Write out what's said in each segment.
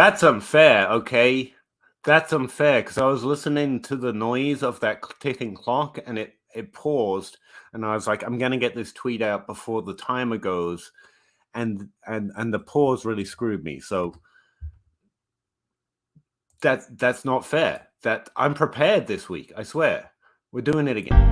That's unfair, okay? That's unfair because I was listening to the noise of that ticking clock and it paused, and I was like, I'm gonna get this tweet out before the timer goes, and the pause really screwed me. So that's not fair. That I'm prepared this week, I swear. We're doing it again.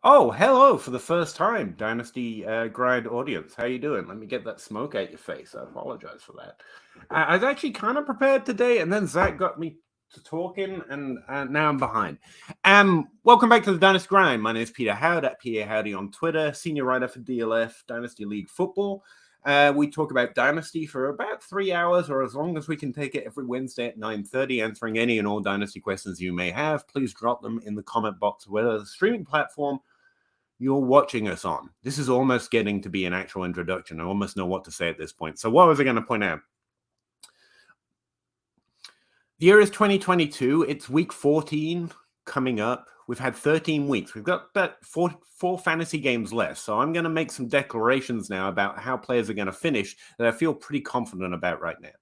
Oh, hello for the first time, Dynasty Grind audience. How you doing? Let me get that smoke out your face. I apologize for that. I was actually kind of prepared today, and then Zach got me to talking, and now I'm behind. Welcome back to the Dynasty Grind. My name is Peter Howd at PA Howdy on Twitter, senior writer for DLF, Dynasty League Football. We talk about Dynasty for about 3 hours, or as long as we can take it, every Wednesday at 9:30, answering any and all Dynasty questions you may have. Please drop them in the comment box, whether the streaming platform you're watching us on. This is almost getting to be an actual introduction. I almost know what to say at this point. So what was I going to point out? The year is 2022. It's week 14 coming up. We've had 13 weeks. We've got about four fantasy games left. So I'm going to make some declarations now about how players are going to finish that I feel pretty confident about right now.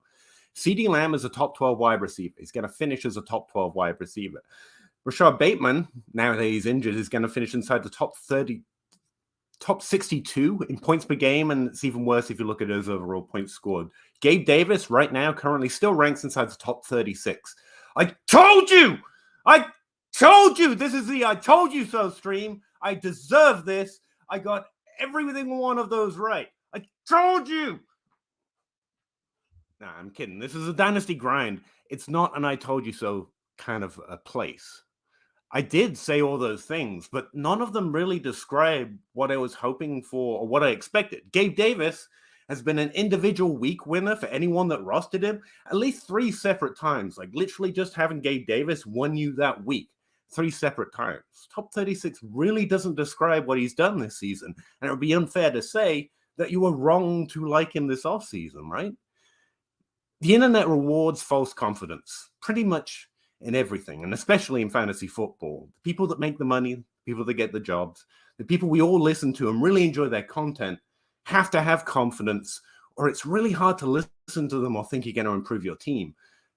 CeeDee Lamb is a top 12 wide receiver. He's going to finish as a top 12 wide receiver. Rashad Bateman, now that he's injured, is going to finish inside the top 62 in points per game, and it's even worse if you look at his overall points scored. Gabe Davis, right now, currently still ranks inside the top 36. I told you! This is the I told you so stream. I deserve this. I got everything one of those right. I told you! Nah, I'm kidding. This is a Dynasty Grind. It's not an I told you so kind of a place. I did say all those things, but none of them really describe what I was hoping for or what I expected. Gabe Davis has been an individual week winner for anyone that rostered him at least 3 separate times. Like literally just having Gabe Davis won you that week 3 separate times. Top 36 really doesn't describe what he's done this season. And it would be unfair to say that you were wrong to like him this offseason, right? The internet rewards false confidence pretty much in everything, and especially in fantasy football. The people that make the money, people that get the jobs, the people we all listen to and really enjoy their content have to have confidence, or it's really hard to listen to them or think you're going to improve your team.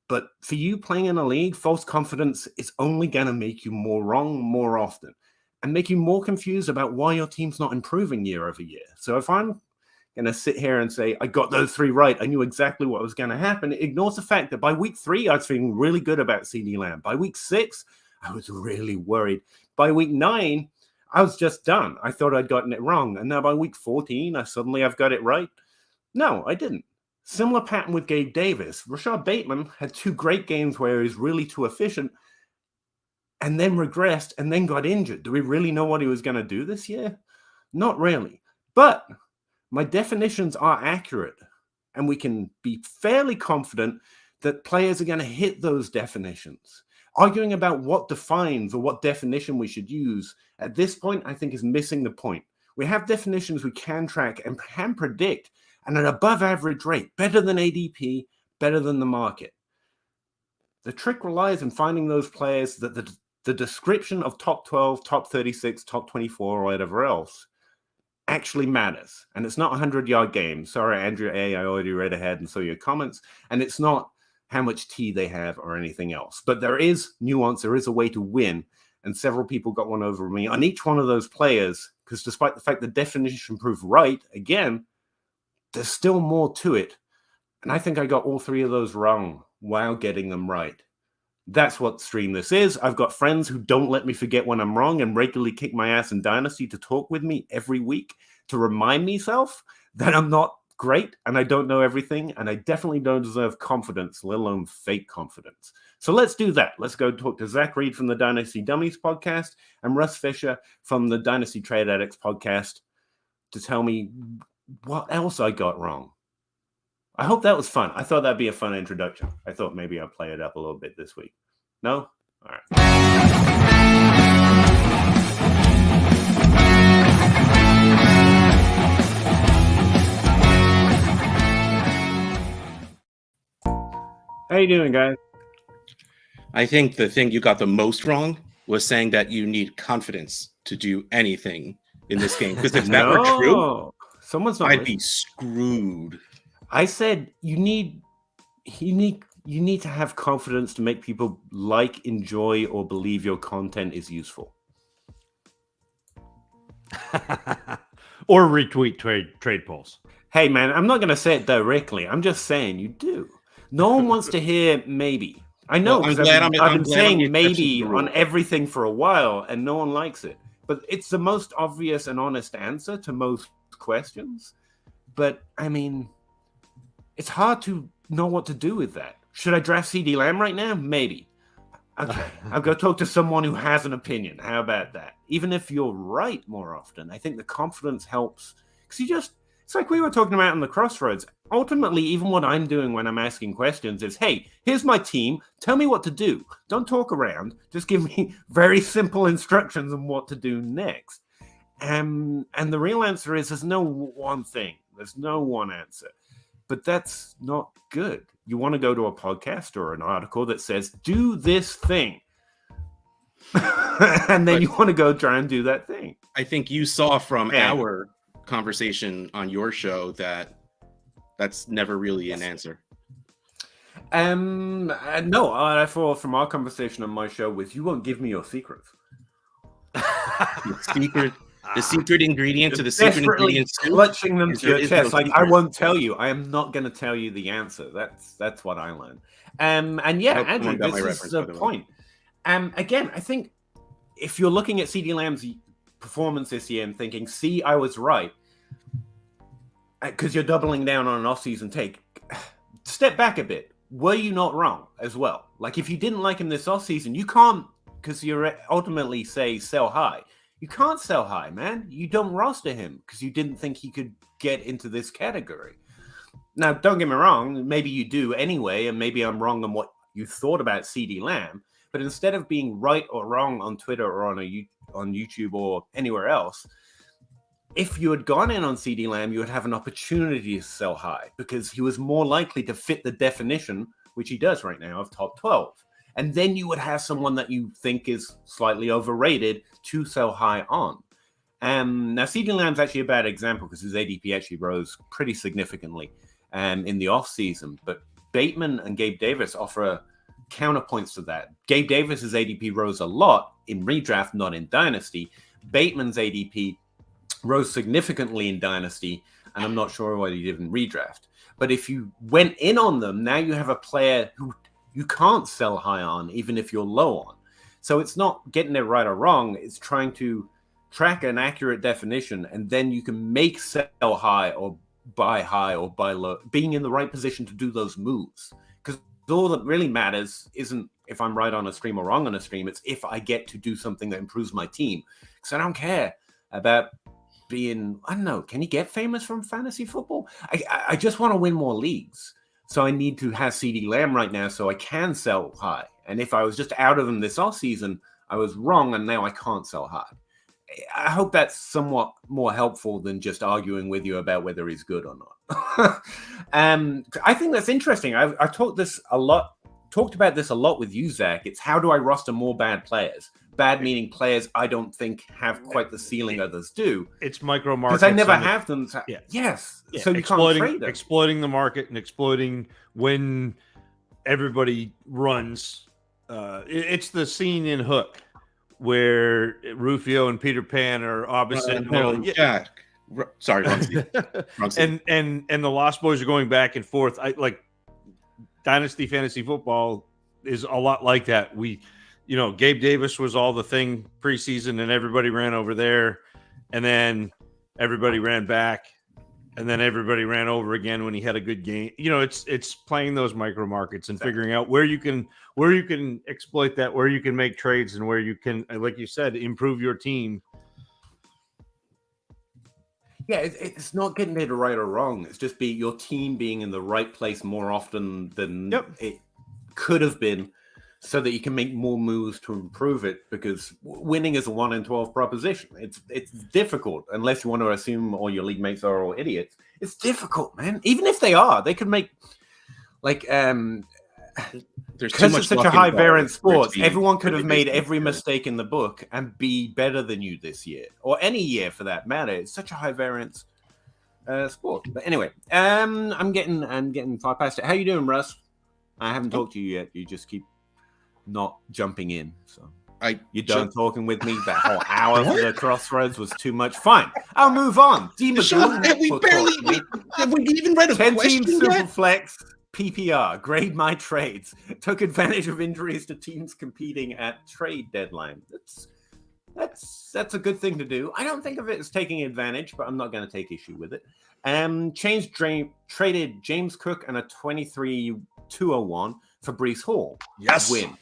But for you playing in a league, false confidence is only going to make you more wrong more often and make you more confused about why your team's not improving year over year. So if I'm going to sit here and say, I got those 3 right, I knew exactly what was going to happen, it ignores the fact that by week 3, I was feeling really good about CeeDee Lamb. By week 6, I was really worried. By week 9, I was just done. I thought I'd gotten it wrong. And now by week 14, I've got it right. No, I didn't. Similar pattern with Gabe Davis. Rashad Bateman had 2 great games where he was really too efficient and then regressed and then got injured. Do we really know what he was going to do this year? Not really. But my definitions are accurate, and we can be fairly confident that players are going to hit those definitions. Arguing about what defines or what definition we should use at this point, I think, is missing the point. We have definitions we can track and can predict at an above average rate, better than ADP, better than the market. The trick relies on finding those players that the description of top 12, top 36, top 24, or whatever else actually matters. And it's not a 100-yard game. Sorry, Andrew A., I already read ahead and saw your comments. And it's not how much tea they have or anything else. But there is nuance. There is a way to win. And several people got one over me on each one of those players, because despite the fact the definition proved right, again, there's still more to it. And I think I got all 3 of those wrong while getting them right. That's what stream this is. I've got friends who don't let me forget when I'm wrong and regularly kick my ass in Dynasty to talk with me every week to remind myself that I'm not great and I don't know everything, and I definitely don't deserve confidence, let alone fake confidence. So let's do that. Let's go talk to Zach Reed from the Dynasty Dummies podcast and Russ Fisher from the Dynasty Trade Addicts podcast to tell me what else I got wrong. I hope that was fun. I thought that'd be a fun introduction. I thought maybe I'll play it up a little bit this week. No? All right. How you doing, guys? I think the thing you got the most wrong was saying that you need confidence to do anything in this game. Because if that were true, someone's not I'd be screwed. I said you need to have confidence to make people like, enjoy, or believe your content is useful. Or retweet trade polls. Hey, man, I'm not going to say it directly. I'm just saying you do. No one wants to hear maybe. I know, because I've been saying maybe on everything for a while, and no one likes it. But it's the most obvious and honest answer to most questions. But, I mean, it's hard to know what to do with that. Should I draft CD Lamb right now? Maybe. Okay, I'll go talk to someone who has an opinion. How about that? Even if you're right more often, I think the confidence helps. Because it's like we were talking about in the Crossroads. Ultimately, even what I'm doing when I'm asking questions is, hey, here's my team. Tell me what to do. Don't talk around. Just give me very simple instructions on what to do next. And the real answer is there's no one thing. There's no one answer. But that's not good. You want to go to a podcast or an article that says, do this thing. And then you want to go try and do that thing. I think you saw from our conversation on your show that that's never really an answer. No, I thought from our conversation on my show was you won't give me your secrets. The secret ingredient to the secret ingredient soup, clutching them to your chest. Like, I won't tell you. I am not going to tell you the answer. That's what I learned. And yeah, Andrew, this is the point. Again, I think if you're looking at CD Lamb's performance this year and thinking, see, I was right, because you're doubling down on an off-season take, step back a bit. Were you not wrong as well? Like, if you didn't like him this off-season, you can't, because you're ultimately say sell high. You can't sell high, man. You don't roster him because you didn't think he could get into this category. Now, don't get me wrong. Maybe you do anyway, and maybe I'm wrong on what you thought about CD Lamb. But instead of being right or wrong on Twitter or on YouTube or anywhere else, if you had gone in on CD Lamb, you would have an opportunity to sell high because he was more likely to fit the definition, which he does right now, of top 12. And then you would have someone that you think is slightly overrated to sell high on. Now, CD Lamb's actually a bad example because his ADP actually rose pretty significantly in the offseason. But Bateman and Gabe Davis offer counterpoints to that. Gabe Davis's ADP rose a lot in redraft, not in Dynasty. Bateman's ADP rose significantly in Dynasty, and I'm not sure why he didn't redraft. But if you went in on them, now you have a player who you can't sell high on, even if you're low on. So it's not getting it right or wrong. It's trying to track an accurate definition, and then you can make sell high or buy low, being in the right position to do those moves. Because all that really matters isn't if I'm right on a stream or wrong on a stream. It's if I get to do something that improves my team. Because I don't care about being, I don't know, can you get famous from fantasy football? I just want to win more leagues. So I need to have CD Lamb right now so I can sell high. And if I was just out of him this offseason, I was wrong, and now I can't sell high. I hope that's somewhat more helpful than just arguing with you about whether he's good or not. I think that's interesting. I talked about this a lot with you, Zach. It's how do I roster more bad players? Bad meaning players I don't think have quite the ceiling others do. It's micro markets. Because I never have them. Yes. Yeah. So you can't trade them. Exploiting the market and exploiting when everybody runs. It's the scene in Hook where Rufio and Peter Pan are opposite. Sorry, wrong scene. And the Lost Boys are going back and forth. Dynasty fantasy football is a lot like that. Gabe Davis was all the thing preseason, and everybody ran over there, and then everybody ran back, and then everybody ran over again when he had a good game. It's playing those micro markets and figuring out where you can exploit that, where you can make trades, and where you can, like you said, improve your team. Yeah, it's not getting it right or wrong. It's just your team being in the right place more often than it could have been, so that you can make more moves to improve it. Because winning is a 1 in 12 proposition. It's difficult unless you want to assume all your league mates are all idiots. It's difficult, man. Even if they are, they could make like There's too because much it's such luck a high involved variance for it to sport. be Everyone could really have made based on every skill. mistake in the book and be better than you this year, or any year for that matter. It's such a high variance sport. But anyway, I'm getting far past it. How you doing, Russ? I haven't talked to you yet. You just keep not jumping in. So you're done talking with me. That whole hour for the crossroads was too much. Fine, I'll move on. We even read a 10 question team yet? Superflex PPR. Grade my trades. Took advantage of injuries to teams competing at trade deadline. That's a good thing to do. I don't think of it as taking advantage, but I'm not going to take issue with it. Traded James Cook and a 23-201 for Breece Hall. Yes. Win.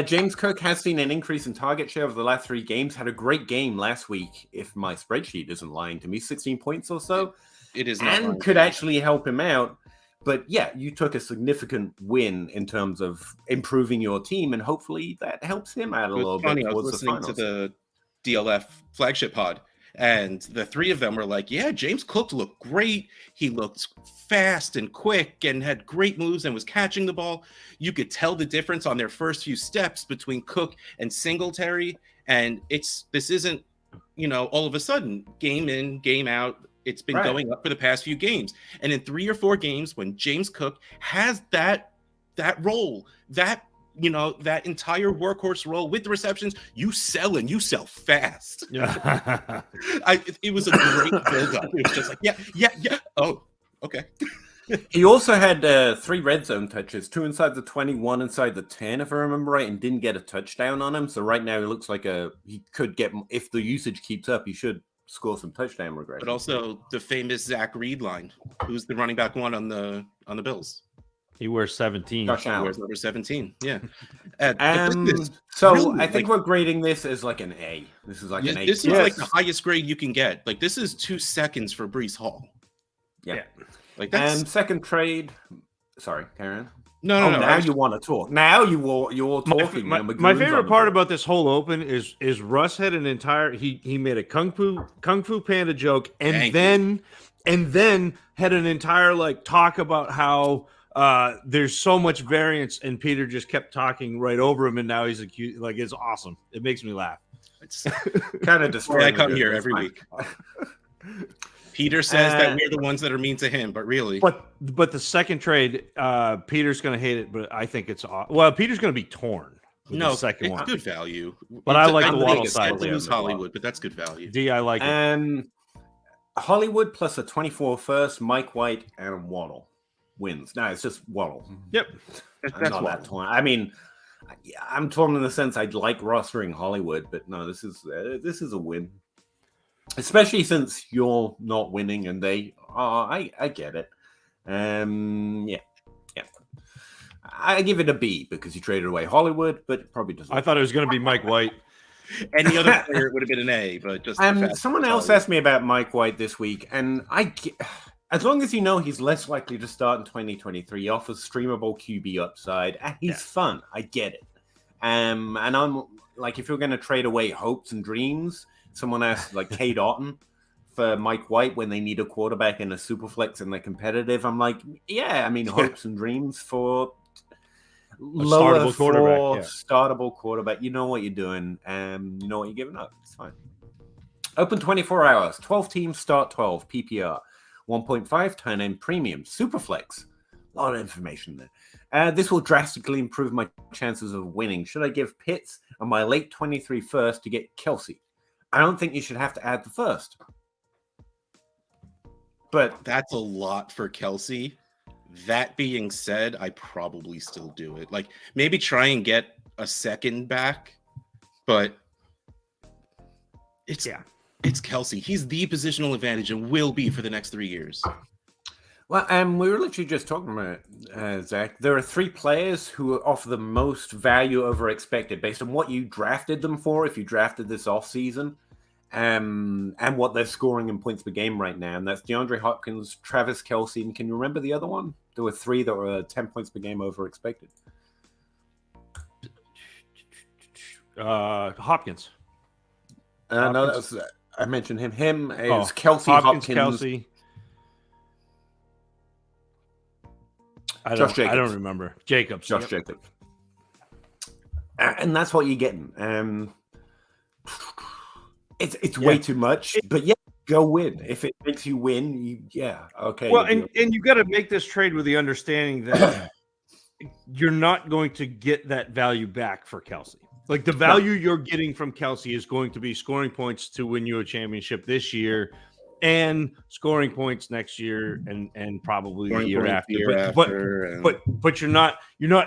James Cook has seen an increase in target share over the last 3 games. Had a great game last week, if my spreadsheet isn't lying to me. 16 points or so. It is not, and could actually help him out. But yeah, you took a significant win in terms of improving your team, and hopefully that helps him out a little bit. I was listening to the DLF flagship pod, and the 3 of them were like, yeah, James Cook looked great. He looked fast and quick and had great moves and was catching the ball. You could tell the difference on their first few steps between Cook and Singletary. And this isn't, all of a sudden, game in, game out. It's been going up for the past few games. And in 3 or 4 games, when James Cook has that role, that entire workhorse role with the receptions, you sell and you sell fast. Yeah. It was a great build-up. It was just like, yeah. Oh, okay. He also had 3 red zone touches, 2 inside the 20, 1 inside the 10, if I remember right, and didn't get a touchdown on him. So right now he looks like he could get, if the usage keeps up, he should score some touchdown regression. But also the famous Zach Reed line, who's the running back 1 on the Bills. He wears 17. He wears number 17. Yeah. So I think we're grading this as like an A. This is like an A. This is like the highest grade you can get. Like, this is 2 seconds for Breece Hall. Yeah. Like, that's second trade. Sorry, Karen. No. Now you want to talk. Now you're talking. My favorite part about this whole open is Russ had an entire he made a kung fu panda joke and then had an entire talk about how there's so much variance, and Peter just kept talking right over him, and now he's accused. It's awesome. It makes me laugh. It's kind of destroying. I come here every week. Peter says that we're the ones that are mean to him, but really. But the second trade, Peter's going to hate it, but I think it's Peter's going to be torn. No, the second it's one. Good value. But I like the Waddle side. I lose Hollywood, but that's good value. D, I like it. Hollywood plus a 24 first, Mike White and Waddle wins. No, it's just Waddle. Yep. I'm not that torn. I mean, I'm torn in the sense I'd like rostering Hollywood, but no, this is a win. Especially since you're not winning and they are. I get it. Yeah. I give it a B because you traded away Hollywood, but it probably doesn't. I thought it was going to be Mike White. Any other player would have been an A, but just someone else asked me about Mike White this week, and as long as you know he's less likely to start in 2023, he offers streamable QB upside, and he's fun. I get it. And I'm like, if you're going to trade away hopes and dreams. Someone asked Cade Otton for Mike White when they need a quarterback in a super flex and they're competitive. I'm like, hopes and dreams for startable quarterback. Startable quarterback. You know what you're doing, and you know what you're giving up. It's fine. Open 24 hours. 12 teams start 12 PPR. 1.5 turn in premium super flex. A lot of information there. This will drastically improve my chances of winning. Should I give Pitts and my late 23 first to get Kelsey? I don't think you should have to add the first. But that's a lot for Kelsey. That being said, I probably still do it. Maybe try and get a second back, but it's Kelsey. He's the positional advantage and will be for the next 3 years. Well, we were literally just talking about it, Zach. There are 3 players who offer the most value over expected based on what you drafted them for if you drafted this offseason. and what they're scoring in points per game right now. And that's DeAndre Hopkins, Travis Kelce, and can you remember the other one? There were 3 that were 10 points per game over expected. Hopkins. No, that was I mentioned him. Him is Kelce, Hopkins, Kelce. I don't remember. Jacobs. Josh Jacobs. And that's what you're getting. It's way too much, but yeah, go win. If it makes you win, okay. Well, and you got to make this trade with the understanding that you're not going to get that value back for Kelce. Like the value you're getting from Kelce is going to be scoring points to win you a championship this year, and scoring points next year, and probably the year after. But you're not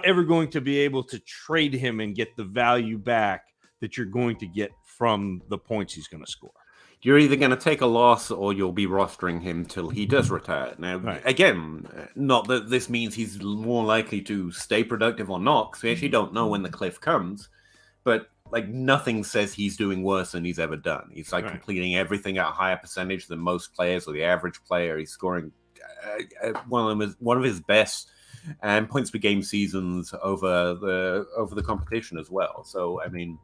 ever going to be able to trade him and get the value back that you're going to get from the points he's going to score. You're either going to take a loss or you'll be rostering him till he does retire. Now, again, not that this means he's more likely to stay productive or not, because we actually don't know when the cliff comes. But like nothing says he's doing worse than he's ever done. He's like completing everything at a higher percentage than most players or the average player. He's scoring one of his best points per game seasons over the competition as well. So I mean,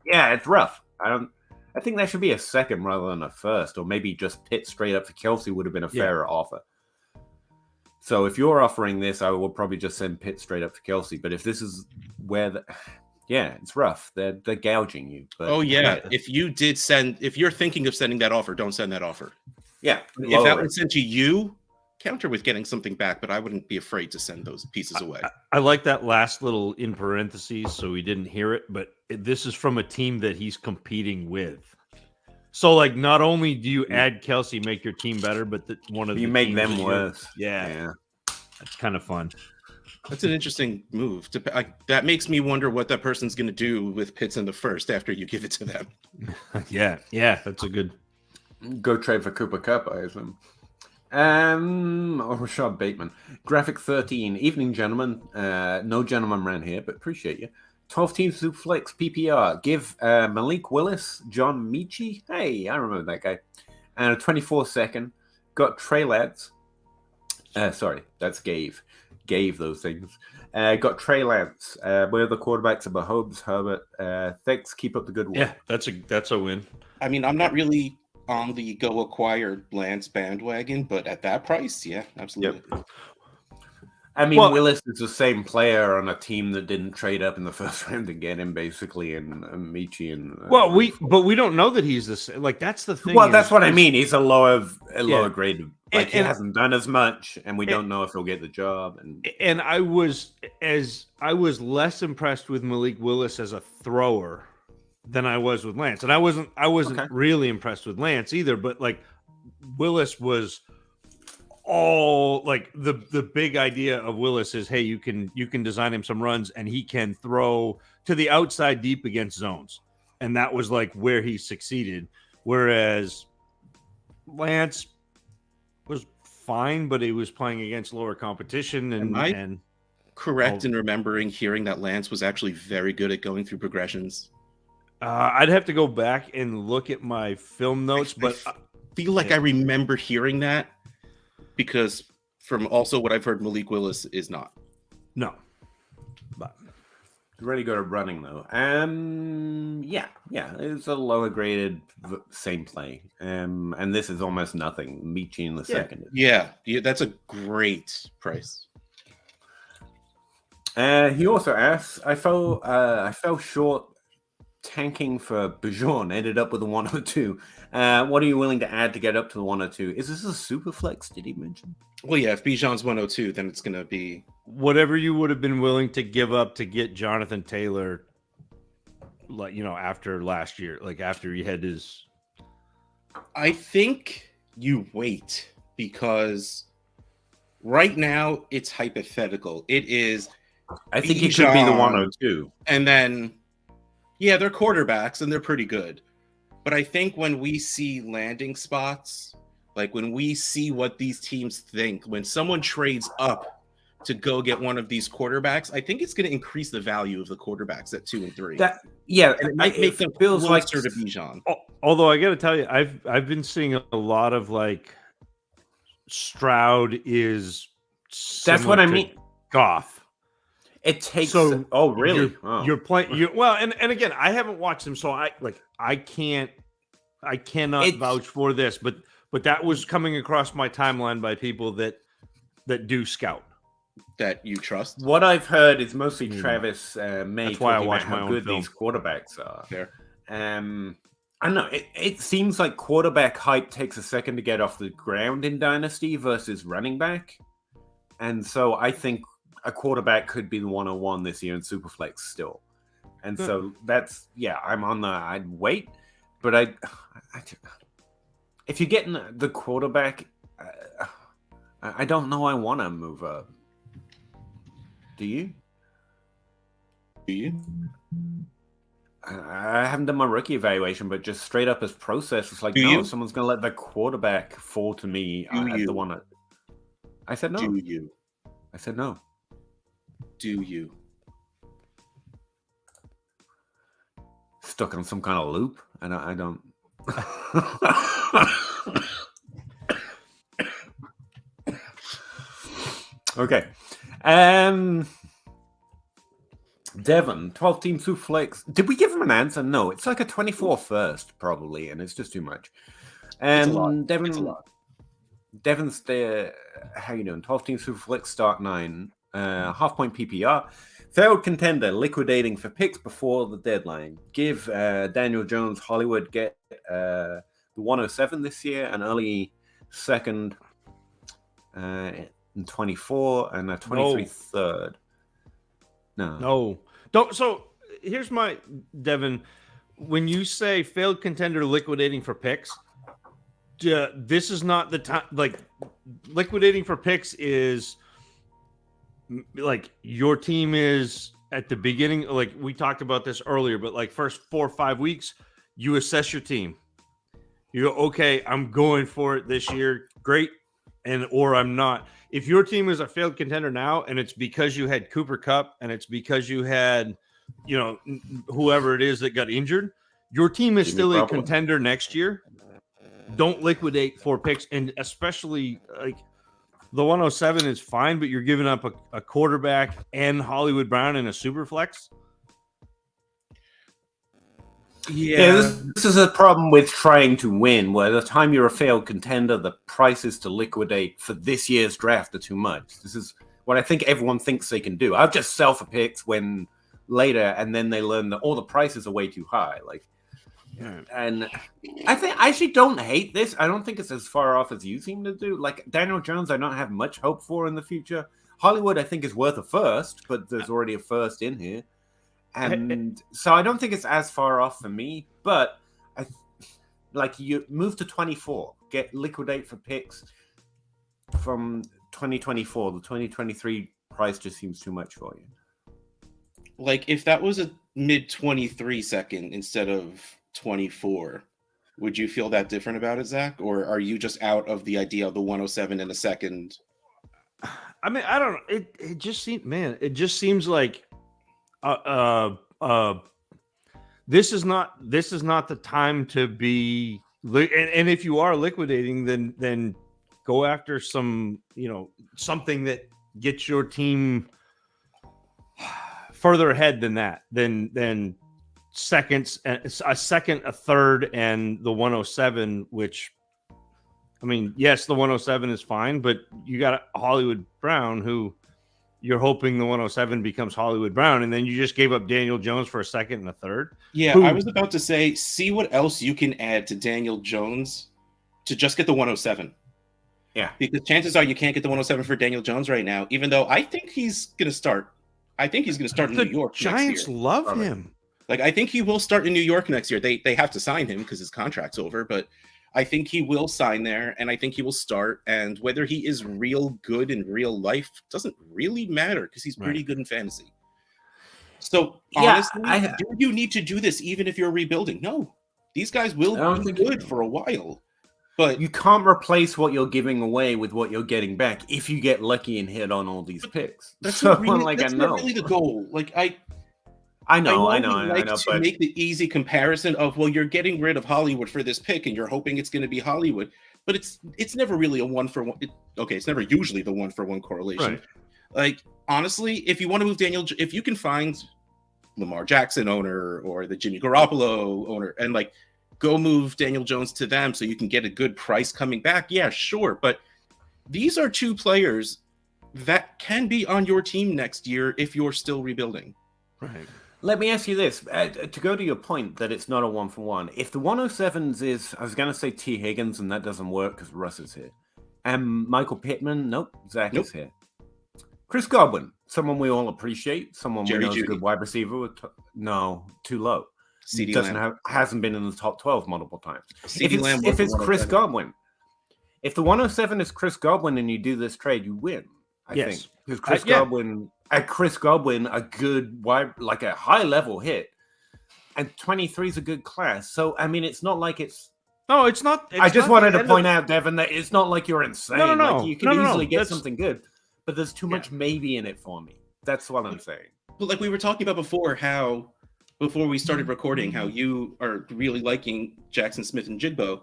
yeah, it's rough. I think that should be a second rather than a first, or maybe just Pitt straight up for Kelce would have been a fairer offer. So if you're offering this, I will probably just send Pitt straight up for Kelce. But if this is where it's rough. They're gouging you. But, if you're thinking of sending that offer, don't send that offer. Yeah. If that was sent to you, counter with getting something back, but I wouldn't be afraid to send those pieces away. I like that last little in parentheses, so we didn't hear it, but this is from a team that he's competing with. So, like, not only do you add Kelce, make your team better, but you make them worse. Yeah. That's kind of fun. That's an interesting move. That makes me wonder what that person's going to do with Pitts in the first after you give it to them. Yeah, that's a good. Go trade for Cooper Kupp, I assume. Or Rashad Bateman. Graphic 13. Evening, gentlemen. No gentleman ran here, but appreciate you. 12 team Superflex PPR. Give Malik Willis, John Michie. Hey, I remember that guy. And a 24-second. Got Trey Lance. Sorry, that's Gave those things. Got Trey Lance. Where the quarterbacks are Mahomes, Herbert. Thanks. Keep up the good work. Yeah, that's a win. I mean, I'm not really on the go acquire Lance bandwagon, but at that price, yeah, absolutely. Yep. I mean, Willis is the same player on a team that didn't trade up in the first round to get him, basically, and Michie and. We don't know that he's the same. Like that's the thing. Well, that's what I mean. He's a lower grade. Like he hasn't done as much, and we don't know if he'll get the job. And I was less impressed with Malik Willis as a thrower than I was with Lance, and I wasn't really impressed with Lance either. But like Willis was. All like the big idea of Willis is, hey, you can design him some runs and he can throw to the outside deep against zones, and that was like where he succeeded. Whereas Lance was fine, but he was playing against lower competition. And correct in remembering hearing that Lance was actually very good at going through progressions. I'd have to go back and look at my film notes, but I feel like I remember hearing that. Because from also what I've heard, Malik Willis is not. No. But really good at running though. It's a lower graded same play. And this is almost nothing. Michie in the second. Yeah, that's a great price. He also asks, I fell short tanking for Bijan, ended up with a 102. What are you willing to add to get up to the 102? Is this a super flex? Did he mention? Well, yeah, if Bijan's 102, then it's going to be whatever you would have been willing to give up to get Jonathan Taylor, like, after last year, like after he had his. I think you wait because right now it's hypothetical. It is. I think he could be the 102. And then. Yeah, they're quarterbacks, and they're pretty good. But I think when we see landing spots, like when we see what these teams think, when someone trades up to go get one of these quarterbacks, I think it's going to increase the value of the quarterbacks at 2 and 3. And it might make them feels like closer to Bijan. Although I got to tell you, I've been seeing a lot of like Stroud is. That's what I mean. Goff. It takes. So oh, really? You're playing. Well, and again, I haven't watched them, so I cannot vouch for this, but that was coming across my timeline by people that do scout. That you trust. What I've heard is mostly Travis May. That's why I watch about my how own good film. these quarterbacks are. Fair. I don't know. It seems like quarterback hype takes a second to get off the ground in Dynasty versus running back. And so I think a quarterback could be the 101 this year in Superflex still. And so that's, I'm on I'd wait. But if you're getting the quarterback, I don't know I want to move up. Do you? I haven't done my rookie evaluation, but just straight up as process, it's like, someone's going to let the quarterback fall to me at the one. I said no. Do you? I said no. Do you? Stuck on some kind of loop, and I don't. Okay. Devon, 12-team Superflex. Did we give him an answer? No, it's like a 24 first, probably, and it's just too much. Devon, it's a lot. Devon's there. How you doing? 12-team Superflex, start 9. Half-point PPR. Failed contender, liquidating for picks before the deadline. Give Daniel Jones, Hollywood, get the 107 this year, an early second in 24, and a 23 third. No. Don't. So here's my Devin. When you say failed contender liquidating for picks, this is not the time. Like liquidating for picks is like your team is at the beginning. Like we talked about this earlier, but like first 4 or 5 weeks, you assess your team. You go, okay, I'm going for it this year. Great. Or I'm not. If your team is a failed contender now, and it's because you had Cooper Kupp, and it's because you had, whoever it is that got injured, your team is still a contender next year. Don't liquidate 4 picks, and especially like the 107 is fine, but you're giving up a quarterback and Hollywood Brown in a super flex. Yeah, this is a problem with trying to win, where the time you're a failed contender, the prices to liquidate for this year's draft are too much. This is what I think everyone thinks they can do. I'll just sell for picks when later, and then they learn that all the prices are way too high. And I actually don't hate this. I don't think it's as far off as you seem to do. Like Daniel Jones, I don't have much hope for in the future. Hollywood, I think, is worth a first, but there's already a first in here. And so I don't think it's as far off for me, but you move to 24, get liquidate for picks from 2024. The 2023 price just seems too much for you. Like if that was a mid 23 second instead of 24, would you feel that different about it, Zach? Or are you just out of the idea of the 107 in a second? I mean, I don't know. It just seems like this is not the time to be, and if you are liquidating, then go after some, something that gets your team further ahead than that, than seconds, a second, a third, and the 107, which, I mean, yes, the 107 is fine, but you got Hollywood Brown, who you're hoping the 107 becomes Hollywood Brown, and then you just gave up Daniel Jones for a second and a third. Yeah, I was about to say, see what else you can add to Daniel Jones to just get the 107. Yeah. Because chances are you can't get the 107 for Daniel Jones right now, even though I think he's going to start. I think he's going to start in New York Giants next year. Love him. Like, I think he will start in New York next year. They have to sign him because his contract's over, but I think he will sign there, and I think he will start. And whether he is real good in real life doesn't really matter because he's pretty good in fantasy. So, honestly, do you need to do this even if you're rebuilding? No. These guys will be good for a while. But you can't replace what you're giving away with what you're getting back if you get lucky and hit on all these picks. that's So not really, like, that's I not know. really the goal. Like I I know, we like to but make the easy comparison of, well, you're getting rid of Hollywood for this pick, and you're hoping it's going to be Hollywood, but it's never really a 1-for-1. Okay, it's never usually the 1-for-1 correlation. Right. Like, honestly, if you want to move if you can find Lamar Jackson owner or the Jimmy Garoppolo owner and like go move Daniel Jones to them so you can get a good price coming back, yeah, sure. But these are two players that can be on your team next year if you're still rebuilding. Right. let me ask you this. To go to your point that it's not a 1-for-1, if the 107s is, I was going to say T. Higgins, and that doesn't work because Russ is here. And Michael Pittman, nope, Zach is here. Chris Godwin, someone we all appreciate, someone Jerry we know is a Jeudy. good wide receiver. No, too low. CeeDee Doesn't Lamb. hasn't been in the top 12 multiple times. CeeDee Lamb If it's wasn't Chris 107. Godwin, if the 107 is Chris Godwin and you do this trade, you win. I Yes. think because Chris Yeah. Godwin, a good wide, like a high level hit, and 23 is a good class. So I mean, it's not like it's. No, it's not. I just wanted to point out, Devin, that it's not like you're insane. No. Like you can easily get That's- something good, but there's too much maybe in it for me. That's what I'm saying. But like we were talking about before, how before we started recording, how you are really liking Jackson Smith and Jigbo,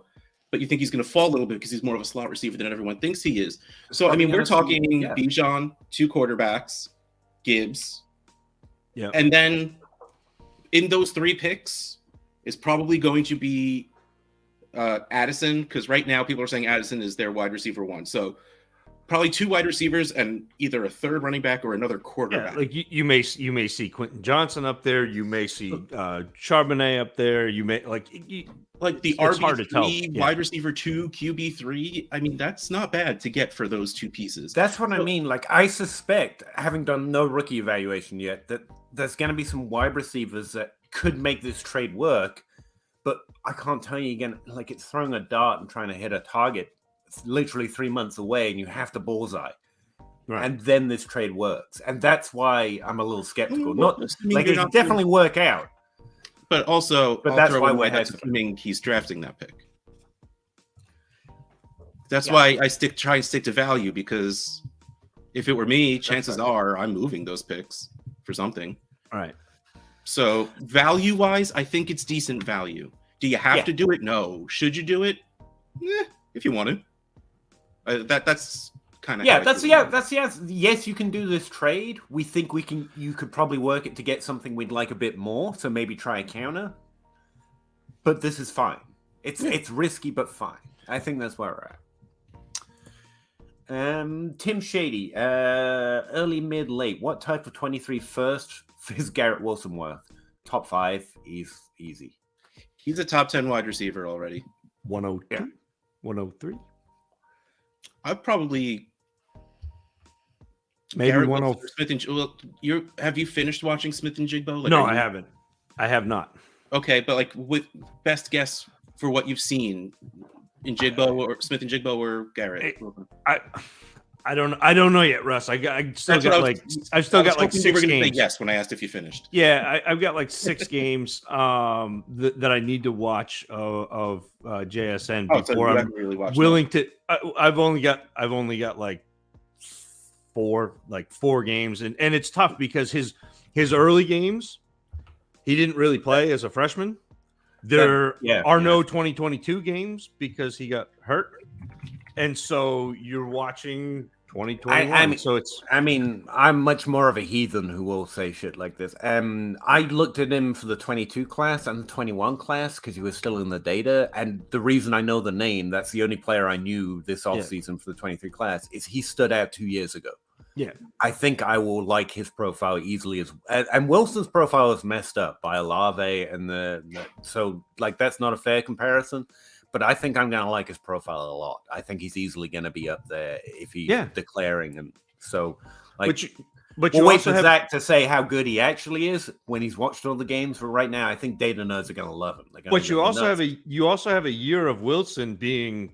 but you think he's going to fall a little bit because he's more of a slot receiver than everyone thinks he is. So I mean, we're talking Bijan, 2 quarterbacks, Gibbs, Yeah. and then in those 3 picks is probably going to be Addison, because right now people are saying Addison is their wide receiver 1. So probably 2 wide receivers and either a 3rd running back or another quarterback. Yeah, like you may see Quentin Johnson up there. You may see Charbonnet up there. You may like the RB3, hard to tell. Yeah. wide receiver 2, QB3. I mean, that's not bad to get for those 2 pieces. That's what I mean. Like, I suspect, having done no rookie evaluation yet, that there's going to be some wide receivers that could make this trade work. But I can't tell you again, like, it's throwing a dart and trying to hit a target. It's literally 3 months away, and you have to bullseye. Right. And then this trade works. And that's why I'm a little skeptical. Well, Not like it definitely work out. But also, But I'll that's throw why in we're that's hesitant. assuming he's drafting that pick. That's why I try and stick to value, because if it were me, chances are I'm moving those picks for something. All right. So value-wise, I think it's decent value. Do you have to do it? No. Should you do it? If you want to. That's kind of That's the answer. Yes, you can do this trade. We think you could probably work it to get something we'd like a bit more. So maybe try a counter. But this is fine. It's risky but fine. I think that's where we're at. Tim Shady, early, mid, late. What type of 23 first is Garrett Wilson worth? Top 5 is easy. He's a top 10 wide receiver already. 102, 103, I'd probably maybe Garrett 104. Wilson, Smith and have you finished watching Smith and Jigbo? Like, No, I haven't. I have not. Okay, but like, with best guess for what you've seen in Jigbo or Smith and Jigbo or Garrett. I don't know yet, Russ. I've still got like 6 games. Yes, when I asked if you finished. Yeah, I've got like 6 games that I need to watch of JSN before I'm really willing to. I've only got like 4 games, and it's tough because his early games he didn't really play as a freshman. There are no 2022 games because he got hurt, and so you're watching 2021. I'm much more of a heathen who will say shit like this. I looked at him for the 22 class and the 21 class because he was still in the data. And the reason I know the name, that's the only player I knew this offseason for the 23 class, is he stood out 2 years ago. Yeah. I think I will like his profile easily and Wilson's profile is messed up by Olave and so like that's not a fair comparison. But I think I'm going to like his profile a lot. I think he's easily going to be up there if he's declaring. And so, like, but we'll wait for Zach to say how good he actually is when he's watched all the games. For right now, I think data nerds are going to love him. But you also have a year of Wilson being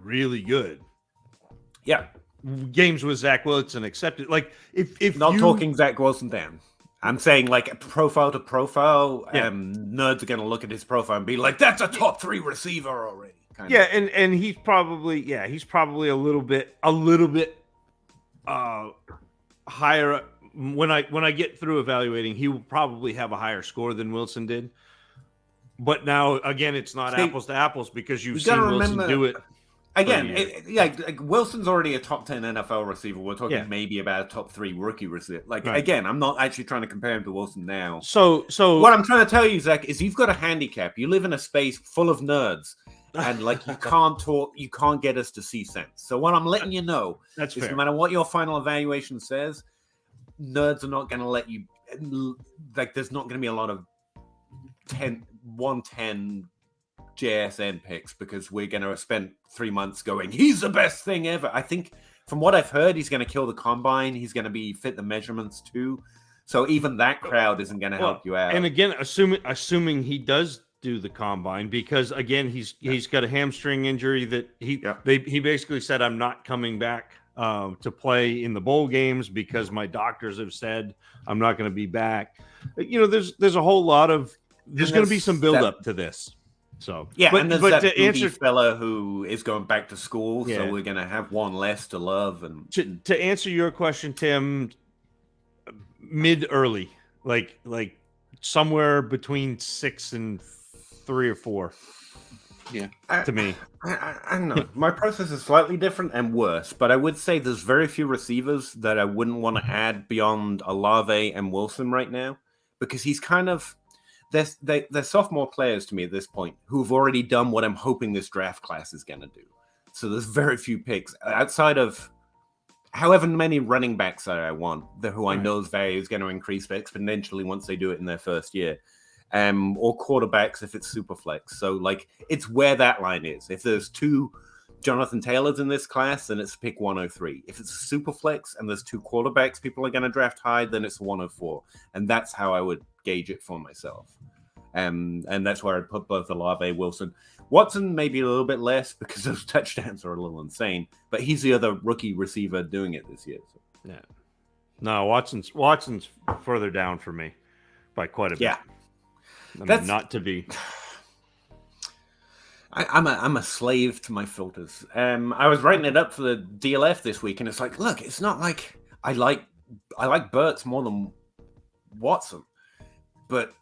really good. Yeah, games with Zach Wilson accepted. Like if not talking Zach Wilson down. I'm saying like profile to profile, nerds are going to look at his profile and be like, that's a top 3 receiver already. Yeah, and he's probably a little bit higher. When I get through evaluating, he will probably have a higher score than Wilson did. But now again, it's not apples to apples because you've seen Wilson do it. Again, like Wilson's already a top 10 NFL receiver. We're talking maybe about a top 3 rookie receiver. Again, I'm not actually trying to compare him to Wilson now. So what I'm trying to tell you, Zach, is you've got a handicap. You live in a space full of nerds, and like you can't get us to see sense. So what I'm letting you know is fair. no matter what your final evaluation says, nerds are not going to let you. Like, there's not going to be a lot of 110 JSN picks because we're going to have spent 3 months going, he's the best thing ever. I think from what I've heard, he's going to kill the combine. He's going to be fit the measurements too. So even that crowd isn't going to help you out. And again, assuming he does do the combine, because again, he's got a hamstring injury that he basically said, I'm not coming back to play in the bowl games because my doctors have said I'm not going to be back. You know, there's a whole lot of, there's going to be some build up to this. So and there's that to answer fella who is going back to school, so we're gonna have one less to love. And to answer your question, Tim, mid early, like somewhere between 6 and 3 or 4. Yeah, to me, I don't know. My process is slightly different and worse, but I would say there's very few receivers that I wouldn't want to add beyond Olave and Wilson right now, because he's kind of. They're sophomore players to me at this point who've already done what I'm hoping this draft class is going to do. So there's very few picks outside of however many running backs that I want, who I know's value is going to increase exponentially once they do it in their first year, or quarterbacks if it's super flex. So like it's where that line is. If there's 2 Jonathan Taylors in this class, then it's pick 103. If it's a super flex and there's 2 quarterbacks people are going to draft high, then it's 104. And that's how I would gauge it for myself. And that's where I'd put both Olave, Wilson. Watson maybe a little bit less because those touchdowns are a little insane, but he's the other rookie receiver doing it this year. So. Yeah. No, Watson's further down for me by quite a bit. Yeah. That's not to be. I'm a slave to my filters. I was writing it up for the DLF this week, and it's like, look, it's not like I like Burks more than Watson, but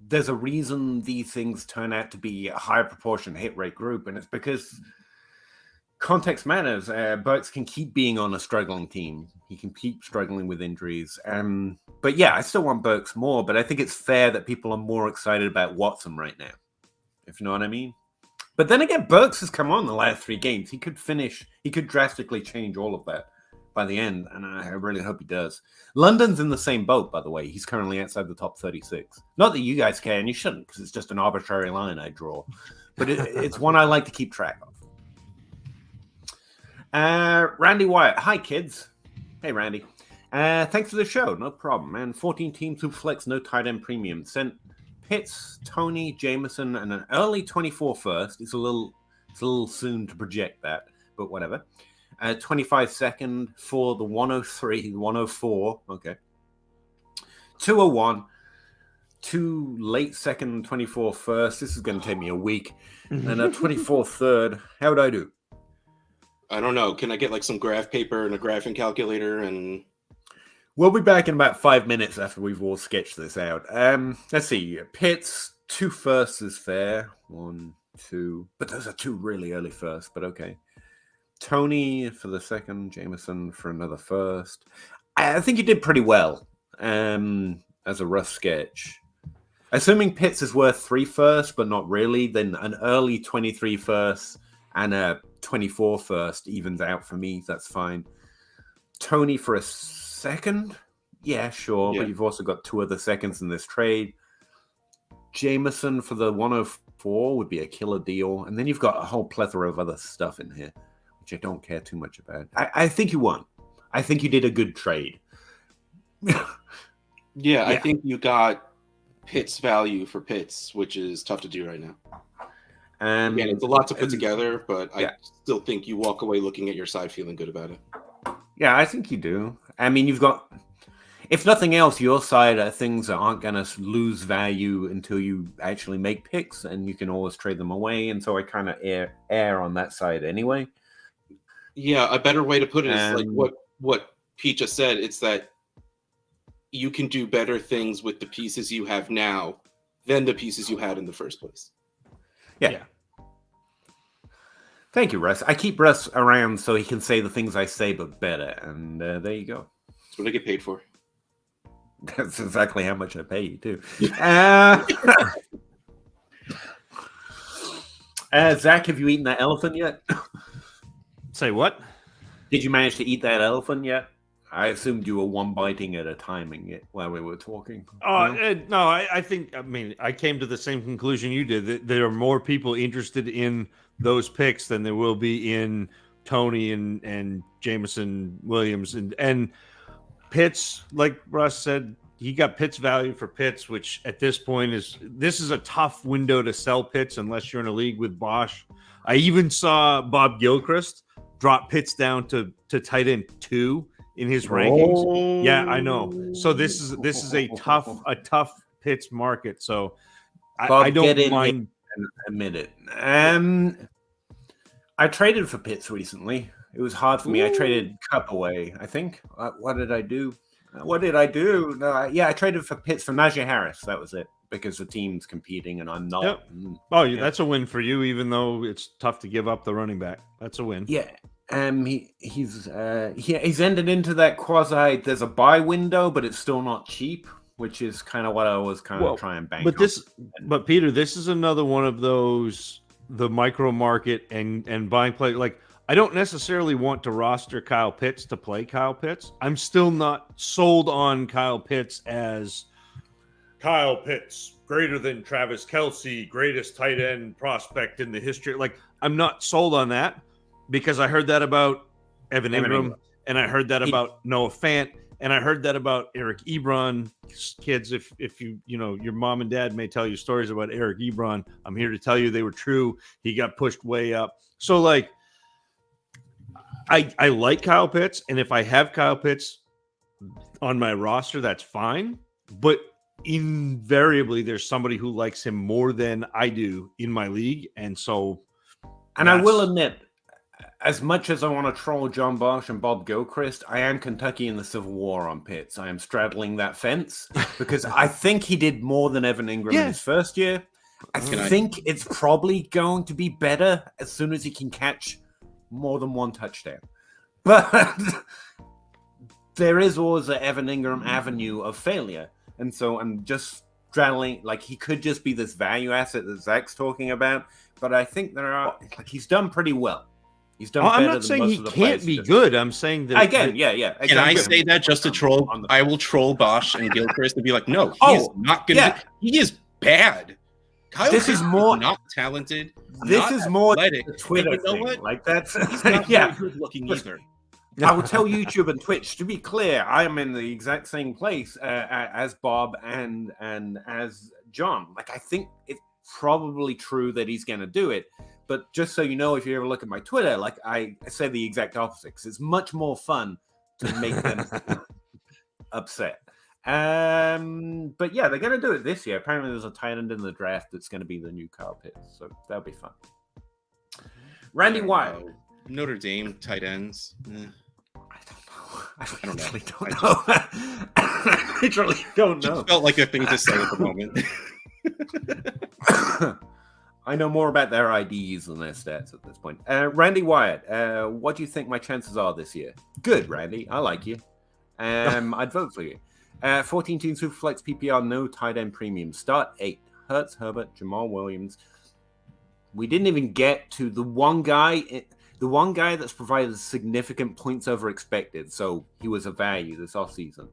there's a reason these things turn out to be a higher proportion hit rate group, and it's because context matters. Burks can keep being on a struggling team. He can keep struggling with injuries. But yeah, I still want Burks more, but I think it's fair that people are more excited about Watson right now, if you know what I mean. But then again, Burks has come on the last 3 games. He could drastically change all of that by the end, and I really hope he does. London's in the same boat, by the way. He's currently outside the top 36. Not that you guys care, and you shouldn't, because it's just an arbitrary line I draw. But it's one I like to keep track of. Randy Wyatt. Hi, kids. Hey, Randy. Thanks for the show. No problem, man. 14 teams who flex, no tight end premium. Sent Pitts, Tony, Jameson, and an early 24 first. It's a little soon to project that, but whatever. 25 second for the 103, 104. Okay. 201. 2 late second, 24 first. This is going to take me a week. And a 24 third. How would I do? I don't know. Can I get like some graph paper and a graphing calculator? And we'll be back in about 5 minutes after we've all sketched this out. Let's see. Pitts, 2 firsts is fair. 1, 2. But those are 2 really early firsts, but okay. Tony for the second, Jameson for another first. I think you did pretty well as a rough sketch. Assuming Pitts is worth 3 firsts, but not really, then an early 23 first and a 24 first evens out for me. That's fine. Tony for a second? Yeah, sure. Yeah. But you've also got 2 other seconds in this trade. Jameson for the 104 would be a killer deal. And then you've got a whole plethora of other stuff in here, which I don't care too much about. I think you won. I think you did a good trade. Yeah, I think you got Pitts value for Pitts, which is tough to do right now. Again, it's a lot to put together, but I still think you walk away looking at your side feeling good about it. Yeah, I think you do. I mean, you've got... if nothing else, your side are things that aren't going to lose value until you actually make picks, and you can always trade them away. And so I kind of err on that side anyway. Yeah, a better way to put it is like what Pete just said. It's that you can do better things with the pieces you have now than the pieces you had in the first place. Yeah. Thank you, Russ. I keep Russ around so he can say the things I say, but better. And there you go. That's what I get paid for. That's exactly how much I pay you, too. Zach, have you eaten that elephant yet? Say what? Did you manage to eat that elephant yet? I assumed you were one biting at a timing it while we were talking. No, I think, I came to the same conclusion you did. That there are more people interested in those picks than there will be in Tony and Jameson Williams. And Pitts, like Russ said, he got Pitts value for Pitts, which at this point this is a tough window to sell Pitts unless you're in a league with Bosch. I even saw Bob Gilchrist drop Pitts down to tight end 2 in his rankings. Yeah, I know. So this is a tough Pitts market. So Bob, I don't mind. Admit it. I traded for Pitts recently. It was hard for me. I traded Cup away, I think. What did I do? No, I traded for Pitts for Najee Harris. That was it, because the team's competing and I'm not. Yep. That's a win for you, even though it's tough to give up the running back. That's a win. Yeah. He's ended into that quasi. There's a buy window, but it's still not cheap, which is kind of what I was trying to bank on. But Peter, this is another one of those the micro market and buying play. Like, I don't necessarily want to roster Kyle Pitts to play Kyle Pitts. I'm still not sold on Kyle Pitts as Kyle Pitts, greater than Travis Kelce, greatest tight end prospect in the history. Like, I'm not sold on that because I heard that about Evan Ingram, and I heard that about Noah Fant, and I heard that about Eric Ebron. Kids, if you your mom and dad may tell you stories about Eric Ebron, I'm here to tell you they were true. He got pushed way up. So, like, I like Kyle Pitts, and if I have Kyle Pitts on my roster, that's fine. But invariably, there's somebody who likes him more than I do in my league, and so. And I will admit, as much as I want to troll John Bosch and Bob Gilchrist, I am Kentucky in the Civil War on Pitts. I am straddling that fence because I think he did more than Evan Ingram in his first year. I think it's probably going to be better as soon as he can catch more than one touchdown. But there is always an Evan Ingram avenue of failure. And so I'm just straddling, like, he could just be this value asset that Zach's talking about. But I think he's done pretty well. He's done better I'm not than saying most he of the can't be good. I'm saying that Exactly. Can I say that just to troll? I will troll Bosch and Gilchrist and be like, no, he is not going to. He is bad. Kyle Pitts is not talented. This is more athletic. The Twitter you know thing. What? Like that's he's not very good looking either. I will tell YouTube and Twitch, to be clear, I am in the exact same place as Bob and as John. Like, I think it's probably true that he's going to do it. But just so you know, if you ever look at my Twitter, like, I say the exact opposite. Because it's much more fun to make them upset. But yeah, they're going to do it this year. Apparently, there's a tight end in the draft that's going to be the new Kyle Pitts. So that'll be fun. Randy Wyatt. Notre Dame tight ends. I really don't know. I really don't know. It felt like a thing to say at the moment. I know more about their IDs than their stats at this point. Randy Wyatt, what do you think my chances are this year? Good, Randy. I like you. I'd vote for you. 14-team Superflex PPR, no tight end premium. Start 8. Hurts, Herbert, Jamal Williams. We didn't even get to the one guy that's provided significant points over expected. So he was a value this offseason.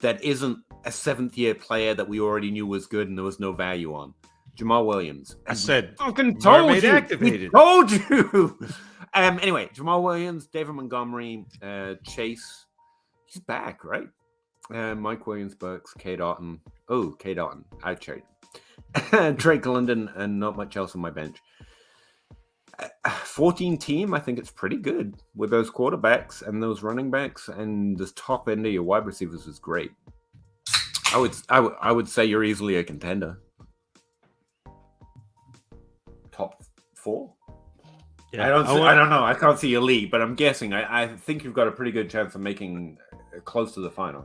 That isn't a 7th-year player that we already knew was good and there was no value on. Jamal Williams. I said, fucking told you. Activated. We told you. Anyway, Jamal Williams, David Montgomery, Chase. He's back, right? Mike Williams, Burks, K. Dotton. Oh, K. Dotton. I traded. Drake London, and not much else on my bench. 14 team, I think it's pretty good with those quarterbacks and those running backs, and the top end of your wide receivers is great. I would say you're easily a contender. Top 4. Yeah, I don't know. I can't see your league, but I'm guessing. I think you've got a pretty good chance of making close to the final.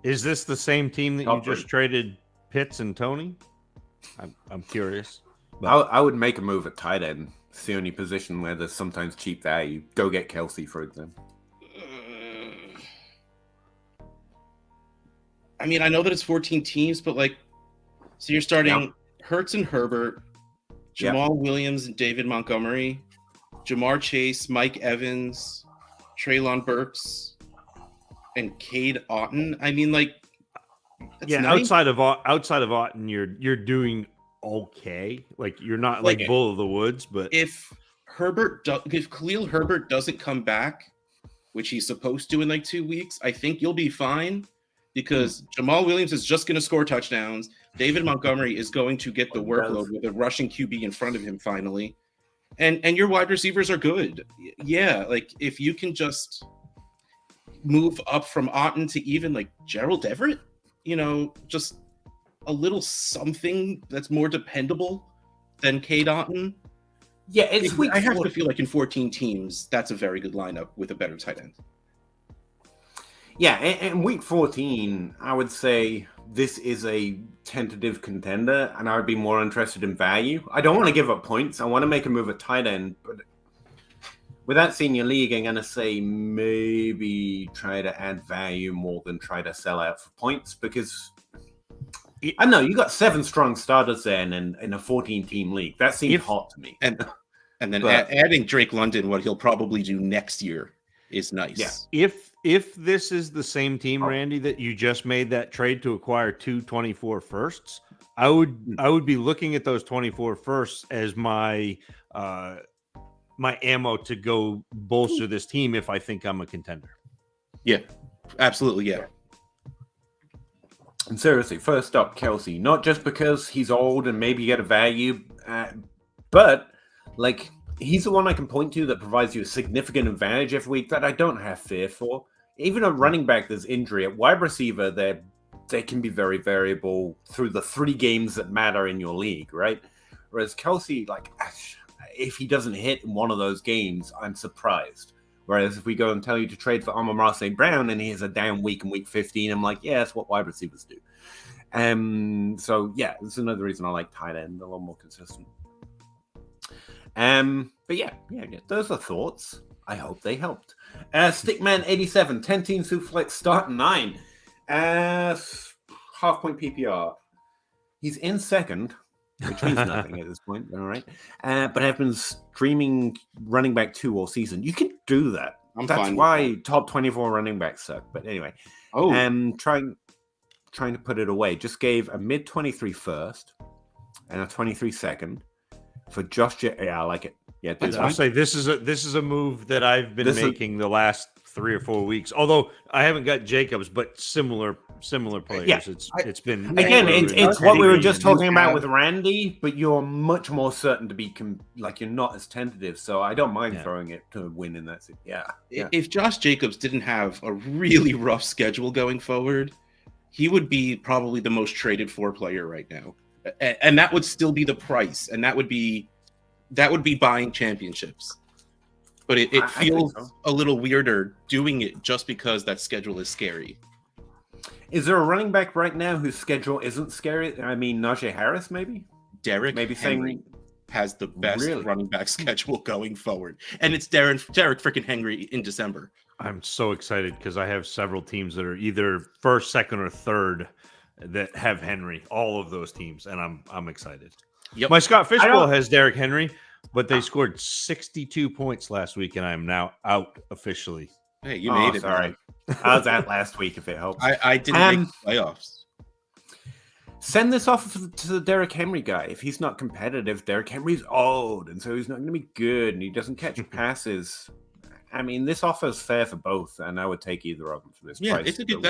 Is this the same team that Top you just traded Pitts and Tony? I'm curious. But I would make a move at tight end. It's the only position where there's sometimes cheap value. Go get Kelsey, for example. I mean, I know that it's 14 teams, but so you're starting Hurts and Herbert, Jamal Williams and David Montgomery, Jamar Chase, Mike Evans, Treylon Burks, and Cade Otton. I mean, that's nice. outside of Otton, you're doing okay. You're not bull of the woods, but if Khalil Herbert doesn't come back, which he's supposed to in 2 weeks, I think you'll be fine. Because Jamal Williams is just going to score touchdowns. David Montgomery is going to get the workload with a rushing QB in front of him finally. And your wide receivers are good. Yeah, if you can just move up from Otton to even Gerald Everett, just a little something that's more dependable than Cade Otton. Yeah, it's I have to feel in 14 teams, that's a very good lineup with a better tight end. Yeah, in week 14, I would say this is a tentative contender, and I would be more interested in value. I don't want to give up points. I want to make a move at tight end, but without seeing your league, I'm going to say maybe try to add value more than try to sell out for points, because I know you got 7 strong starters there in a 14-team league. That seems hot to me. And then adding Drake London, what he'll probably do next year, is nice. Yeah. If this is the same team, Randy, that you just made that trade to acquire 2 24 firsts, I would be looking at those 24 firsts as my ammo to go bolster this team if I think I'm a contender. Yeah, absolutely. Yeah. And seriously, first up, Kelsey, not just because he's old and maybe you get a value, but he's the one I can point to that provides you a significant advantage every week that I don't have fear for. Even a running back, there's injury. At wide receiver, they can be very variable through the 3 games that matter in your league, right? Whereas Kelsey, if he doesn't hit in one of those games, I'm surprised. Whereas if we go and tell you to trade for Amon-Ra St. Brown and he has a down week in week 15, I'm like, yeah, that's what wide receivers do. So, yeah, this is another reason I like tight end, a little more consistent. But yeah, those are thoughts. I hope they helped. Stickman87, 10-team Superflex start 9. Half-point PPR. He's in second, which means nothing at this point, all right? But I've been streaming running back 2 all season. You can do that. That's why top 24 running backs suck. But anyway, trying to put it away. Just gave a mid-23 first and a 23 second for Josh. I like it. Yeah, I'll say this is a move that I've been making the last 3 or 4 weeks. Although I haven't got Jacobs, but similar players. Yeah, it's been again. It's what we were just talking about with Randy, but you're much more certain to be you're not as tentative. So I don't mind throwing it to win in that. Yeah. If Josh Jacobs didn't have a really rough schedule going forward, he would be probably the most traded for player right now, and that would still be the price, and that would be buying championships. But it feels a little weirder doing it just because that schedule is scary. Is there a running back right now whose schedule isn't scary? I mean, Najee Harris, maybe? Derrick Henry has the best running back schedule going forward. And it's Derrick freaking Henry in December. I'm so excited because I have several teams that are either first, second, or third that have Henry. All of those teams, and I'm excited. Yep. My Scott Fishbowl has Derrick Henry, but they scored 62 points last week, and I am now out officially. Hey, you made it. Sorry. I was out last week, if it helps. I didn't make the playoffs. Send this off to the Derrick Henry guy. If he's not competitive, Derrick Henry's old, and so he's not going to be good, and he doesn't catch passes. I mean, this offer is fair for both, and I would take either of them for this Yeah, price. it's a good.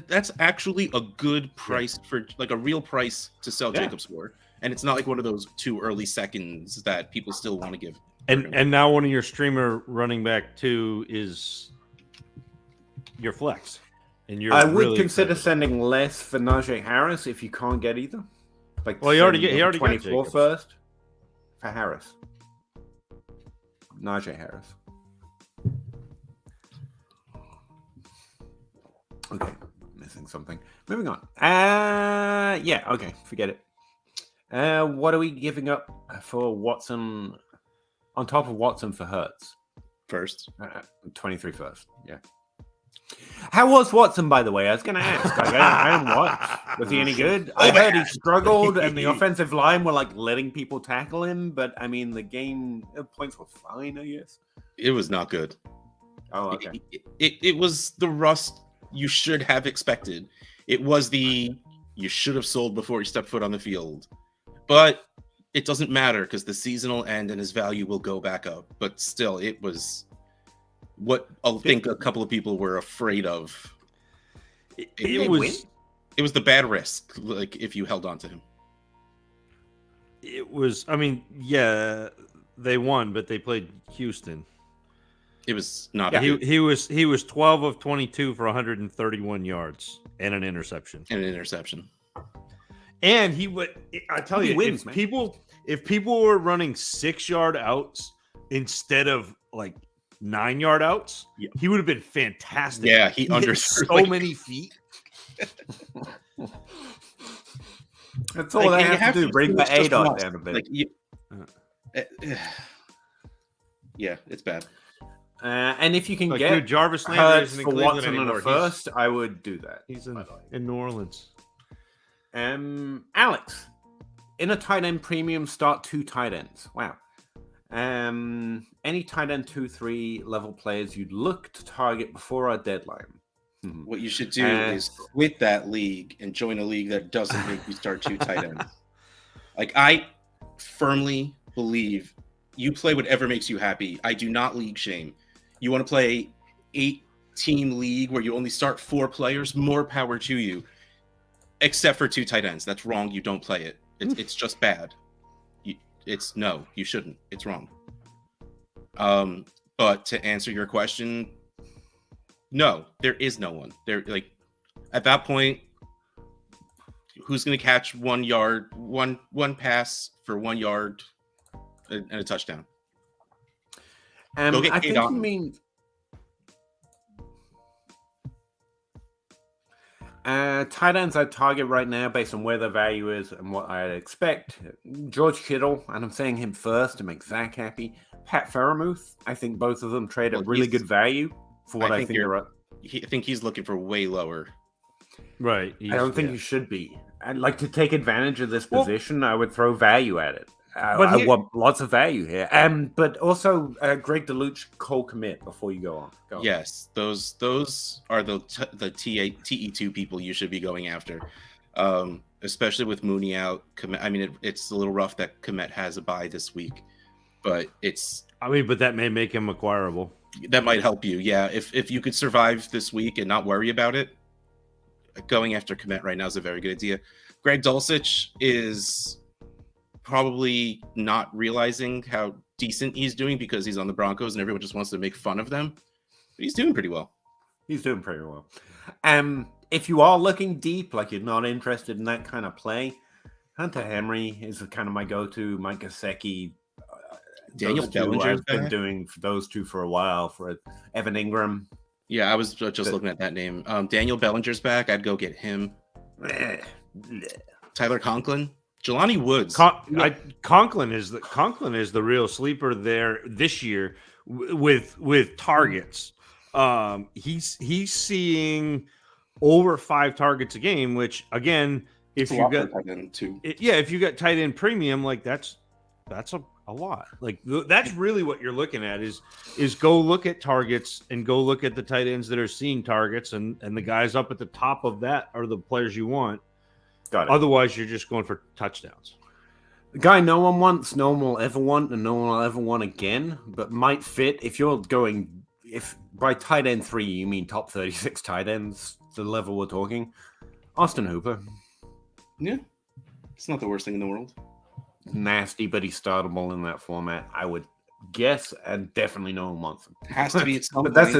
That's actually a good price for like a real price to sell Jacobs for, and it's not like one of those 2 early seconds that people still want to give. And now one of your streamer running back too is your flex, and you're. I would really consider excited. sending less for Najee Harris if you can't get either. Like, Well, he already got 24 Jacobs. first for Harris. Najee Harris. Okay, missing something. Moving on. Yeah, okay, forget it. What are we giving up for Watson on top of Watson for Hurts? First, 23 first. Yeah. How was Watson, by the way? I was going to ask. I didn't watch. Was he any good? I heard he struggled, and the offensive line were like letting people tackle him. But I mean, the game points were fine, I guess. it was not good. Oh, okay. It was the rust you should have expected. It was the you should have sold before you stepped foot on the field. But it doesn't matter because the season will end and his value will go back up. But still, it was what I think a couple of people were afraid of. It was the bad risk, like if you held on to him. It was. I mean, yeah, they won, but they played Houston. It was not. He was 12 of 22 for 131 yards and an interception. And he would. I tell you, wins, if people were running 6-yard outs instead of like 9-yard outs, he would have been fantastic. Yeah, he understood so many feet. That's all they have to do. Bring the A dot down a bit. Yeah, it's bad. And if you can Like, get dude, Jarvis Landry isn't in for Cleveland Watson on anymore. the first, I would do that. He's in New Orleans. Alex, in a tight end premium, start 2 tight ends. Wow. Any tight end 2-3 level players you'd look to target before our deadline. What you should do is quit that league and join a league that doesn't make you start 2 tight ends. Like, I firmly believe you play whatever makes you happy. I do not league shame. You want to play 8-team league where you only start 4 players, more power to you. Except for 2 tight ends. That's wrong. You don't play it. It's just bad. No, you shouldn't. It's wrong. But to answer your question, no, there is no one. There, like, at that point, who's going to catch 1 yard, one pass for 1 yard and a touchdown? Go get I think you mean tight ends I target right now based on where the value is and what I expect. George Kittle, and I'm saying him first to make Zach happy. Pat Freiermuth, I think both of them trade at really good value for what I think they're at. I think he's looking for way lower. Right. I don't think you should be. I'd like to take advantage of this position. I would throw value at it. I want lots of value here. But also Greg DeLuch, Cole Kmet before you go on. Yes, those are the TE2 people you should be going after, especially with Mooney out. I mean, it's a little rough that Kmet has a bye this week, but but that may make him acquirable. That might help you. Yeah, if you could survive this week and not worry about it, going after Kmet right now is a very good idea. Greg Dulcich is probably not realizing how decent he's doing because he's on the Broncos and everyone just wants to make fun of them. But he's doing pretty well. If you are looking deep, like you're not interested in that kind of play, Hunter Henry is kind of my go-to. Mike Gesicki, Daniel Bellinger's I've been doing for those two for a while. For Evan Ingram. Yeah, I was just looking at that name. Daniel Bellinger's back. I'd go get him. Tyler Conklin. Jelani Woods. Conklin is the real sleeper there this year with targets. He's seeing over 5 targets a game, which again, if you got tight end premium, like that's a lot. Like that's really what you're looking at is go look at targets and go look at the tight ends that are seeing targets and the guys up at the top of that are the players you want. Got it. Otherwise, you're just going for touchdowns. The guy no one wants, no one will ever want, and no one will ever want again, but might fit if you're going if by tight end 3 you mean top 36 tight ends, the level we're talking, Austin Hooper. Yeah, it's not the worst thing in the world. Nasty, but he's startable in that format, I would guess, and definitely no one wants him. Has to be at some But point.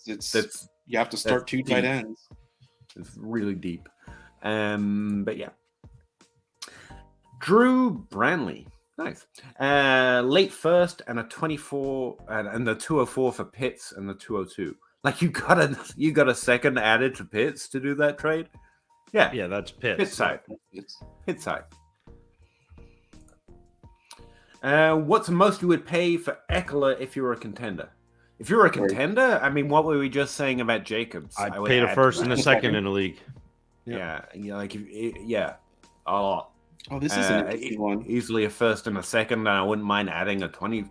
that's You have to start 2 tight deep. ends. It's really deep. But yeah. Drew Branley. Nice. Late first and a 24 and the 204 for Pitts and the 202. Like you got a second added to Pitts to do that trade? Yeah, that's Pitts. Pitts side. Pitts side. What's the most you would pay for Eckler if you were a contender? If you were a contender, I mean, what were we just saying about Jacobs? I paid a first and a second in the league. Yeah, like a lot. Oh, this is an interesting one. Easily a first and a second, and I wouldn't mind adding a 20.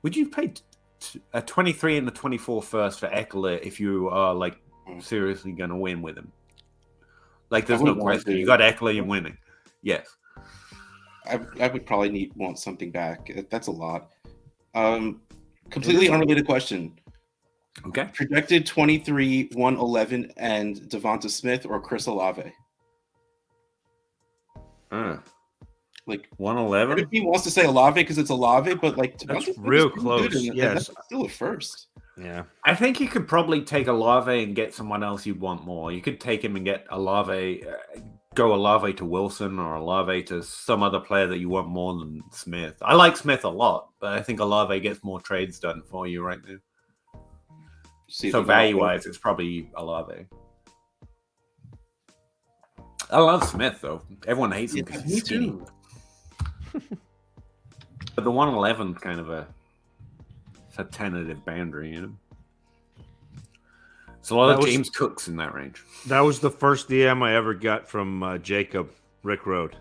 Would you pay a 23 and a 24 first for Eckler if you are like seriously going to win with him? Like, there's no question. You got Eckler, you're winning. Yes. I would probably want something back. That's a lot. Completely unrelated question. Okay. Projected 23, 111, and Devonta Smith or Chris Olave? Like 111. He wants to say Olave because it's Olave, but like that's real close. Yes, that's still a first. Yeah, I think you could probably take Olave and get someone else you want more. You could take him and get Olave, go Olave to Wilson or Olave to some other player that you want more than Smith. I like Smith a lot, but I think Olave gets more trades done for you right now. So value-wise, it's probably Olave. I love Smith, though. Everyone hates him because he's skinny. But the 111 is kind of a tentative boundary, you know? It's a lot of James Cooks in that range. That was the first DM I ever got from Jacob Rick Road.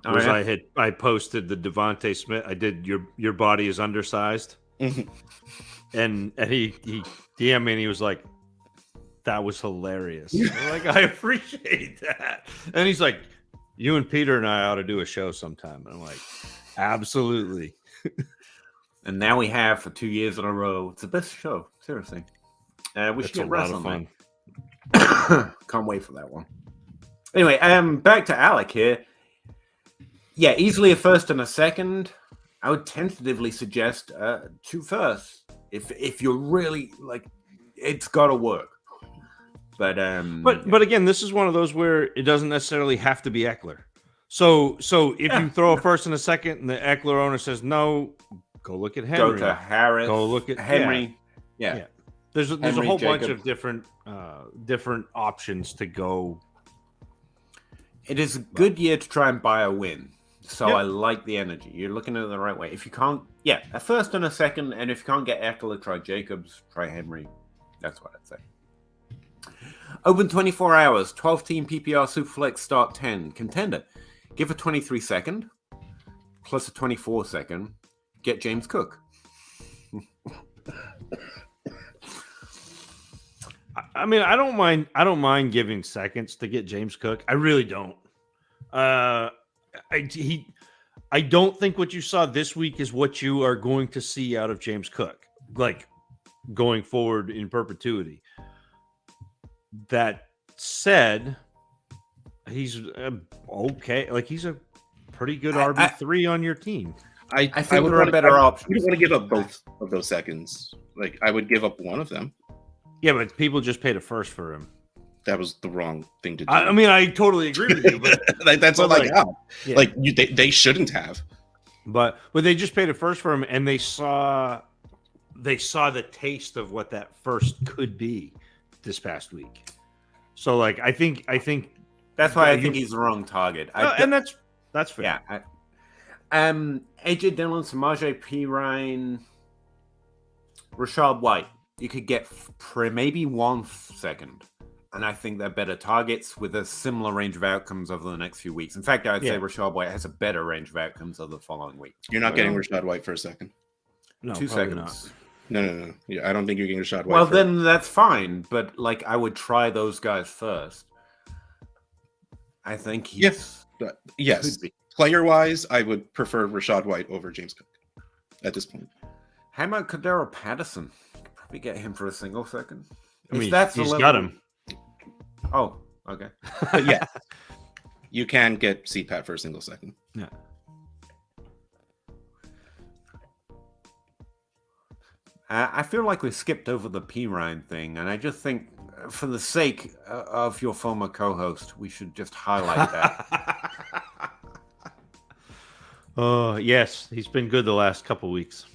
I posted the Devontae Smith. I did your body is undersized. and he DM'd me and he was like, that was hilarious. I'm like, I appreciate that. And he's like, you and Peter and I ought to do a show sometime. And I'm like, absolutely. And now we have for 2 years in a row. It's the best show. Seriously. We should get wrestling. Can't wait for that one. Anyway, back to Alec here. Yeah, easily a first and a second. I would tentatively suggest 2 firsts. If you're really like, it's got to work. But again, this is one of those where it doesn't necessarily have to be Eckler. So if you throw a first and a second, and the Eckler owner says no, go look at Henry. Go to Harris. Go look at Henry. Yeah. There's a Henry, whole Jacob. bunch of different options to go. It is a good year to try and buy a win. So I like the energy. You're looking at it the right way. If you can't, a first and a second, and if you can't get Eckler, try Jacobs, try Henry. That's what I'd say. Open 24 hours, 12-team PPR Superflex start 10. Contender. Give a 23 second plus a 24 second. Get James Cook. I mean, I don't mind giving seconds to get James Cook. I really don't. I don't think what you saw this week is what you are going to see out of James Cook, like going forward in perpetuity. That said, he's okay. Like he's a pretty good RB3 on your team. I think there are better options. You don't want to give up both of those seconds. Like I would give up one of them. Yeah, but people just paid a first for him. That was the wrong thing to do. I mean, I totally agree with you, but that's all I got. Yeah. Like they shouldn't have. But they just paid a first for him, and they saw the taste of what that first could be this past week. So, like, I think that's why I think he's the wrong target. And that's fair. Yeah. AJ Dillon, Samaje Perine, Rashad White. You could get maybe 1 second. And I think they're better targets with a similar range of outcomes over the next few weeks. In fact, I'd say Rashad White has a better range of outcomes over the following week. You're not getting Rashad White for a second. No, 2 seconds. Not. No. Yeah, I don't think you're getting Rashad White. Well, then that's fine. But like, I would try those guys first. I think yes. Player-wise, I would prefer Rashad White over James Cook at this point. How about Cordero Patterson? We get him for a single second. I mean, That's he's got him. Oh, okay. But yeah, you can get CPAT for a single second. Yeah. I feel like we skipped over the P Ryan thing, and I just think, for the sake of your former co-host, we should just highlight that. Oh, yes, he's been good the last couple weeks.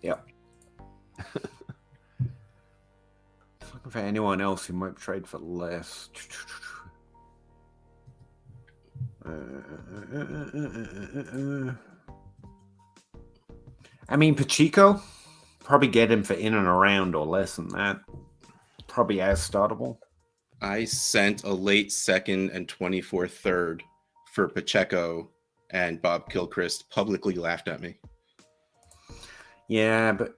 Yep. Looking for anyone else who might trade for less. I mean, Pacheco, probably get him for in and around or less than that. Probably as startable. I sent a late second and 24 third for Pacheco, and Bob Gilchrist publicly laughed at me. Yeah, but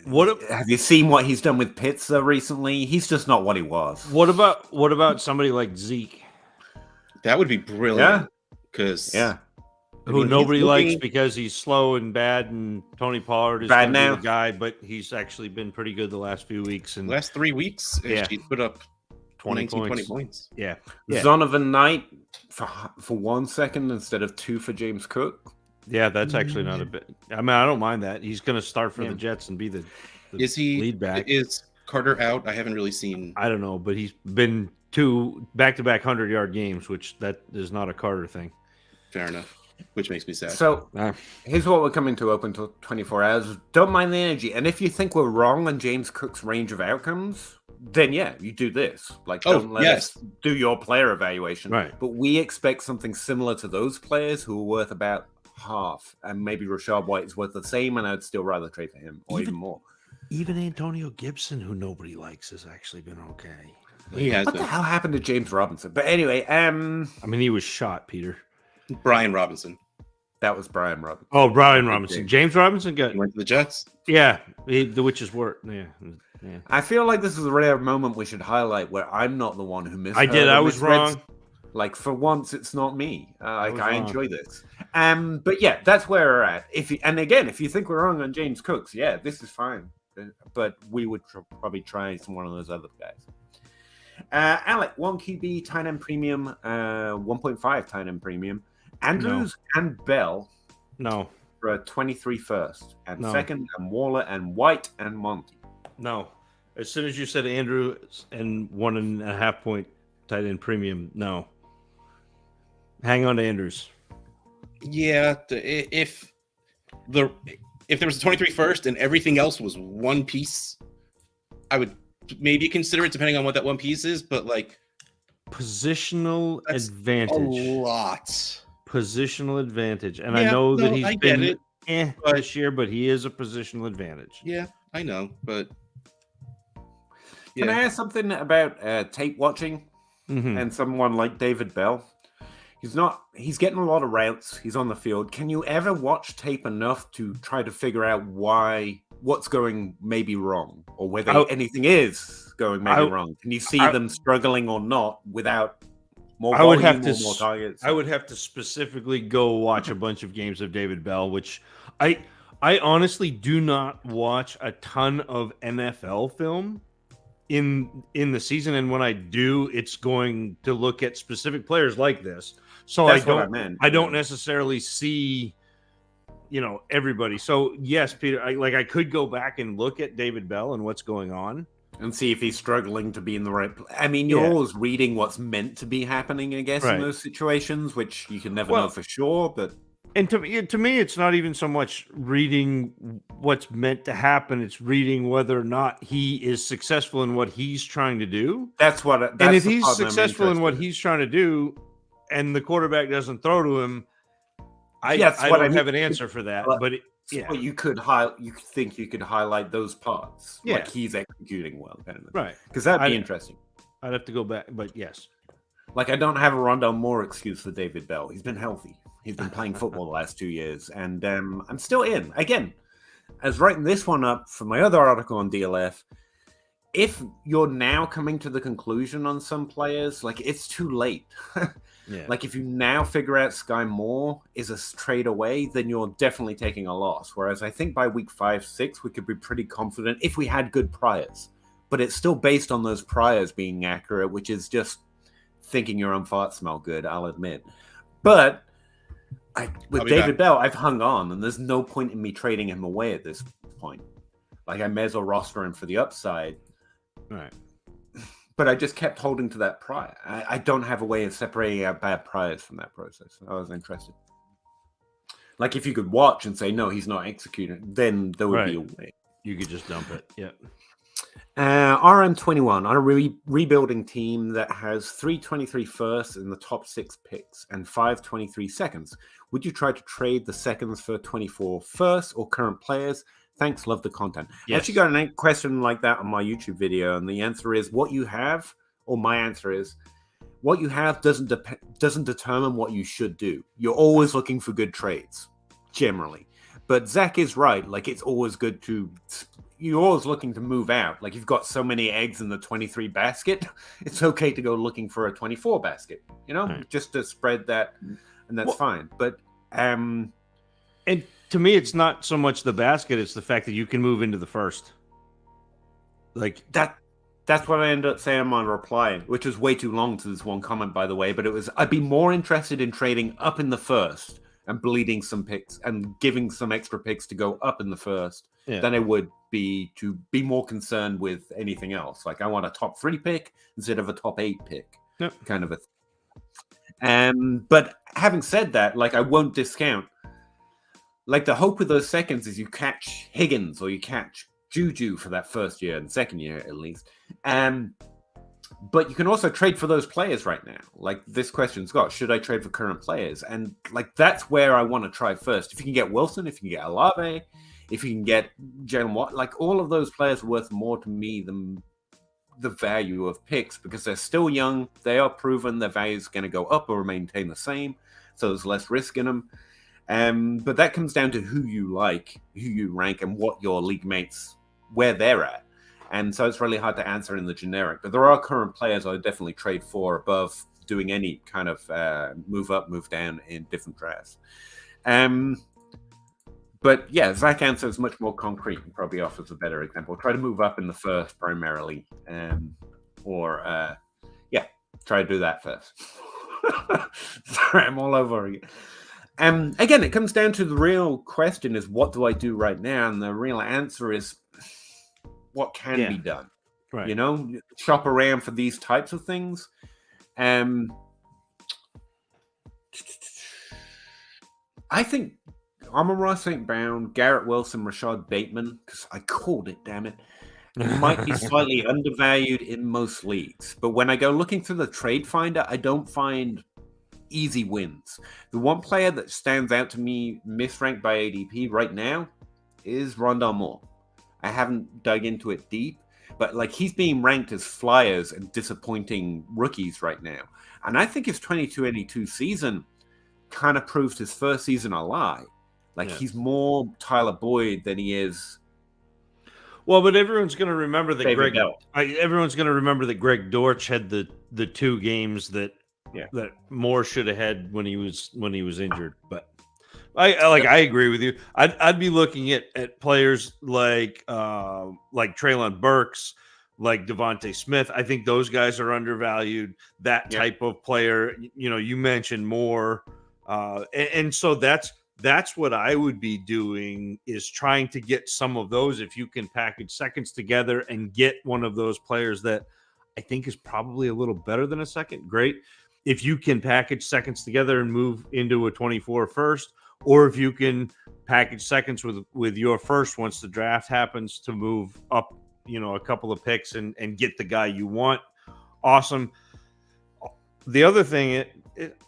What have you seen what he's done with Pitts recently? He's just not what he was. What about somebody like Zeke, That would be brilliant. Because who nobody likes because he's slow and bad, and Tony Pollard is Bad gonna be now. the guy, but he's actually been pretty good the last few weeks. And last 3 weeks, Yeah. he's put up 20 20 points. points. Yeah. Zonovan Knight for 1 second instead of 2 for James Cook. Yeah, that's actually not a bit. I mean, I don't mind that. He's going to start for Yeah. the Jets and be the Is he lead back. Is Carter out? I haven't really seen. I don't know, but he's been 2 back-to-back 100-yard games, which that is not a Carter thing. Fair enough. Which makes me sad. So here's what we're coming to open till 24 hours. Don't mind the energy. And if you think we're wrong on James Cook's range of outcomes, then yeah, you do this. Like, don't let us do your player evaluation. Right. But we expect something similar to those players who are worth about half. And maybe Rashad White is worth the same, and I'd still rather trade for him or even more. Even Antonio Gibson, who nobody likes, has actually been okay. He has What been. the hell happened to James Robinson? But anyway, I mean, he was shot, Peter. Brian Robinson. that was Brian Robinson. Oh, Brian Robinson. James Robinson got He went to the Jets. the witches were. Yeah. I feel like this is a rare moment we should highlight where I'm not the one who missed. I did. I was wrong. Like, for once, it's not me. I wrong. enjoy this. But yeah, that's where we're at. If you think we're wrong on James Cooks, yeah, this is fine. But we would probably try one of those other guys. Alec, 1 QB, tight end premium, 1.5 tight end premium. Andrews and Bell No. for a 23 first, and No. second, and Waller and White and Monty. No. As soon as you said Andrews and 1.5 point tight end premium, no. Hang on to Andrews. Yeah, if there was a 23 first and everything else was one piece, I would maybe consider it depending on what that one piece is. But like Positional That's advantage. a lot. Positional advantage. And I Yeah, know that no, he's I get been it, but- this year, but he is a positional advantage. Yeah, I know, but Can I ask something about tape watching Mhm. and someone like David Bell? He's getting a lot of routes. He's on the field. Can you ever watch tape enough to try to figure out what's going maybe wrong, or whether anything is going maybe wrong? Can you see them struggling or not without more volume or more targets? I would have to specifically go watch a bunch of games of David Bell, which I honestly do not watch a ton of NFL film in the season, and when I do, it's going to look at specific players like this. So That's what I meant. I don't necessarily see, everybody. So yes, Peter, I could go back and look at David Bell and what's going on. And see if he's struggling to be in the right place. I mean, you're always reading what's meant to be happening, I guess, Right. in those situations, which you can never know for sure. But And to me, it's not even so much reading what's meant to happen. It's reading whether or not he is successful in what he's trying to do. that's what. And if he's successful in what he's trying to do, and the quarterback doesn't throw to him, I don't have an answer for that. But But you could you think you could highlight those parts, like he's executing well, kind of, right? Because that'd be interesting. I'd have to go back, but yes. Like, I don't have a Rondell Moore excuse for David Bell. He's been healthy. He's been playing football the last 2 years, and I'm still in. Again, as writing this one up for my other article on DLF, if you're now coming to the conclusion on some players, like it's too late. Yeah. Like if you now figure out Sky Moore is a trade away, then you're definitely taking a loss. Whereas I think by week 5, 6, we could be pretty confident if we had good priors. But it's still based on those priors being accurate, which is just thinking your own farts smell good, I'll admit. But with David Bell, I've hung on, and there's no point in me trading him away at this point. Like I may as well roster him for the upside. Right. But I just kept holding to that prior. I don't have a way of separating out bad priors from that process. I was interested. Like if you could watch and say, no, he's not executing, then there would be a way. You could just dump it. Yeah. RM21 on a rebuilding team that has 323 firsts in the top 6 picks and 523 seconds. Would you try to trade the seconds for 24 firsts or current players? Thanks, love the content. Yes. I actually got a question like that on my YouTube video, and the answer is what you have, or my answer is what you have doesn't determine what you should do. You're always looking for good trades, generally. But Zach is right. Like it's always good to. You're always looking to move out. Like you've got so many eggs in the 23 basket, it's okay to go looking for a 24 basket. You know, just to spread that, and that's fine. But and to me, it's not so much the basket; it's the fact that you can move into the first. Like that. That's what I ended up saying in my reply, which was way too long to this one comment, by the way. But it was I'd be more interested in trading up in the first and bleeding some picks and giving some extra picks to go up in the first than I would be to be more concerned with anything else. Like I want a top 3 pick instead of a top 8 pick, kind of a thing. But having said that, like I won't discount. Like the hope with those seconds is you catch Higgins or you catch Juju for that first year and second year at least. But you can also trade for those players right now. Like this question's got, should I trade for current players? And like that's where I want to try first. If you can get Wilson, if you can get Olave, if you can get Jalen Watt, like all of those players are worth more to me than the value of picks because they're still young. They are proven their value is going to go up or maintain the same. So there's less risk in them. But that comes down to who you like, who you rank, and what your league mates, where they're at. And so it's really hard to answer in the generic. But there are current players I would definitely trade for above doing any kind of move up, move down in different drafts. But yeah, Zach answer is much more concrete and probably offers a better example. Try to move up in the first primarily. Try to do that first. Sorry, I'm all over again. Again, it comes down to the real question is what do I do right now? And the real answer is what can be done. Right. You know, shop around for these types of things. I think Amon-Ra St. Brown, Garrett Wilson, Rashad Bateman, because I called it, damn it, might be slightly undervalued in most leagues. But when I go looking through the trade finder, I don't find easy wins. The one player that stands out to me misranked by ADP right now is Rondale Moore. I haven't dug into it deep, but like he's being ranked as flyers and disappointing rookies right now. And I think his 22-82 season kind of proves his first season a lie. Like he's more Tyler Boyd than he is. Well, but everyone's going to remember that everyone's going to remember that Greg Dortch had the 2 games that Moore should have had when he was injured. But I agree with you. I'd be looking at players like Treylon Burks, like Devontae Smith. I think those guys are undervalued. That type of player, you know, you mentioned Moore, and so that's what I would be doing is trying to get some of those. If you can package seconds together and get one of those players that I think is probably a little better than a second, great. If you can package seconds together and move into a 24 first, or if you can package seconds with your first once the draft happens to move up, you know, a couple of picks and get the guy you want, awesome. The other thing,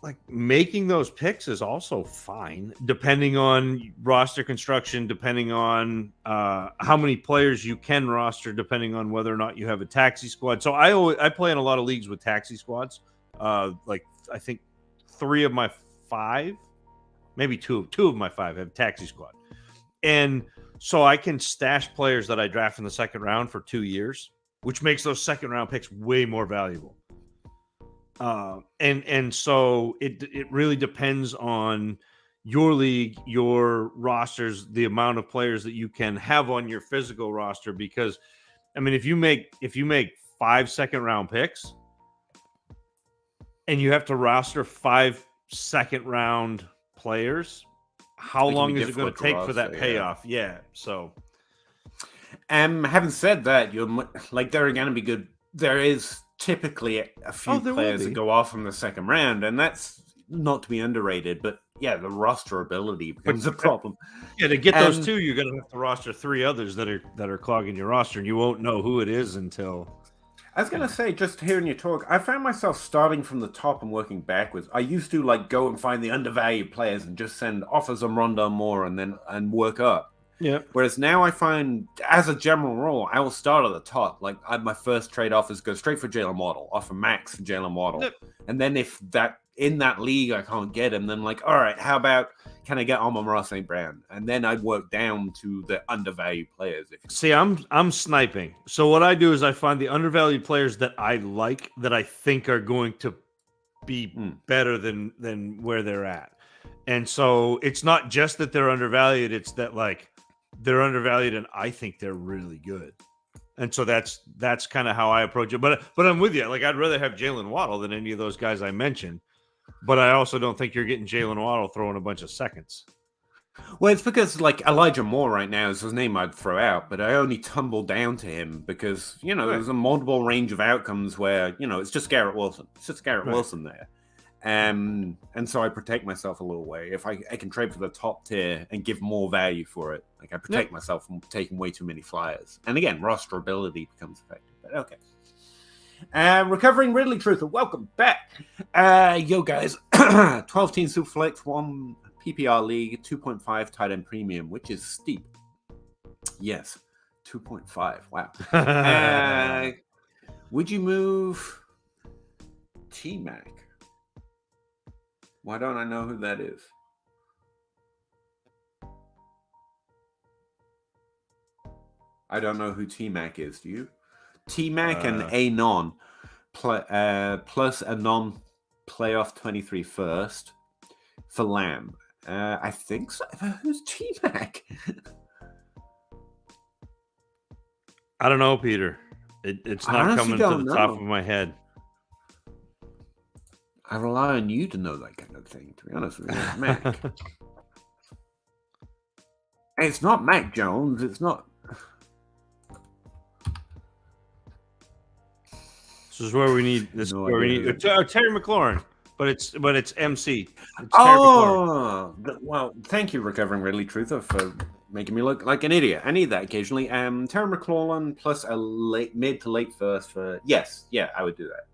like making those picks is also fine, depending on roster construction, depending on how many players you can roster, depending on whether or not you have a taxi squad. So I play in a lot of leagues with taxi squads. Like I think 3 of my 5, maybe 2 of my 5 have taxi squad, and so I can stash players that I draft in the second round for 2 years. which makes those second round picks way more valuable. And so it really depends on your league, your rosters, the amount of players that you can have on your physical roster. Because I mean, if you make 5 second round picks and you have to roster 5 second round players, how long is it going to take for that payoff? Yeah. So, having said that, you're like, they're going to be good. There is typically a few players that go off from the second round, and that's not to be underrated. But yeah, the roster ability becomes a problem. Yeah, to get those two, you're going to have to roster 3 others that are clogging your roster, and you won't know who it is until. I was going to say, just hearing you talk, I found myself starting from the top and working backwards. I used to like go and find the undervalued players and just send offers on Rondon Moore and work up. Yeah. Whereas now I find, as a general rule, I will start at the top. Like my first trade offers go straight for Jalen Waddle, offer max for Jalen Waddle, and then if that in that league I can't get him, then like, all right, how about can I get Amon-Ra St. Brown? And then I'd work down to the undervalued players. See, I'm sniping. So what I do is I find the undervalued players that I like, that I think are going to be better than where they're at. And so it's not just that they're undervalued, it's that like they're undervalued and I think they're really good. And so that's kind of how I approach it. But I'm with you. Like, I'd rather have Jalen Waddle than any of those guys I mentioned. But I also don't think you're getting Jalen Waddle throwing a bunch of seconds. Well, it's because like Elijah Moore right now is his name I'd throw out, but I only tumbled down to him because, there's a multiple range of outcomes where, it's just Garrett Wilson. It's just Garrett Wilson there. And so I protect myself a little way. If I can trade for the top tier and give more value for it, like I protect myself from taking way too many flyers. And again, roster ability becomes effective. But okay. Recovering Ridley Truther, welcome back. Yo guys, 12-team Superflex, 1 PPR league, 2.5 tight end premium, which is steep. Yes, 2.5. Wow. Would you move T-Mac? Why don't I know who that is? I don't know who T-Mac is. Do you? T-Mac and A-Non plus a non-playoff 23 first for Lamb. I think so. Who's T-Mac? I don't know, Peter. It's not coming to the top of my head. I rely on you to know that kind of thing, to be honest with you. It's Mac. It's not Mac Jones. It's not. This is where we need Terry McLaurin, but it's MC. It's well, thank you, Recovering Ridley Truther, for making me look like an idiot. I need that occasionally. Terry McLaurin plus a mid to late first for I would do that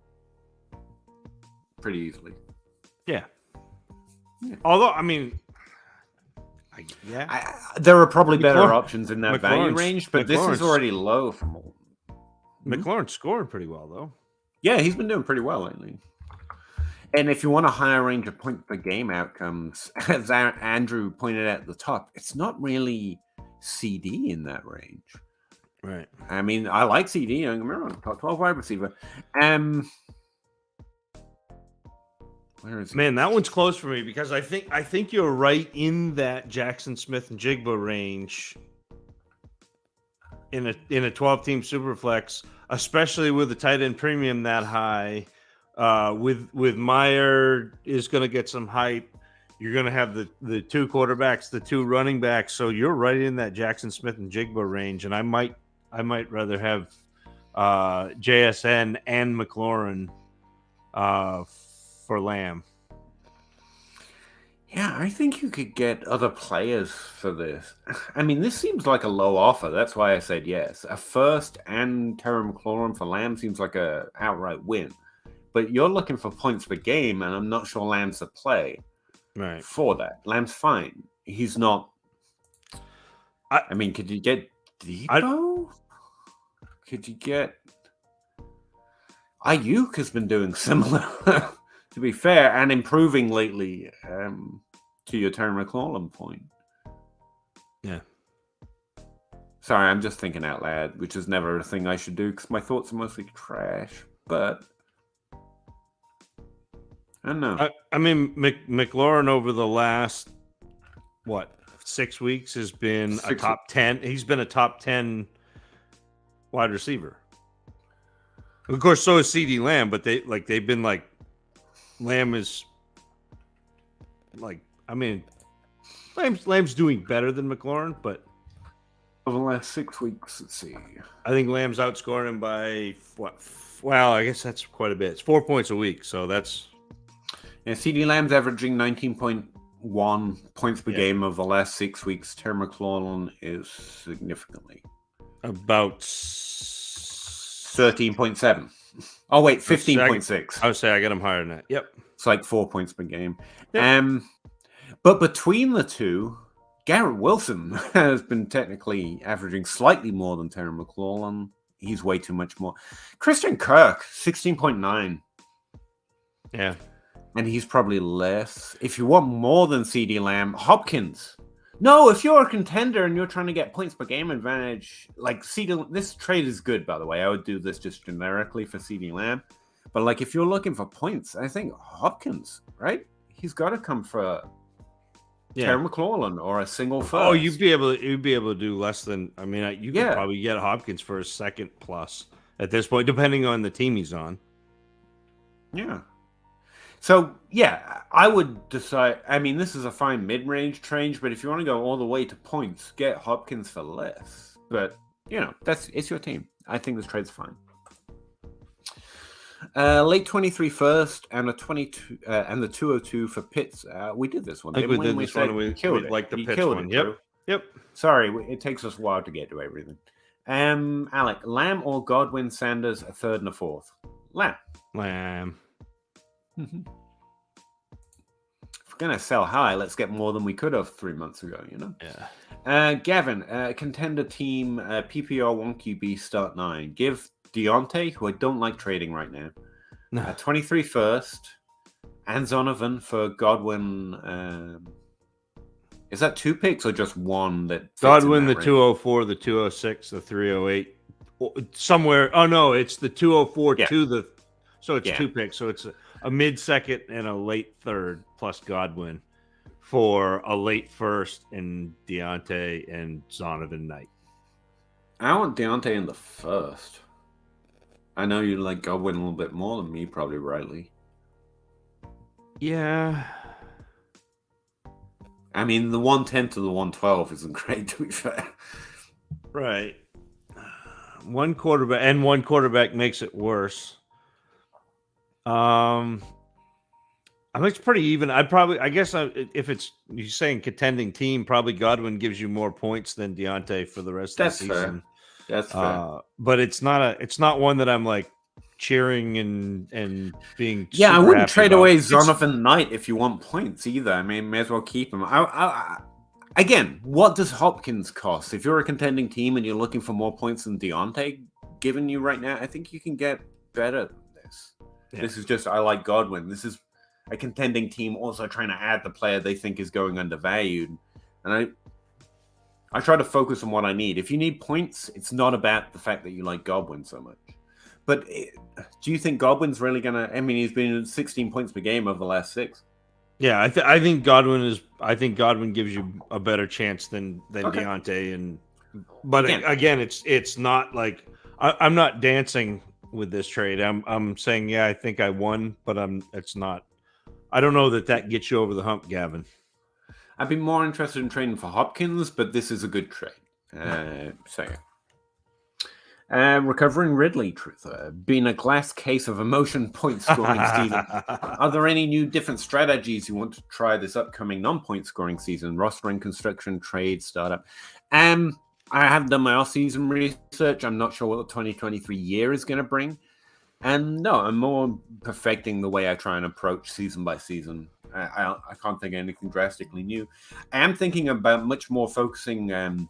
pretty easily. Yeah. Although, I mean, there are probably better options in that value range, but this is already low from all. McLaurin's scoring pretty well, though. Yeah, he's been doing pretty well lately. And if you want a higher range of point per game outcomes, as Andrew pointed out at the top, it's not really CD in that range. Right. I mean, I like CD. Don't get me wrong, top 12 wide receiver. Where is Man, that one's close for me because I think you're right in that Jackson Smith and Jigba range in a 12-team Superflex, especially with the tight end premium that high. With Meyer is going to get some hype. You're going to have the 2 quarterbacks, the 2 running backs. So you're right in that Jackson Smith and Jigba range, and I might rather have JSN and McLaurin for Lamb. Yeah, I think you could get other players for this. I mean, this seems like a low offer. That's why I said yes. A first and Terry McLaurin for Lamb seems like a outright win. But you're looking for points per game, and I'm not sure Lamb's a play for that. Lamb's fine. He's not. I mean, could you get Debo? Could you get Ayuk has been doing similar, to be fair, and improving lately. To your Terry McLaurin point. Yeah. Sorry, I'm just thinking out loud, which is never a thing I should do because my thoughts are mostly trash. But I don't know. I mean, McLaurin over the last 6 weeks has been a top 10. He's been a top 10 wide receiver. Of course, so is CD Lamb, but they've been like Lamb is like, I mean, Lamb's doing better than McLaurin, but Over the last 6 weeks, let's see. I think Lamb's outscoring him by what? Well, I guess that's quite a bit. It's 4 points a week, so that's. Yeah, CD Lamb's averaging 19.1 points per game over the last 6 weeks. Terry McLaurin is significantly about 13.7. Oh wait, 15.6. I would say I got him higher than that. Yep, it's like 4 points per game. Yep. But between the two, Garrett Wilson has been technically averaging slightly more than Terry McLaurin. He's way too much more. Christian Kirk, 16.9. Yeah. And he's probably less. If you want more than CD Lamb, Hopkins. No, if you're a contender and you're trying to get points per game advantage, like this trade is good, by the way. I would do this just generically for CD Lamb. But like if you're looking for points, I think Hopkins, right? He's got to come for Terry McLaurin or a single first. Oh, you'd be able to do less than. I mean, you could probably get Hopkins for a second plus at this point, depending on the team he's on. Yeah. So, yeah, I would decide. I mean, this is a fine mid-range trade, but if you want to go all the way to points, get Hopkins for less. But, it's your team. I think this trade's fine. Late 23 first and a 22 and the 202 for Pitts. We did this one. I think we did this one. We killed it. Like the Pitts one. Yep. Sorry, it takes us a while to get to everything. Alec, Lamb or Godwin, Sanders, a third and a fourth? Lamb. Mm-hmm. If we're going to sell high, let's get more than we could have 3 months ago, Yeah. Gavin, contender team, PPR 1 QB, start 9. Give Deontay, who I don't like trading right now, 23 first, and Zonovan for Godwin. Is that 2 picks or just one? That Godwin, the 204, the 206, the 308, somewhere. Oh no, it's the 204 to the. So it's 2 picks. So it's a mid-second and a late third plus Godwin for a late first and Deontay and Zonovan Knight. I want Deontay in the first. I know you like Godwin a little bit more than me, probably rightly. Yeah. I mean, the 110 to the 112 isn't great, to be fair. Right. One quarterback makes it worse. I mean, it's pretty even. If it's you're saying contending team, probably Godwin gives you more points than Deontay for the rest of the season. That's fair. But it's not one that I'm like cheering and being. Yeah, I wouldn't trade away Zonovan Knight if you want points either. I mean, may as well keep him. Again, what does Hopkins cost? If you're a contending team and you're looking for more points than Deontay giving you right now, I think you can get better than this. Yeah. This is just, I like Godwin. This is a contending team also trying to add the player they think is going undervalued. And I try to focus on what I need. If you need points, it's not about the fact that you like Godwin so much. But do you think Godwin's really going to... I mean, he's been 16 points per game over the last 6. Yeah, I think Godwin gives you a better chance than Deontay. But again, it's not like... I'm not dancing with this trade. I'm saying, yeah, I think I won, but it's not... I don't know that gets you over the hump, Gavin. I'd be more interested in trading for Hopkins, but this is a good trade. Recovering Ridley, Truther. Being a glass case of emotion point scoring season. Are there any new different strategies you want to try this upcoming non-point scoring season? Rostering, construction, trade, startup. I haven't done my off-season research. I'm not sure what the 2023 year is going to bring. And no, I'm more perfecting the way I try and approach season by season. I can't think of anything drastically new. I am thinking about much more focusing,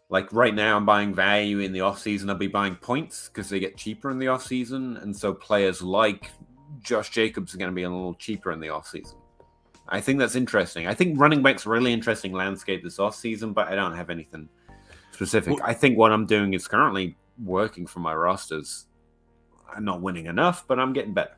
like right now I'm buying value in the off-season. I'll be buying points because they get cheaper in the off-season. And so players like Josh Jacobs are going to be a little cheaper in the off-season. I think that's interesting. I think running back's a really interesting landscape this off-season, but I don't have anything specific. I think what I'm doing is currently working for my rosters. I'm not winning enough, but I'm getting better.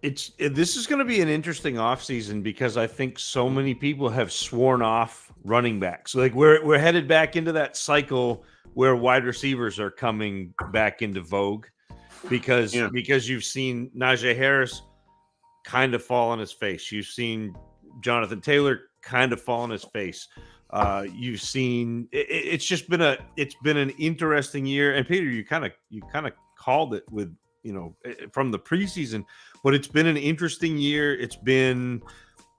This is going to be an interesting offseason because I think so many people have sworn off running backs. Like we're headed back into that cycle where wide receivers are coming back into vogue because you've seen Najee Harris kind of fall on his face. You've seen Jonathan Taylor kind of fall on his face. You've seen it's been an interesting year. And Peter, you kind of called it with from the preseason, but it's been an interesting year. It's been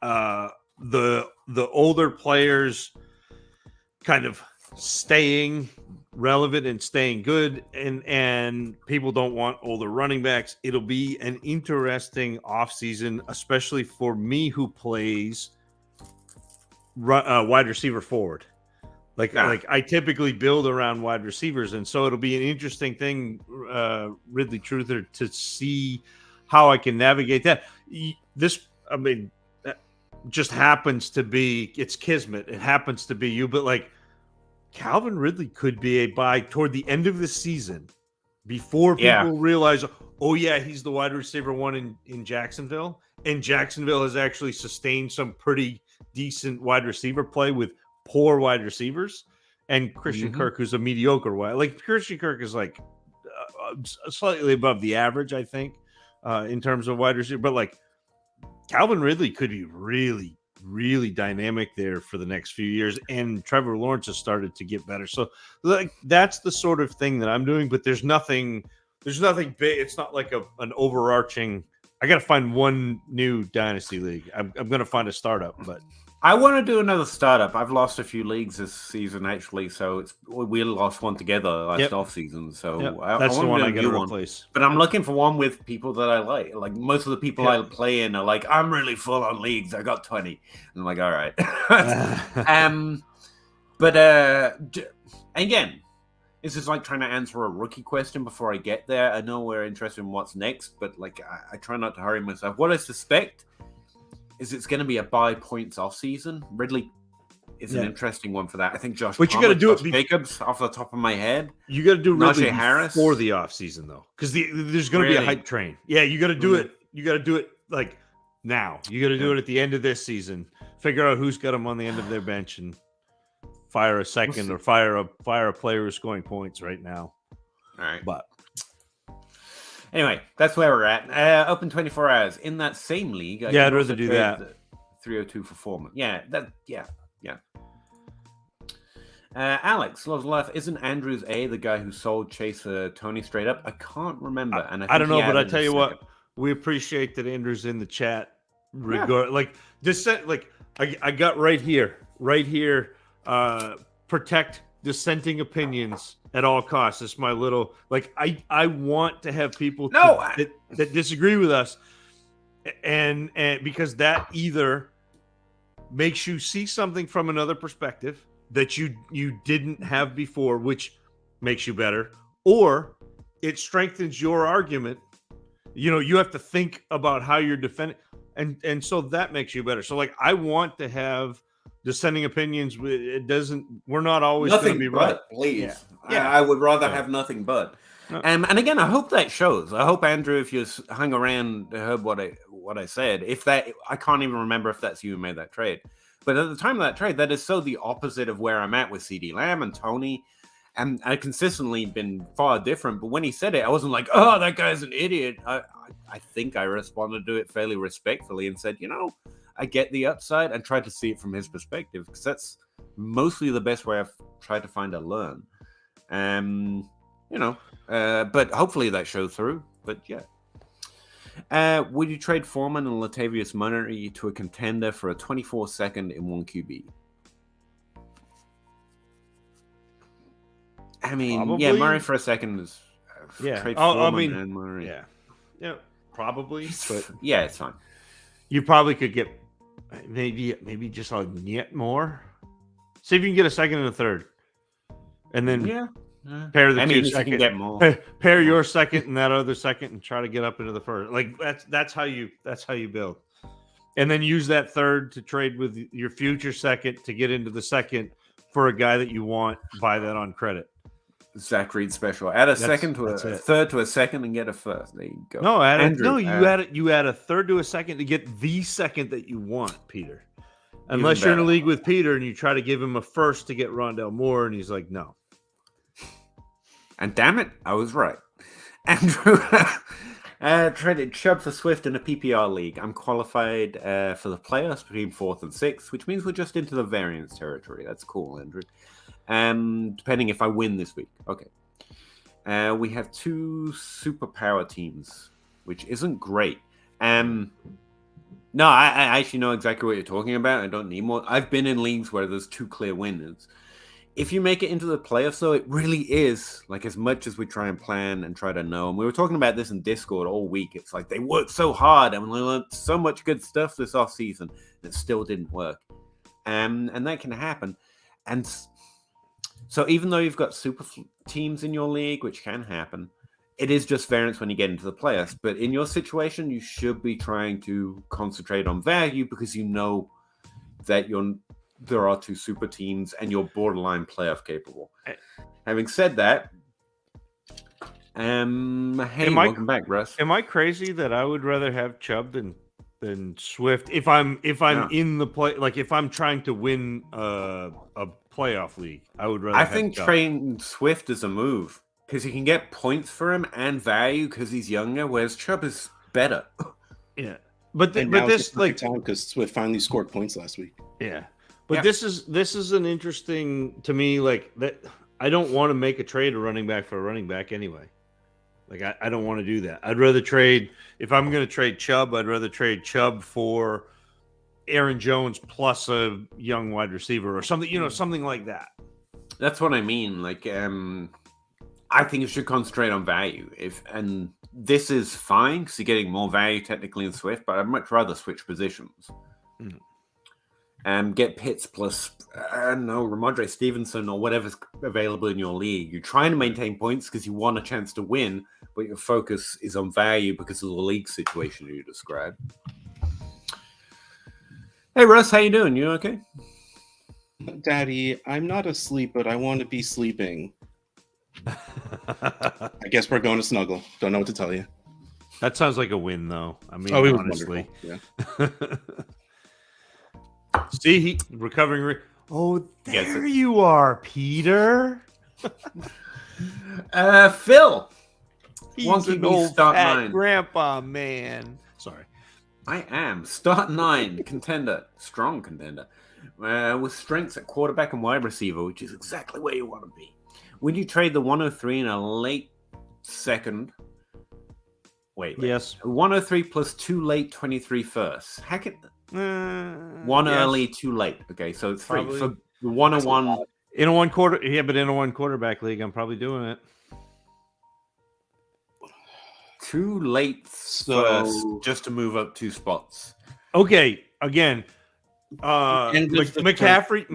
the older players kind of staying relevant and staying good, and people don't want older running backs. It'll be an interesting offseason, especially for me who plays wide receiver forward. Like I typically build around wide receivers, and so it'll be an interesting thing, Ridley Truther, to see how I can navigate that. That just happens to be, it's kismet. It happens to be you, but like Calvin Ridley could be a buy toward the end of the season before people realize, oh yeah, he's the wide receiver one in Jacksonville, and Jacksonville has actually sustained some pretty decent wide receiver play with poor wide receivers, and Christian Kirk, who's a mediocre wide. Like Christian Kirk is like slightly above the average, I think, in terms of wide receiver. But like Calvin Ridley could be really, really dynamic there for the next few years, and Trevor Lawrence has started to get better. So like that's the sort of thing that I'm doing. But there's nothing big. It's not like an overarching. I got to find one new dynasty league. I'm going to find a startup, but. I want to do another startup. I've lost a few leagues this season, actually. So we lost one together last off season. So that's I the one I got to replace. But I'm looking for one with people that I like. Like most of the people I play in are like, I'm really full on leagues. I got 20. And I'm like, all right. But again, this is like trying to answer a rookie question before I get there. I know we're interested in what's next, but like I try not to hurry myself. What I suspect is it's going to be a buy points off season. Ridley is an interesting one for that. I think Josh. But you got to do it. Jacobs off the top of my head. You got to do Ridley Harris before the off season though, because there's going to be a hype train. Yeah, you got to do it. You got to do it like now. You got to do it at the end of this season. Figure out who's got them on the end of their bench and fire a second or fire a player who's scoring points right now. All right, but. Anyway, that's where we're at. Open 24 hours in that same league. I'd rather do that. 302 for Foreman. Yeah. Alex, Loves Life, isn't Andrews the guy who sold Chaser Tony straight up? I can't remember. And I don't know, but I tell you what, we appreciate that Andrew's in the chat. Like I got right here. Protect dissenting opinions at all costs. It's my little I want to have people that disagree with us, and because that either makes you see something from another perspective that you didn't have before, which makes you better, or it strengthens your argument. You have to think about how you're defending, and so that makes you better. So like I want to have dissenting opinions. We're not always going to be right. Please. Yeah. I would rather have nothing but. And again, I hope that shows. I hope, Andrew, if you hung around, heard what I said. If that, I can't even remember if that's you who made that trade. But at the time of that trade, that is so the opposite of where I'm at with CD Lamb and Tony. And I consistently been far different. But when he said it, I wasn't like, oh, that guy's an idiot. I think I responded to it fairly respectfully and said, I get the upside and try to see it from his perspective, because that's mostly the best way I've tried to find to learn. But hopefully that shows through. But yeah. Would you trade Foreman and Latavius Murray to a contender for a 24-second in 1 QB? I mean, probably. Murray for a second is trade Foreman and Murray. Yeah, probably. But yeah, it's fine. You probably could get maybe just a yet more. See if you can get a second and a third, and then pair the two second. You can get more. Pair your second and that other second, and try to get up into the first. Like that's how you build, and then use that third to trade with your future second to get into the second for a guy that you want, buy that on credit. Zach Reed special. Add a second to a third to a second and get a first. There you go. No, Andrew, you add a third to a second to get the second that you want, Peter. Unless you're in a league with Peter and you try to give him a first to get Rondell Moore, and he's like, no. And damn it, I was right. Andrew traded Chubb for Swift in a PPR league. I'm qualified for the playoffs between 4th and 6th, which means we're just into the variance territory. That's cool, Andrew. Depending if I win this week. Okay. We have 2 superpower teams, which isn't great. No, I actually know exactly what you're talking about. I don't need more. I've been in leagues where there's 2 clear winners. If you make it into the playoffs, though, it really is, like, as much as we try and plan and try to know. And we were talking about this in Discord all week. It's like they worked so hard and we learned so much good stuff this offseason, and it still didn't work. And that can happen. And so even though you've got super teams in your league, which can happen, it is just variance when you get into the playoffs. But in your situation, you should be trying to concentrate on value because you know that there are 2 super teams and you're borderline playoff capable. Having said that, welcome back, Russ. Am I crazy that I would rather have Chubb than Swift if I'm in the play? Like if I'm trying to win a playoff league, I would rather. I think trading Swift is a move because you can get points for him and value because he's younger, whereas Chubb is better. Yeah, but this like time because Swift finally scored points last week. Yeah. But this is an interesting to me, like that. I don't want to make a trade a running back for a running back anyway. Like I don't want to do that. I'd rather trade if I'm going to trade Chubb. I'd rather trade Chubb for Aaron Jones plus a young wide receiver or something. Something like that. That's what I mean. Like I think you should concentrate on value. And this is fine because you're getting more value technically in Swift, but I'd much rather switch positions. Get Pitts plus, Ramondre Stevenson or whatever's available in your league. You're trying to maintain points because you want a chance to win, but your focus is on value because of the league situation you described. Hey, Russ, how you doing? You okay? Daddy, I'm not asleep, but I want to be sleeping. I guess we're going to snuggle. Don't know what to tell you. That sounds like a win, though. I mean, it was honestly. wonderful. Yeah. See, he recovering. There you are, Peter. Phil. He's an old fat grandpa, man. Sorry. I am. Start 9. Contender. Strong contender. With strengths at quarterback and wide receiver, which is exactly where you want to be. Would you trade the 103 in a late second? Wait. Yes. 103 plus 2 late 23 first. Heck it. One early, 2 late. Okay, so it's 3 probably. For the 101 in a 1 quarter. Yeah, but in a 1 quarterback league, I'm probably doing it. 2 late first, just to move up 2 spots. Okay, again, McCaffrey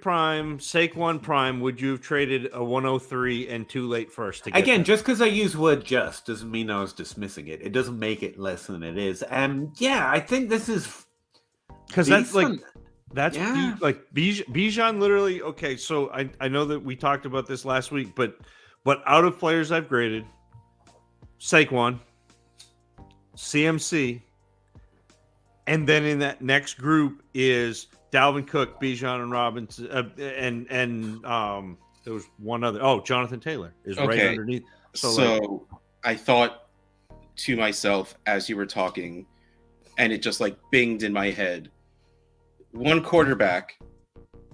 prime, Saquon prime. Would you have traded a 103 and 2 late first? To get again, that? Just because I use the word "just" doesn't mean I was dismissing it. It doesn't make it less than it is. Yeah, I think this is because that's like Bijan literally. Okay, so I know that we talked about this last week, but out of players I've graded, Saquon, CMC. And then in that next group is Dalvin Cook, Bijan, and Robinson, and there was one other. Oh, Jonathan Taylor is right underneath. So I thought to myself as you were talking, and it just like binged in my head. 1 quarterback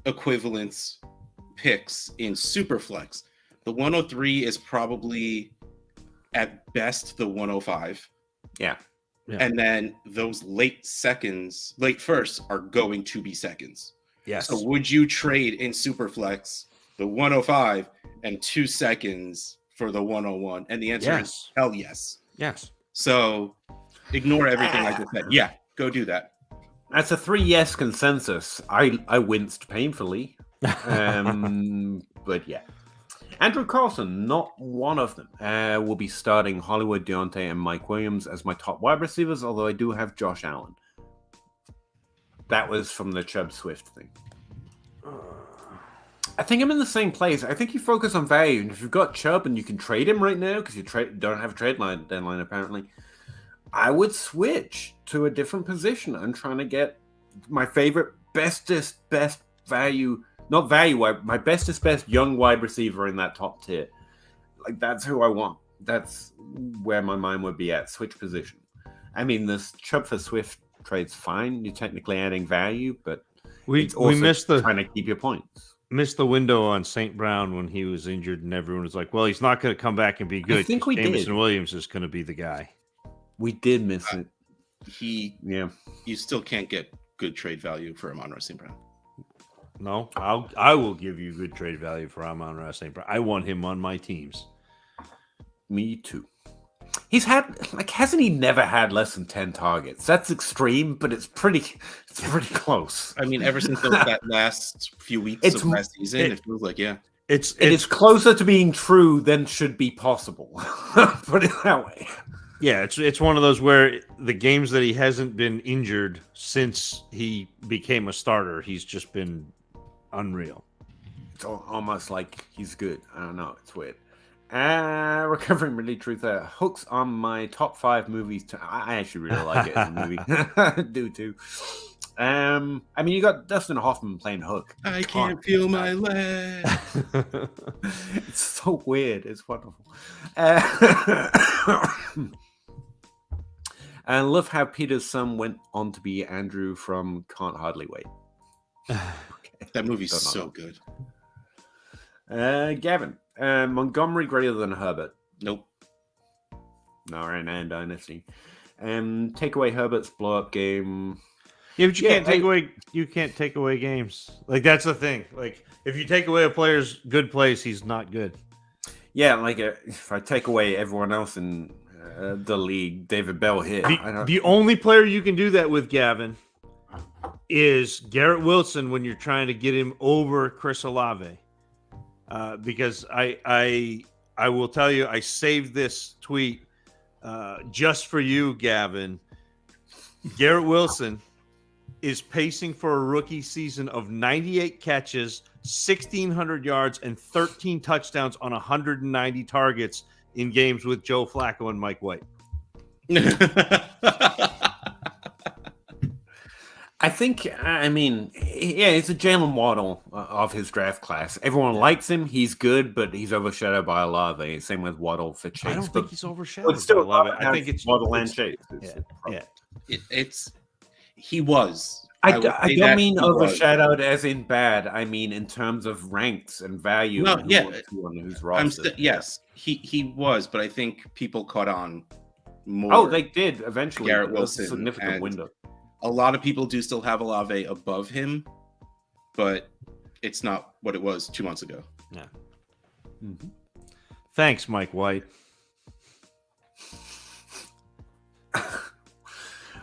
equivalence picks in Superflex. The 103 is probably at best the 105. Yeah. And then those late firsts are going to be seconds. Yes. So would you trade in Superflex the 105 and 2 seconds for the 101? And the answer is hell yes. Yes. So ignore everything I just said. Yeah, go do that. That's a 3 yes consensus. I winced painfully. But yeah. Andrew Carlson, not one of them, will be starting Hollywood, Deontay, and Mike Williams as my top wide receivers, although I do have Josh Allen. That was from the Chubb Swift thing. I think I'm in the same place. I think you focus on value, and if you've got Chubb and you can trade him right now because you don't have a trade deadline apparently, I would switch to a different position. I'm trying to get my favorite best value, not value wide, my best young wide receiver in that top tier. Like that's who I want. That's where my mind would be at. Switch position. I mean, this Chubb for Swift trade's fine. You're technically adding value, but we missed trying to keep your points. Missed the window on St. Brown when he was injured, and everyone was like, "Well, he's not going to come back and be good." I think we Jameson did. Williams is going to be the guy. We did miss it. You still can't get good trade value for Amon-Ra St. Brown. No, I will give you good trade value for Amon-Ra St. Brown. I want him on my teams. Me too. He's had hasn't he never had less than 10 targets? That's extreme, but it's pretty close. I mean, ever since that last few weeks of last season, it feels like it's closer to being true than should be possible. Put it that way. Yeah, it's one of those where the games that he hasn't been injured since he became a starter, he's just been unreal. It's almost like he's good. I don't know. It's weird. Recovering really truth. Hook's on my top 5 movies. I actually really like it as a movie. I do too. I mean, you got Dustin Hoffman playing Hook. I can't feel my leg. It's so weird. It's wonderful. And I love how Peter's son went on to be Andrew from Can't Hardly Wait. That movie's so good. Gavin, Montgomery greater than Herbert. Nope. No, right now in Dynasty. Take away Herbert's blow-up game. Yeah, but you can't take away games. Like that's the thing. Like if you take away a player's good plays, he's not good. Yeah, like if I take away everyone else in the league, David Bell hit. The only player you can do that with, Gavin, is Garrett Wilson when you're trying to get him over Chris Olave. Because I will tell you, I saved this tweet just for you, Gavin. Garrett Wilson is pacing for a rookie season of 98 catches, 1,600 yards, and 13 touchdowns on 190 targets in games with Joe Flacco and Mike White. I think, I mean, yeah, it's a Jalen Waddle of his draft class. Everyone likes him. He's good, but he's overshadowed by Olave. Same with Waddle for Chase. I don't think he's overshadowed still by Olave. I think it's Waddle and Chase. He was. I don't mean overshadowed as in bad. I mean in terms of ranks and value. No, who's roster. Yes, he was, but I think people caught on more. Oh, they did eventually. Garrett Wilson, a significant window. A lot of people do still have Olave above him, but it's not what it was 2 months ago. Yeah. Mm-hmm. Thanks, Mike White.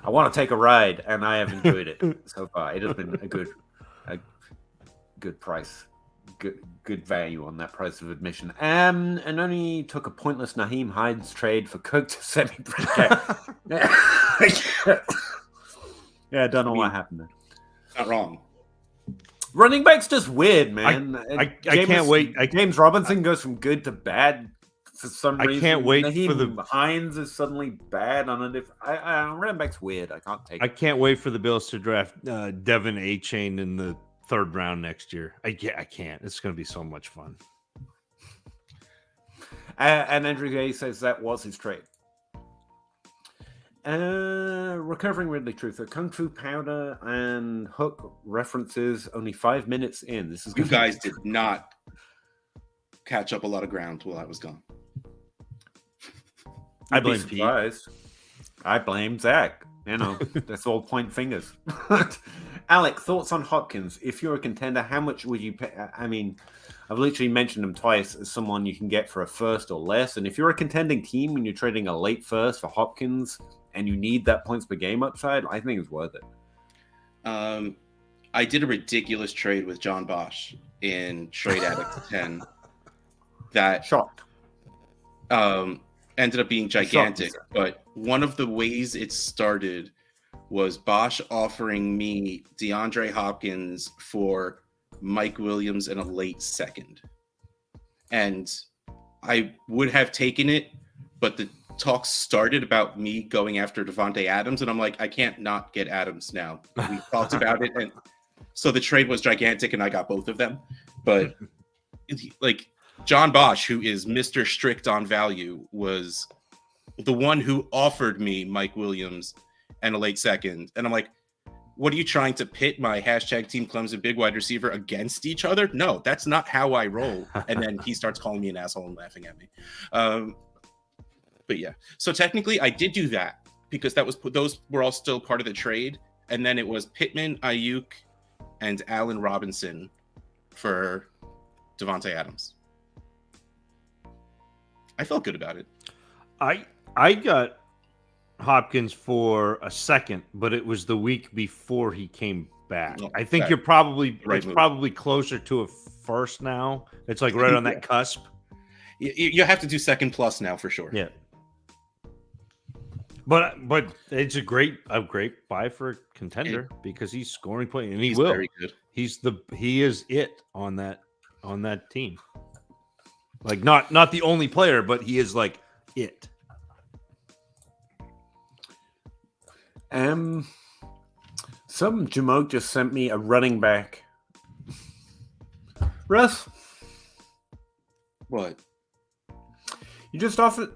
I want to take a ride, and I have enjoyed it so far. It has been a good price, good value on that price of admission. And only took a pointless Naheem Hines trade for Cook to send me. Yeah, I don't know what happened there. Not wrong. Running back's just weird, man. I can't wait. James Robinson goes from good to bad for some reason. I can't wait Naheem for the Hines is suddenly bad on a different. Running back's weird. I can't take it. I can't wait for the Bills to draft Devin A-Chain in the 3rd round next year. I can't. It's going to be so much fun. And Andrew Gay says that was his trade. Recovering Ridley Truther, Kung Fu Powder and Hook references only 5 minutes in. This is you guys did not catch up a lot of ground while I was gone. I blame Pete. I blame Zach. You know, that's all point fingers. Alec, thoughts on Hopkins? If you're a contender, how much would you pay? I mean, I've literally mentioned him twice as someone you can get for a first or less. And if you're a contending team and you're trading a late first for Hopkins and you need that points per game upside, I think it's worth it. I did a ridiculous trade with John Bosch in Trade Addict 10 that shocked. Ended up being gigantic. But one of the ways it started was Bosch offering me DeAndre Hopkins for Mike Williams, and a late second. And I would have taken it, but the talk started about me going after Devontae Adams, and I'm like, I can't not get Adams now. We talked about it, and so the trade was gigantic, and I got both of them. But like John Bosch, who is Mr. Strict on value, was the one who offered me Mike Williams and a late second. And I'm like, what are you trying to pit my hashtag Team Clemson big wide receiver against each other? No, that's not how I roll. And then he starts calling me an asshole and laughing at me. But yeah, so technically I did do that because those were all still part of the trade. And then it was Pittman, Ayuk, and Allen Robinson for Devontae Adams. I felt good about it. I got Hopkins for a second, but it was the week before he came back. I think you're probably probably closer to a first now. It's like right on that cusp. You have to do second plus now for sure. Yeah. But it's a great buy for a contender because he's scoring points and he's very good. He is it on that team. Like not the only player, but he is like it. Some Jamoke just sent me a running back. Russ, what? You just offered.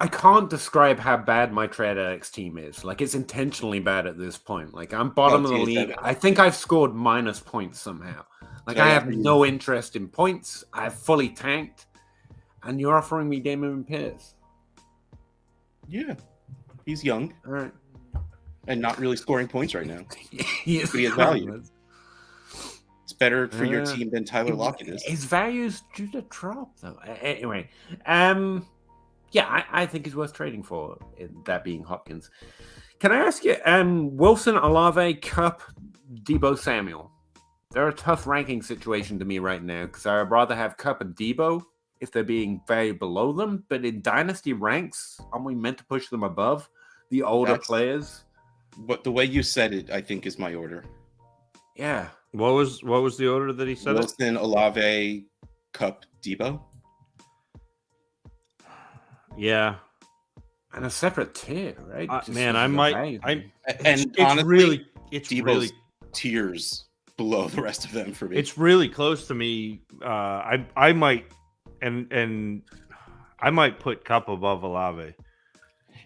I can't describe how bad my Trade Addicts team is. Like, it's intentionally bad at this point. Like, I'm bottom of the league. I think I've scored minus points somehow. Like, I have no interest in points. I have fully tanked. And you're offering me Damon Pierce. Yeah. He's young. All right. And not really scoring points right now. He has value. It's better for your team than Tyler Lockett is. His value's due to drop, though. Anyway, yeah, I think he's worth trading for, that being Hopkins. Can I ask you, Wilson, Olave, Kupp, Debo Samuel? They're a tough ranking situation to me right now because I'd rather have Kupp and Debo if they're being very below them. But in Dynasty ranks, aren't we meant to push them above the older players? But the way you said it, I think, is my order. Yeah. What was the order that he said? Wilson, Olave, Kupp, Debo. Yeah, and a separate tier, right? Man, I might. And honestly, it's really tiers below the rest of them for me. It's really close to me. I might, and I might put Kupp above Olave.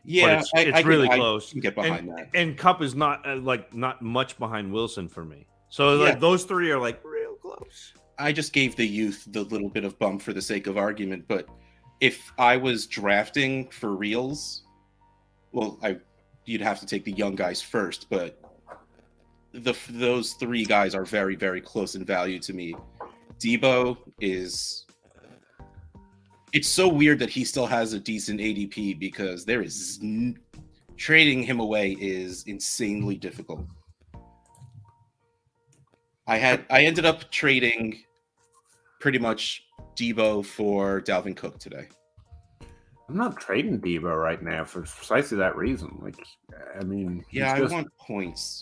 Yeah, it's really close. I can get behind that. And Kupp is not not much behind Wilson for me. So like those three are like real close. I just gave the youth the little bit of bump for the sake of argument, but if I was drafting for reals, well, you'd have to take the young guys first, but those three guys are very, very close in value to me. Debo is... It's so weird that he still has a decent ADP because there is... Trading him away is insanely difficult. I ended up trading pretty much Debo for Dalvin Cook today. I'm not trading Debo right now for precisely that reason. Like, I mean, I want points.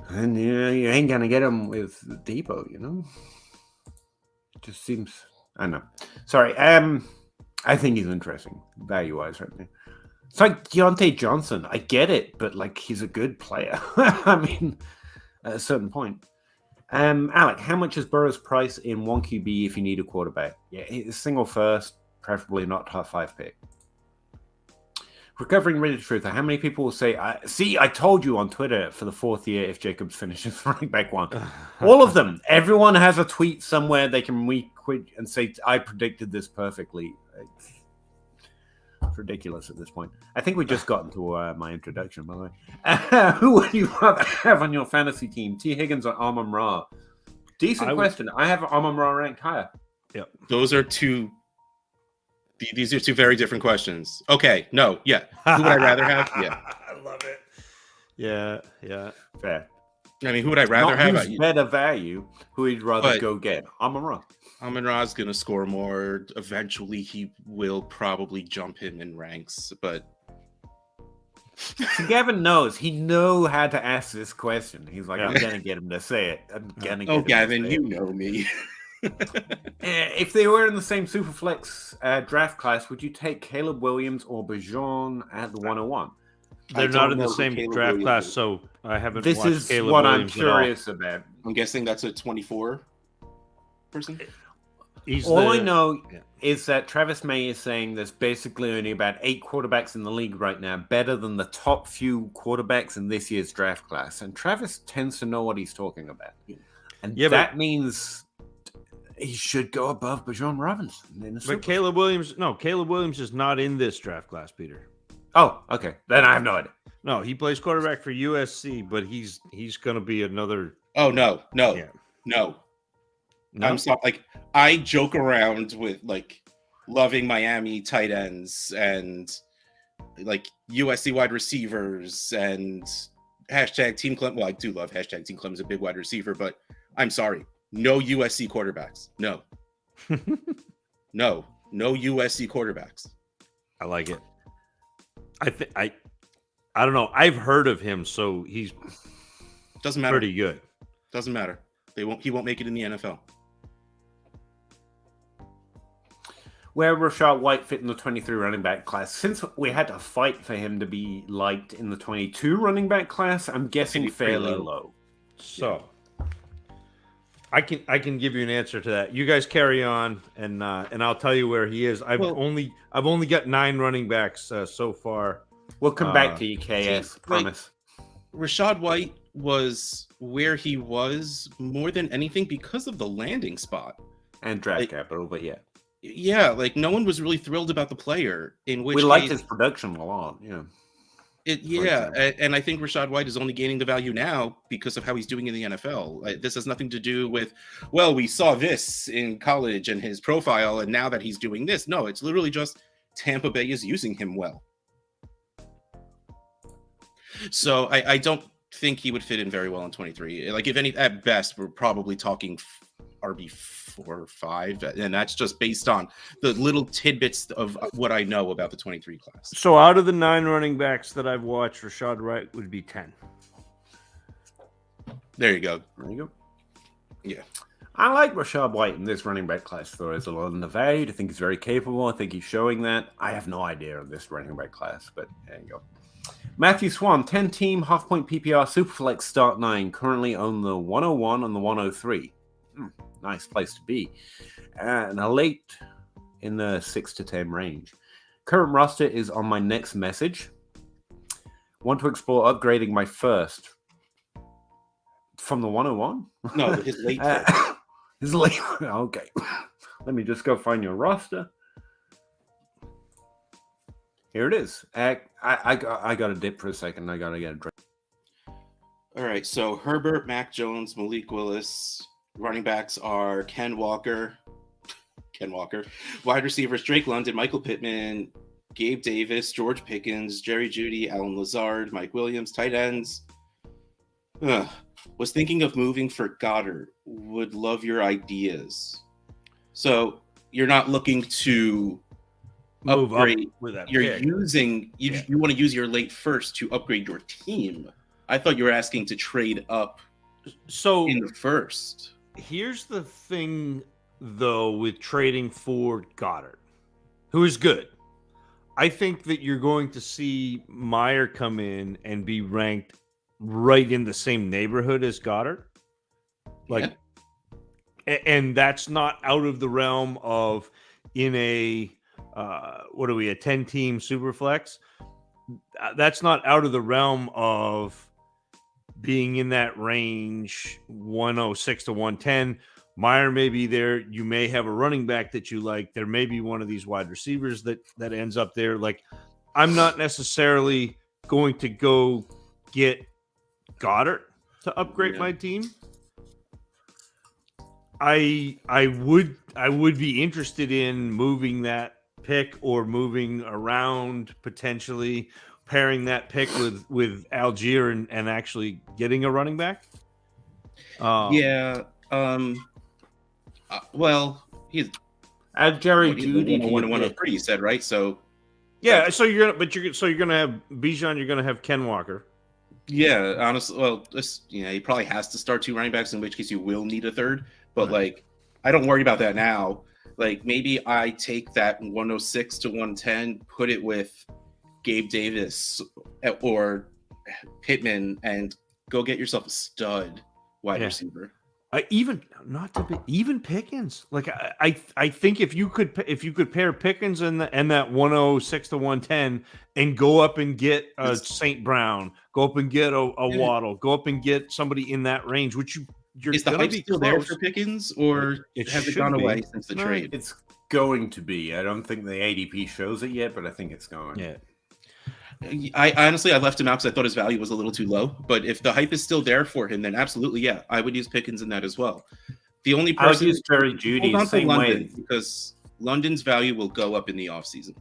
And you ain't gonna get him with Debo, you know. It just seems. I don't know. Sorry. I think he's interesting value-wise right now. It's like Deontay Johnson. I get it, but like he's a good player. I mean, at a certain point. Alec, how much is Burrow's price in 1 QB if you need a quarterback? Yeah, a single first, preferably not top 5 pick. Recovering Reddit Truther, how many people will say, I told you on Twitter for the 4th year if Jacobs finishes running back 1. All of them. Everyone has a tweet somewhere they can retweet and say, I predicted this perfectly. It's ridiculous at this point. I think we just got into my introduction, by the way. Who would you rather have on your fantasy team? T. Higgins or Amon-Ra? Decent question. I have Amon-Ra ranked higher. Yep. These are two very different questions. Okay, no, yeah. Who would I rather have? Yeah. I love it. Yeah. Fair. I mean, who would I rather have? Who's better value? Who would you rather go get? Amon-Ra. Amon-Ra's going to score more. Eventually, he will probably jump him in ranks, but So Gavin knows. He know how to ask this question. He's like, Yeah. I'm gonna get him to say it. I'm gonna get Oh, him to Gavin, say you it. know me. If they were in the same Superflex draft class, would you take Caleb Williams or Bijan at the 101? They're I not don't in know the who same Caleb draft Williams class, is. so I haven't This watched is Caleb what Williams I'm curious about. I'm guessing that's a 24 person. All I know is that Travis May is saying there's basically only about 8 quarterbacks in the league right now, better than the top few quarterbacks in this year's draft class. And Travis tends to know what he's talking about. And that means he should go above Bijan Robinson. But Caleb Williams is not in this draft class, Peter. Oh, okay. Then I have no idea. No, he plays quarterback for USC, but he's going to be another. Oh, no. No? I'm sorry. Like, I joke around with like loving Miami tight ends and like USC wide receivers and hashtag Team Clem. Well, I do love hashtag Team Clem is a big wide receiver, but I'm sorry. No USC quarterbacks. No. No USC quarterbacks. I like it. I don't know. I've heard of him, so he's doesn't matter. Pretty good. Doesn't matter. He won't make it in the NFL. Where Rachaad White fit in the 23 running back class? Since we had to fight for him to be liked in the 22 running back class, I'm guessing fairly low. So I can give you an answer to that. You guys carry on, and I'll tell you where he is. I've only got 9 running backs so far. We'll come back to you, KS. Promise. Rachaad White was where he was more than anything because of the landing spot and draft capital, but yeah, like no one was really thrilled about the player. In which we liked his production a lot. Yeah. And I think Rachaad White is only gaining the value now because of how he's doing in the NFL. This has nothing to do with, well, we saw this in college and his profile, and now that he's doing this. No, it's literally just Tampa Bay is using him well. So I don't think he would fit in very well in 23. Like, if any, at best, we're probably talking RB4 or 5, and that's just based on the little tidbits of what I know about the 23 class. So out of the 9 running backs that I've watched, Rachaad White would be 10. There you go. Yeah. I like Rachaad White in this running back class. Though there's a lot undervalued. I think he's very capable. I think he's showing that. I have no idea of this running back class, but there you go. Matthew Swan, 10-team, half-point PPR, Superflex start 9, currently on the 101 and the 103. Nice place to be. And a late in the 6 to 10 range. Current roster is on my next message. Want to explore upgrading my first from the 101? No, his late. His late. Okay. Let me just go find your roster. Here it is. I got a dip for a second. I got to get a drink. All right. So Herbert, Mac Jones, Malik Willis. Running backs are Ken Walker. Wide receivers Drake London, Michael Pittman, Gabe Davis, George Pickens, Jerry Jeudy, Alan Lazard, Mike Williams. Tight ends. Was thinking of moving for Goddard. Would love your ideas. So you're not looking to move upgrade with that. You're using you want to use your late first to upgrade your team. I thought you were asking to trade up. So in the first. Here's the thing, though, with trading for Goddard, who is good. I think that you're going to see Meyer come in and be ranked right in the same neighborhood as Goddard. And that's not out of the realm of in a a 10-team Superflex. That's not out of the realm of being in that range, 106 to 110. Meyer may be there. You may have a running back that you like. There may be one of these wide receivers that ends up there. Like, I'm not necessarily going to go get Goddard to upgrade my team. I would be interested in moving that pick or moving around, potentially pairing that pick with Algier and actually getting a running back. Well, he's Jerry Jeudy. 103, you said, right? So Yeah, so you're gonna have Bijan, you're gonna have Ken Walker. Yeah, honestly, well, he probably has to start 2 running backs, in which case you will need a third. But like, I don't worry about that now. Like, maybe I take that 106 to 110, put it with Gabe Davis or Pittman, and go get yourself a stud wide receiver. Even Pickens. Like I think if you could pair Pickens and that 106 to 110 and go up and get a St. Brown, go up and get a Waddle, go up and get somebody in that range, which you're is the hype still there for Pickens, or has it gone away since the trade? It's going to be. I don't think the ADP shows it yet, but I think it's going. Yeah. I honestly, I left him out because I thought his value was a little too low. But if the hype is still there for him, then absolutely, yeah, I would use Pickens in that as well. The only person I would use Jerry Jeudy the same way, because London's value will go up in the offseason.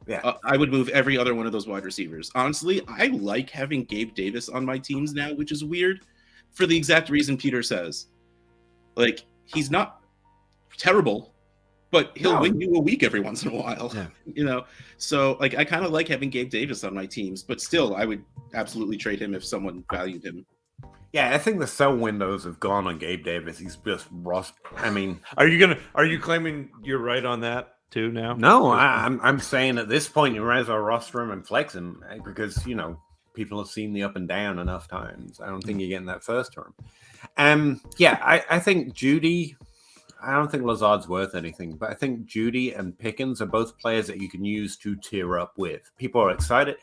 Yeah, I would move every other one of those wide receivers. Honestly, I like having Gabe Davis on my teams now, which is weird, for the exact reason Peter says. Like, he's not terrible, but he'll win you a week every once in a while, So, like, I kind of like having Gabe Davis on my teams, but still, I would absolutely trade him if someone valued him. Yeah, I think the sell windows have gone on Gabe Davis. He's just rust. I mean, are you claiming you're right on that too now? No, I'm saying at this point you might as well roster him and flex him because people have seen the up and down enough times. I don't think you're getting that first term. I think Jeudy. I don't think Lazard's worth anything, but I think Jeudy and Pickens are both players that you can use to tier up with. People are excited.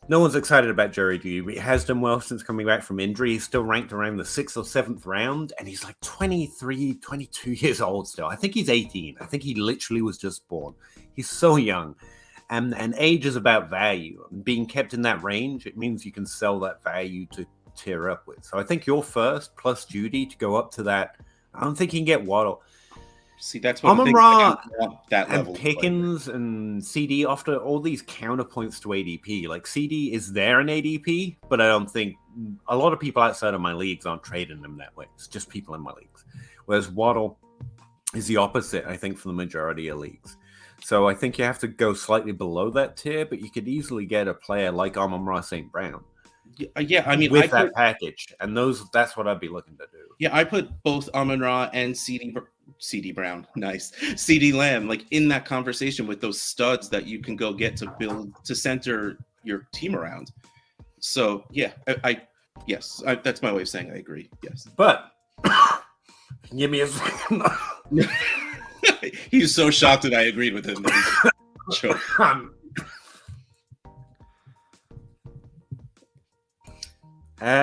No one's excited about Jerry Jeudy, but he has done well since coming back from injury. He's still ranked around the 6th or 7th round, and he's like 23, 22 years old still. I think he's 18. I think he literally was just born. He's so young. And age is about value. And being kept in that range, it means you can sell that value to tier up with. So I think you're first plus Jeudy to go up to that. I don't think he can get Waddle. See, that's what Amon-Ra that and level Pickens and CD offer all these counterpoints to ADP. Like, CD is there in ADP, but I don't think a lot of people outside of my leagues aren't trading them that way. It's just people in my leagues. Whereas Waddle is the opposite, I think, for the majority of leagues. So I think you have to go slightly below that tier, but you could easily get a player like Amon-Ra St. Brown. Yeah, I mean, with that package, and that's what I'd be looking to do. Yeah, I put both Amon-Ra and CD Brown, nice, CD Lamb, like in that conversation with those studs that you can go get to build to center your team around. So yeah, yes, that's my way of saying I agree. Yes, but give me a second. He was so shocked that I agreed with him.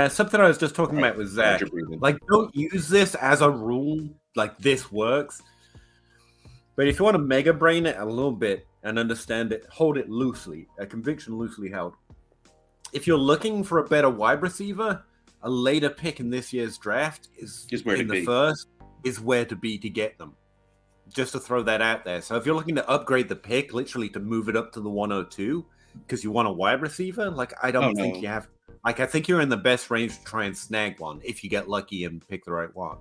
Something I was just talking about was that, like, don't use this as a rule. Like, this works. But if you want to mega brain it a little bit and understand it, hold it loosely, a conviction loosely held. If you're looking for a better wide receiver, a later pick in this year's draft is where to be to get them. Just to throw that out there. So if you're looking to upgrade the pick, literally to move it up to the 102, because you want a wide receiver, like, I don't think you have. Like, I think you're in the best range to try and snag one if you get lucky and pick the right one.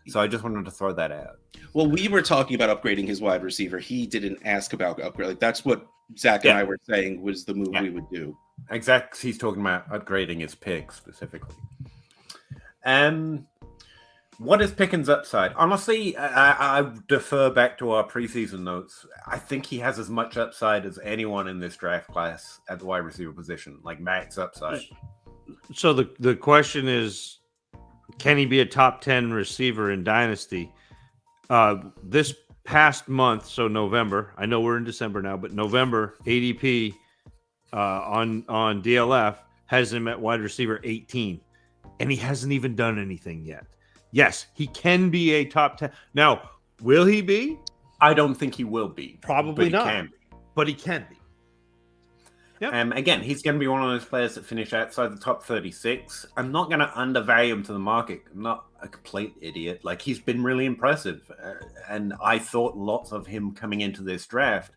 So I just wanted to throw that out. Well, we were talking about upgrading his wide receiver. He didn't ask about upgrade. Like, that's what Zach and I were saying was the move we would do. Exactly. He's talking about upgrading his pick specifically. What is Pickens' upside? Honestly, I defer back to our preseason notes. I think he has as much upside as anyone in this draft class at the wide receiver position, like max upside. So the question is, can he be a top 10 receiver in Dynasty? This past month, so November, I know we're in December now, but November, ADP on DLF has him at wide receiver 18, and he hasn't even done anything yet. Yes, he can be a top 10. Now, will he be? I don't think he will be. Probably not. Can be. But he can be. Yep. Again, he's going to be one of those players that finish outside the top 36. I'm not going to undervalue him to the market. I'm not a complete idiot. Like, he's been really impressive. And I thought lots of him coming into this draft.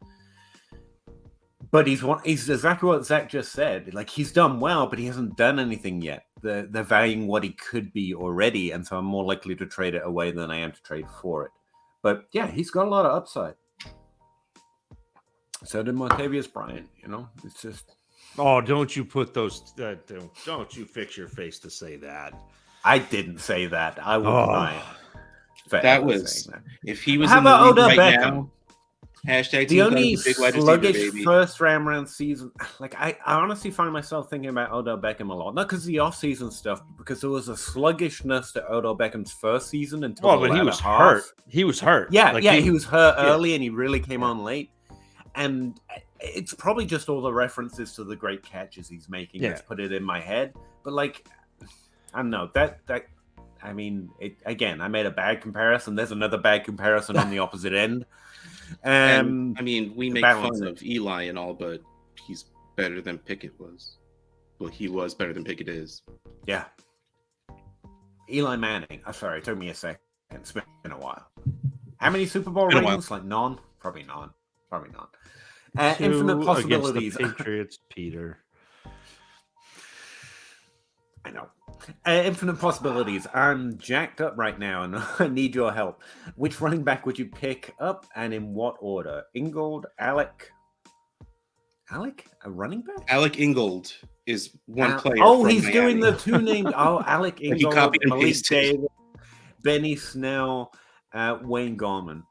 But he's exactly what Zach just said. Like, he's done well, but he hasn't done anything yet. They're valuing what he could be already, and so I'm more likely to trade it away than I am to trade for it. But yeah, he's got a lot of upside. So did Martavius Bryant. It's just. Oh, don't you put those? Don't you fix your face to say that? I didn't say that. I will deny it. That was if he was How in the about league Odell right Beckham? now. Hashtag The team got only a big wide receiver, sluggish baby. first round season, like I honestly find myself thinking about Odell Beckham a lot, not because of the off-season stuff, but because there was a sluggishness to Odell Beckham's first season until the but he latter was half. hurt. He was hurt. Yeah, he was hurt early, and he really came Yeah. on late. And it's probably just all the references to the great catches he's making that's put it in my head. But like, I don't know I mean, again, I made a bad comparison. There's another bad comparison on the opposite end. And, I mean, we make fun of Eli and all, but he's better than Pickett was. Well, he was better than Pickett is. Yeah. Eli Manning. I'm sorry, it took me a second. It's been a while. How many Super Bowl rings? Like none? Probably none. Infinite possibilities. Against the Patriots, Peter. I know. Infinite possibilities. I'm jacked up right now, and I need your help. Which running back would you pick up, and in what order? Ingold, Alec, a running back? Alec Ingold is one player. Oh, from he's Miami. doing the two named. Oh, Alec He Ingold, copied and Malik pasted. Davis, Benny Snell, Wayne Gallman.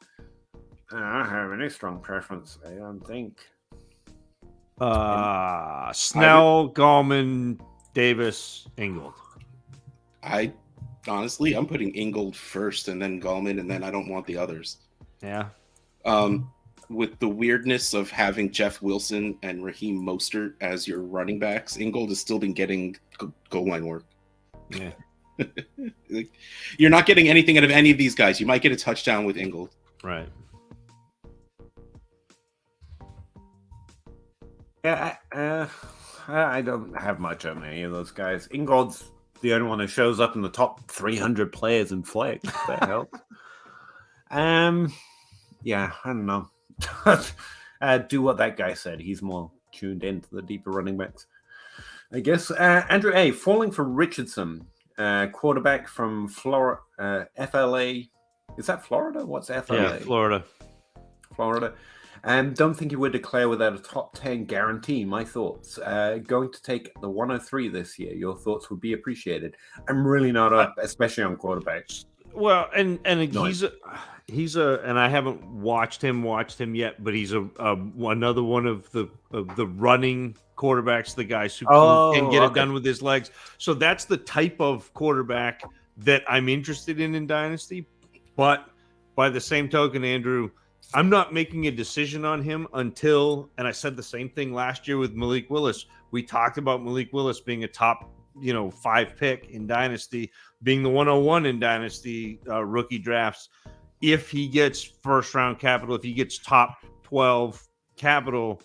I don't have any strong preference. I don't think. Snell, Gallman, Davis, Ingold. I'm putting Ingold first, and then Gallman, and then I don't want the others. Yeah. With the weirdness of having Jeff Wilson and Raheem Mostert as your running backs, Ingold has still been getting goal line work. Yeah. You're not getting anything out of any of these guys. You might get a touchdown with Ingold. Right. Yeah, I don't have much on any of those guys. Ingold's the only one who shows up in the top 300 players in flex. That helps. Yeah, I don't know. Do what that guy said. He's more tuned into the deeper running backs, I guess. Andrew A. Falling for Richardson, quarterback from Florida, FLA. Is that Florida? What's FLA? Yeah, Florida. Don't think he would declare without a top 10 guarantee. My thoughts. Going to take the 103 this year. Your thoughts would be appreciated. I'm really not up, especially on quarterbacks. Well, and he's a and I haven't watched him yet, but he's another one of the running quarterbacks, the guys who can get it done with his legs. So that's the type of quarterback that I'm interested in Dynasty. But by the same token, Andrew, I'm not making a decision on him until, and I said the same thing last year with Malik Willis. We talked about Malik Willis being a top, 5 pick in Dynasty, being the 101 in Dynasty rookie drafts. If he gets first round capital, if he gets top 12 capital.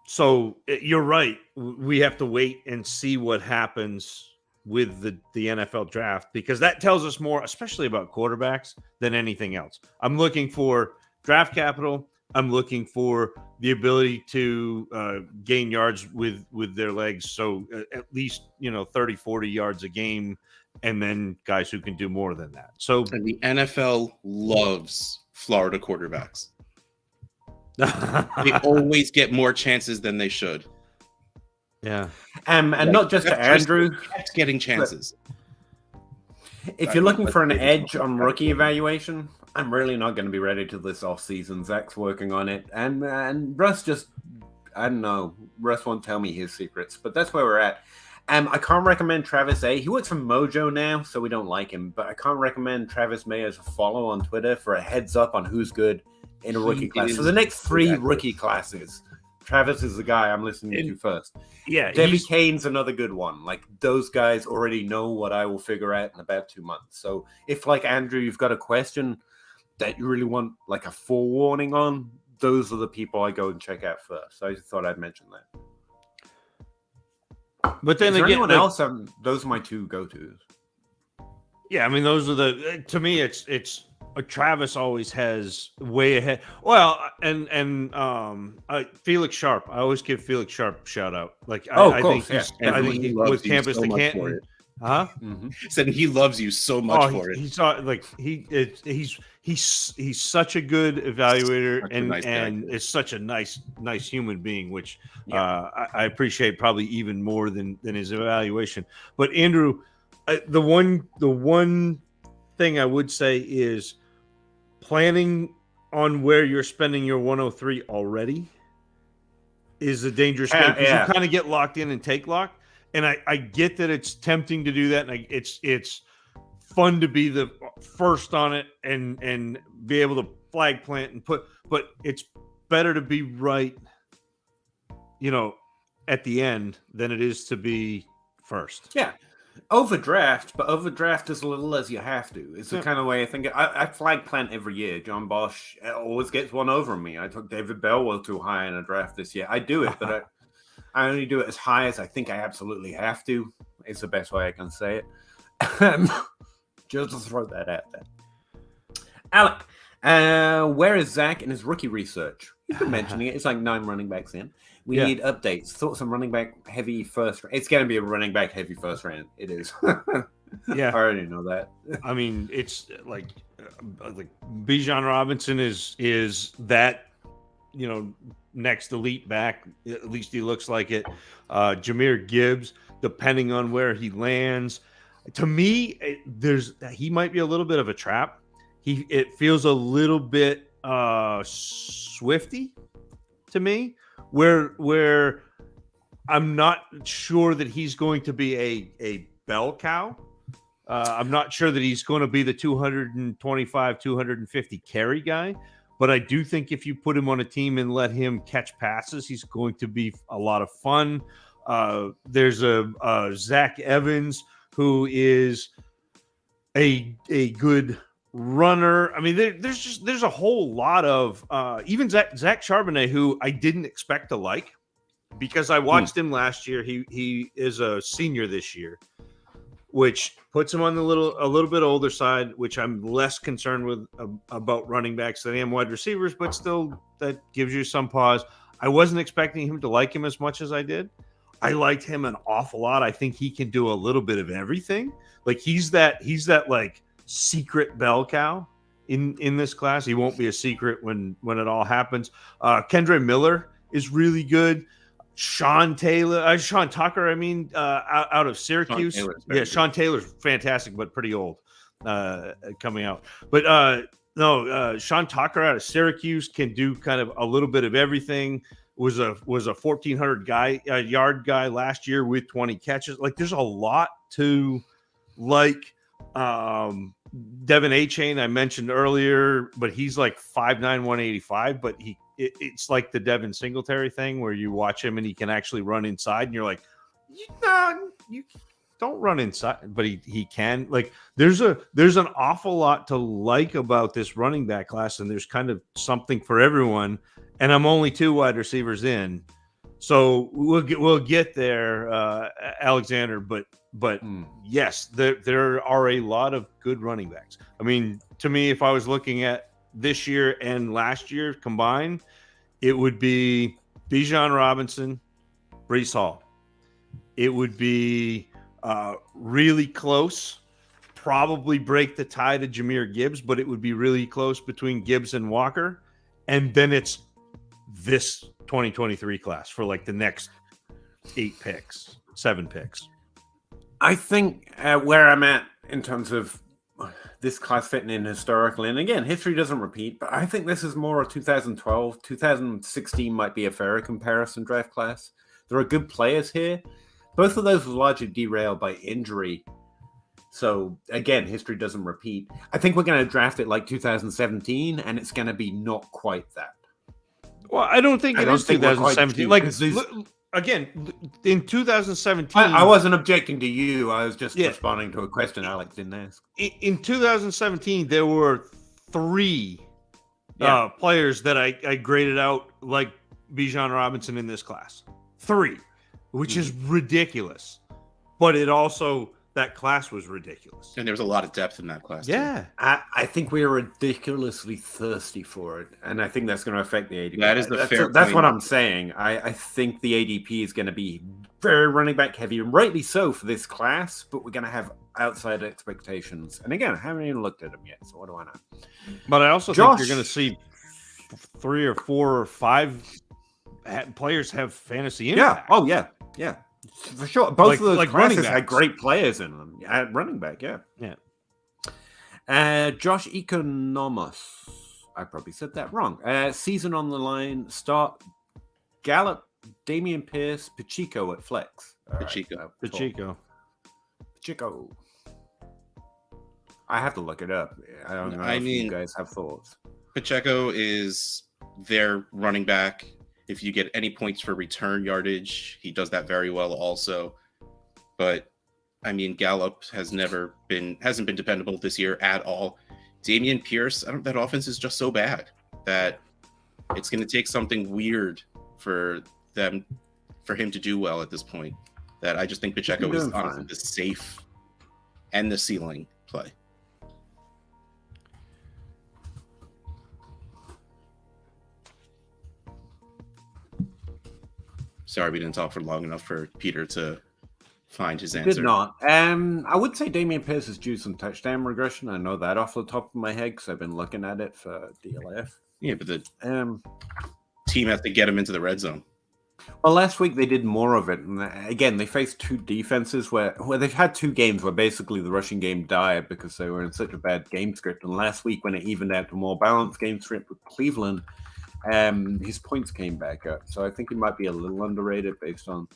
So you're right. We have to wait and see what happens with the NFL draft, because that tells us more, especially about quarterbacks, than anything else. I'm looking for draft capital. I'm looking for the ability to gain yards with their legs. So at least, 30, 40 yards a game, and then guys who can do more than that. So and the NFL loves Florida quarterbacks. They always get more chances than they should. Yeah. And not just to Andrew. Getting chances. If you're looking for an edge on rookie evaluation, I'm really not going to be ready to this offseason. Zach's working on it. And Russ just, I don't know. Russ won't tell me his secrets, but that's where we're at. I can't recommend Travis A. He works for Mojo now, so we don't like him. But I can't recommend Travis May as a follow on Twitter for a heads up on who's good in a rookie class. For the next 3 rookie classes, Travis is the guy I'm listening to first. Yeah, Debbie Kane's another good one. Like, those guys already know what I will figure out in about 2 months. So if, like Andrew, you've got a question that you really want like a forewarning on, those are the people I go and check out first. So I just thought I'd mention that. But then again, anyone else? Those are my 2 go-tos. Yeah, I mean, those are to me, it's Travis always has way ahead. Well, and Felix Sharp. I always give Felix Sharp a shout out. Like, I think he's with Campus to Canton. Huh? Said he loves you so much for it. He's such a good evaluator Such a and nice character. is such a nice human being, which Yeah. I appreciate probably even more than his evaluation. But Andrew, the one thing I would say is planning on where you're spending your 103 already is a dangerous game because you kind of get locked in and take locked. And I get that it's tempting to do that, and it's fun to be the first on it and be able to flag plant and but it's better to be right, at the end than it is to be first. Yeah. Overdraft, but overdraft as little as you have to. It's the kind of way I think. I flag plant every year. John Bosch always gets one over me. I took David Bellwell too high in a draft this year. I do it, but I only do it as high as I think I absolutely have to. It's the best way I can say it. Just to throw that out there. Alec, where is Zach in his rookie research? You've been mentioning it. It's like 9 running backs in. We need updates. Thoughts on running back heavy first round. It's going to be a running back heavy first round. It is. Yeah. I already know that. I mean, it's like Bijan Robinson is that, next elite back. At least he looks like it. Jahmyr Gibbs, depending on where he lands. To me, he might be a little bit of a trap. It feels a little bit Swifty to me, where I'm not sure that he's going to be a bell cow. I'm not sure that he's going to be the 225, 250 carry guy. But I do think if you put him on a team and let him catch passes, he's going to be a lot of fun. There's a Zach Evans who is a good runner. I mean, there's a whole lot of even Zach Charbonnet, who I didn't expect to like because I watched him last year. He is a senior this year, which puts him on a little bit older side, which I'm less concerned with about running backs than I am wide receivers, but still that gives you some pause. I wasn't expecting him to like him as much as I did. I liked him an awful lot. I think he can do a little bit of everything. Like he's that like secret bell cow in this class. He won't be a secret when it all happens. Kendre Miller is really good. Sean Tucker, out of Syracuse. Sean Taylor's fantastic, but pretty old coming out. But Sean Tucker out of Syracuse can do kind of a little bit of everything. Was a 1,400 yard guy last year with 20 catches. Like there's a lot to like. Devin A-Chain I mentioned earlier, but he's like 5'9", 185, but it's like the Devin Singletary thing where you watch him and he can actually run inside and you're like, you don't run inside, but he can. Like there's an awful lot to like about this running back class, and there's kind of something for everyone. And I'm only 2 wide receivers in, so we'll get there, Alexander. But yes, there are a lot of good running backs. I mean, to me, if I was looking at this year and last year combined, it would be Bijan Robinson, Breece Hall. It would be really close, probably break the tie to Jahmyr Gibbs, but it would be really close between Gibbs and Walker. And then it's this 2023 class for like the next 7 picks. I think where I'm at in terms of this class fitting in historically, and again, history doesn't repeat, but I think this is more a 2012, 2016 might be a fairer comparison draft class. There are good players here. Both of those were largely derailed by injury. So again, history doesn't repeat. I think we're going to draft it like 2017, and it's going to be not quite that. Well, I don't think it is 2017. Like, again, in 2017... I wasn't objecting to you. I was just responding to a question Alex didn't ask. In 2017, there were 3 players that I graded out like Bijan Robinson in this class. 3, which is ridiculous. But it also... that class was ridiculous. And there was a lot of depth in that class. Yeah. Too. I think we are ridiculously thirsty for it. And I think that's going to affect the ADP. That is the fair That's point. what I'm saying. I think the ADP is going to be very running back heavy, and rightly so for this class, but we're going to have outside expectations. And again, I haven't even looked at them yet, so what do I know? But I also think you're going to see 3 or 4 or 5 players have fantasy impact. Yeah. Oh, yeah. Yeah. For sure. Both of those like classes had great players in them. At running back, yeah. Yeah. Josh Economos. I probably said that wrong. Season on the line. Start Gallup, Damian Pierce, Pacheco at flex. Pacheco. I have to look it up. I don't know if you guys have thoughts. Pacheco is their running back. If you get any points for return yardage, he does that very well also. But I mean, Gallup hasn't been dependable this year at all. Damian Pierce, that offense is just so bad that it's going to take something weird for him to do well at this point. That I just think Pacheco is honestly the safe and the ceiling play. Sorry, we didn't talk for long enough for Peter to find his answer. Did not. I would say Damian Pierce is due some touchdown regression. I know that off the top of my head because I've been looking at it for DLF. Yeah, but the team has to get him into the red zone. Well, last week they did more of it. And again, they faced 2 defenses where they've had 2 games where basically the rushing game died because they were in such a bad game script. And last week when it evened out to a more balanced game script with Cleveland, his points came back up. So I think he might be a little underrated based on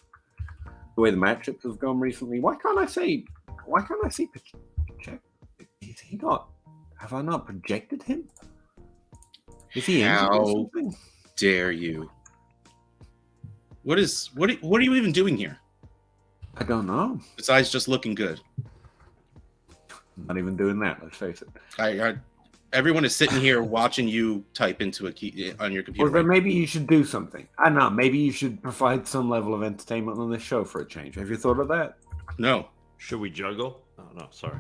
the way the matchups have gone recently. Why can't I say Pacheco? Is he not? Have I not projected him? Is he injured or something? Dare you? What are you even doing here? I don't know. Besides just looking good. Not even doing that, let's face it. Everyone is sitting here watching you type into a key on your computer. Well, then maybe you should do something. I don't know. Maybe you should provide some level of entertainment on this show for a change. Have you thought of that? No. Should we juggle? Oh, no, sorry.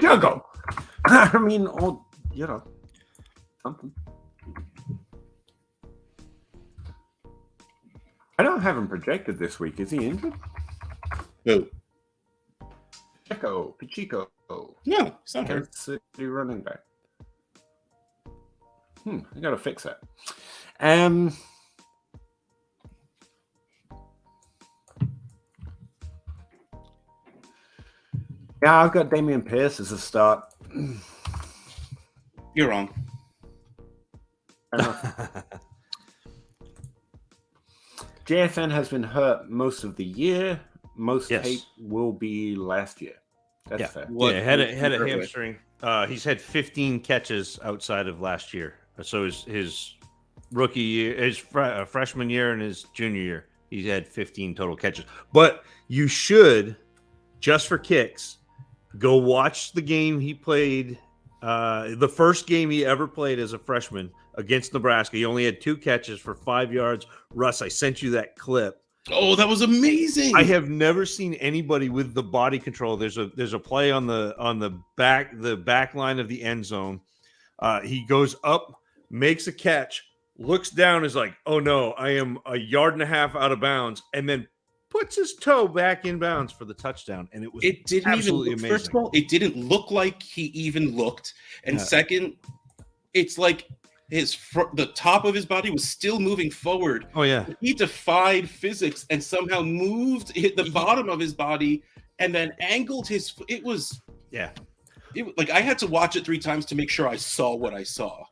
Juggle. I mean, or, something. I don't have him projected this week. Is he injured? Who? Pacheco. No, he's not hurt. City running back. I gotta fix that. Yeah, I've got Damian Pierce as a start. You're wrong. JFN has been hurt most of the year. Most Yes. tape will be last year. That's fair. Had a hamstring. He's had 15 catches outside of last year. So his rookie year, his freshman year, and his junior year, he's had 15 total catches. But you should, just for kicks, go watch the game he played. The first game he ever played as a freshman against Nebraska. He only had 2 catches for 5 yards. Russ, I sent you that clip. Oh, that was amazing! I have never seen anybody with the body control. There's a play on the back line of the end zone. He goes up, makes a catch, looks down, is like, "Oh no, I am a yard and a half out of bounds," and then puts his toe back in bounds for the touchdown. And it didn't absolutely even look, amazing. First of all, it didn't look like he even looked, and second, it's like the top of his body was still moving forward. Oh yeah, he defied physics and somehow moved the bottom of his body and then angled his. It was like I had to watch it 3 times to make sure I saw what I saw.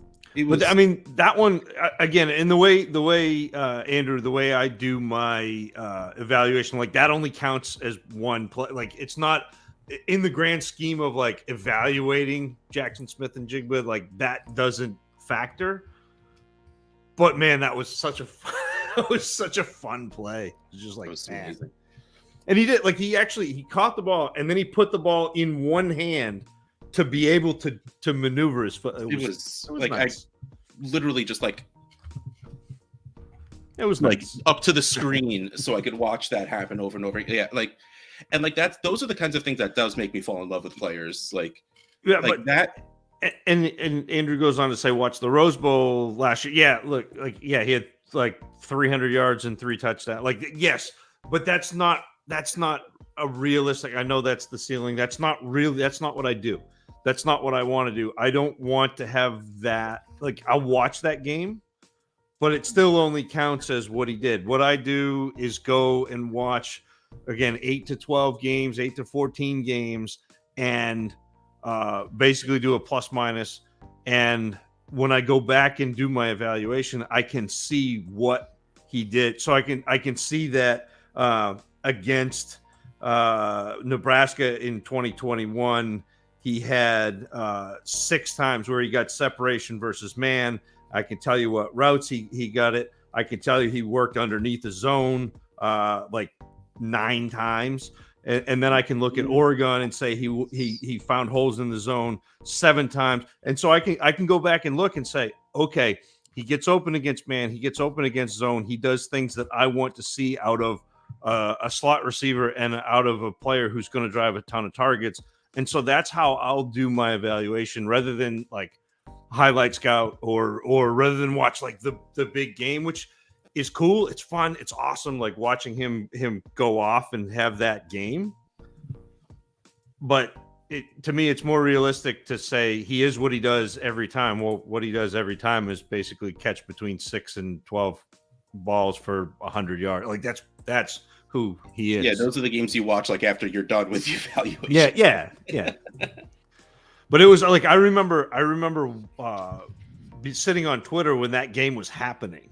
But I mean that one again, in the way Andrew, the way I do my evaluation, like that only counts as one play. Like it's not in the grand scheme of like evaluating Jackson Smith and Jigba. Like that doesn't factor, but man, that was such a fun play. It was just like, man. Amazing. And he did, like, he caught the ball and then he put the ball in one hand to be able to maneuver his foot. It was like nice. I literally just like it was like nice. Up to the screen so I could watch that happen over and over. Yeah, and those are the kinds of things that does make me fall in love with players. Like that. And Andrew goes on to say, watch the Rose Bowl last year. Yeah, look, he had like 300 yards and 3 touchdowns. Like, yes, but that's not a realistic. I know that's the ceiling. That's not what I do. That's not what I want to do. I don't want to have that. Like, I'll watch that game, but it still only counts as what he did. What I do is go and watch, again, 8 to 12 games, 8 to 14 games, and basically do a plus minus. And when I go back and do my evaluation, I can see what he did. So I can see that against Nebraska in 2021, he had 6 times where he got separation versus man. I can tell you what routes he got it. I can tell you he worked underneath the zone like 9 times. And then I can look at Oregon and say he found holes in the zone 7 times. And so I can go back and look and say, okay, he gets open against man, he gets open against zone. He does things that I want to see out of a slot receiver and out of a player who's going to drive a ton of targets. And so that's how I'll do my evaluation, rather than like highlight scout or rather than watch like the big game, which is cool. It's fun. It's awesome. Like watching him go off and have that game. But to me, it's more realistic to say he is what he does every time. Well, what he does every time is basically catch between 6 and 12 balls for 100 yards. Like that's who he is. Yeah, those are the games you watch like after you're done with the evaluation. Yeah. But it was like I remember sitting on Twitter when that game was happening,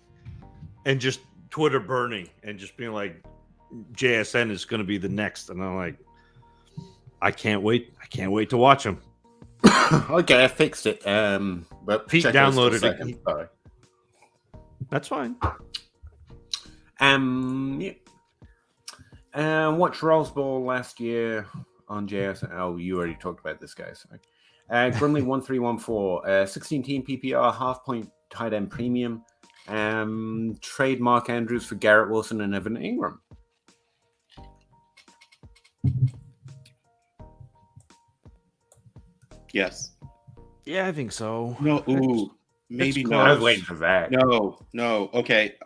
and just Twitter burning and just being like, JSN is going to be the next, and I'm like, I can't wait to watch him. Okay, I fixed it. But Pete downloaded it. Sorry. That's fine. Yeah. Watched Rose Bowl last year on JS. Oh, you already talked about this guy. Sorry. Grimley 1314, 16 team PPR, half point tight end premium. Trade Mark Andrews for Garrett Wilson and Evan Ingram. Yes. Yeah, I think so. No, maybe not. I was waiting for that. No. Okay.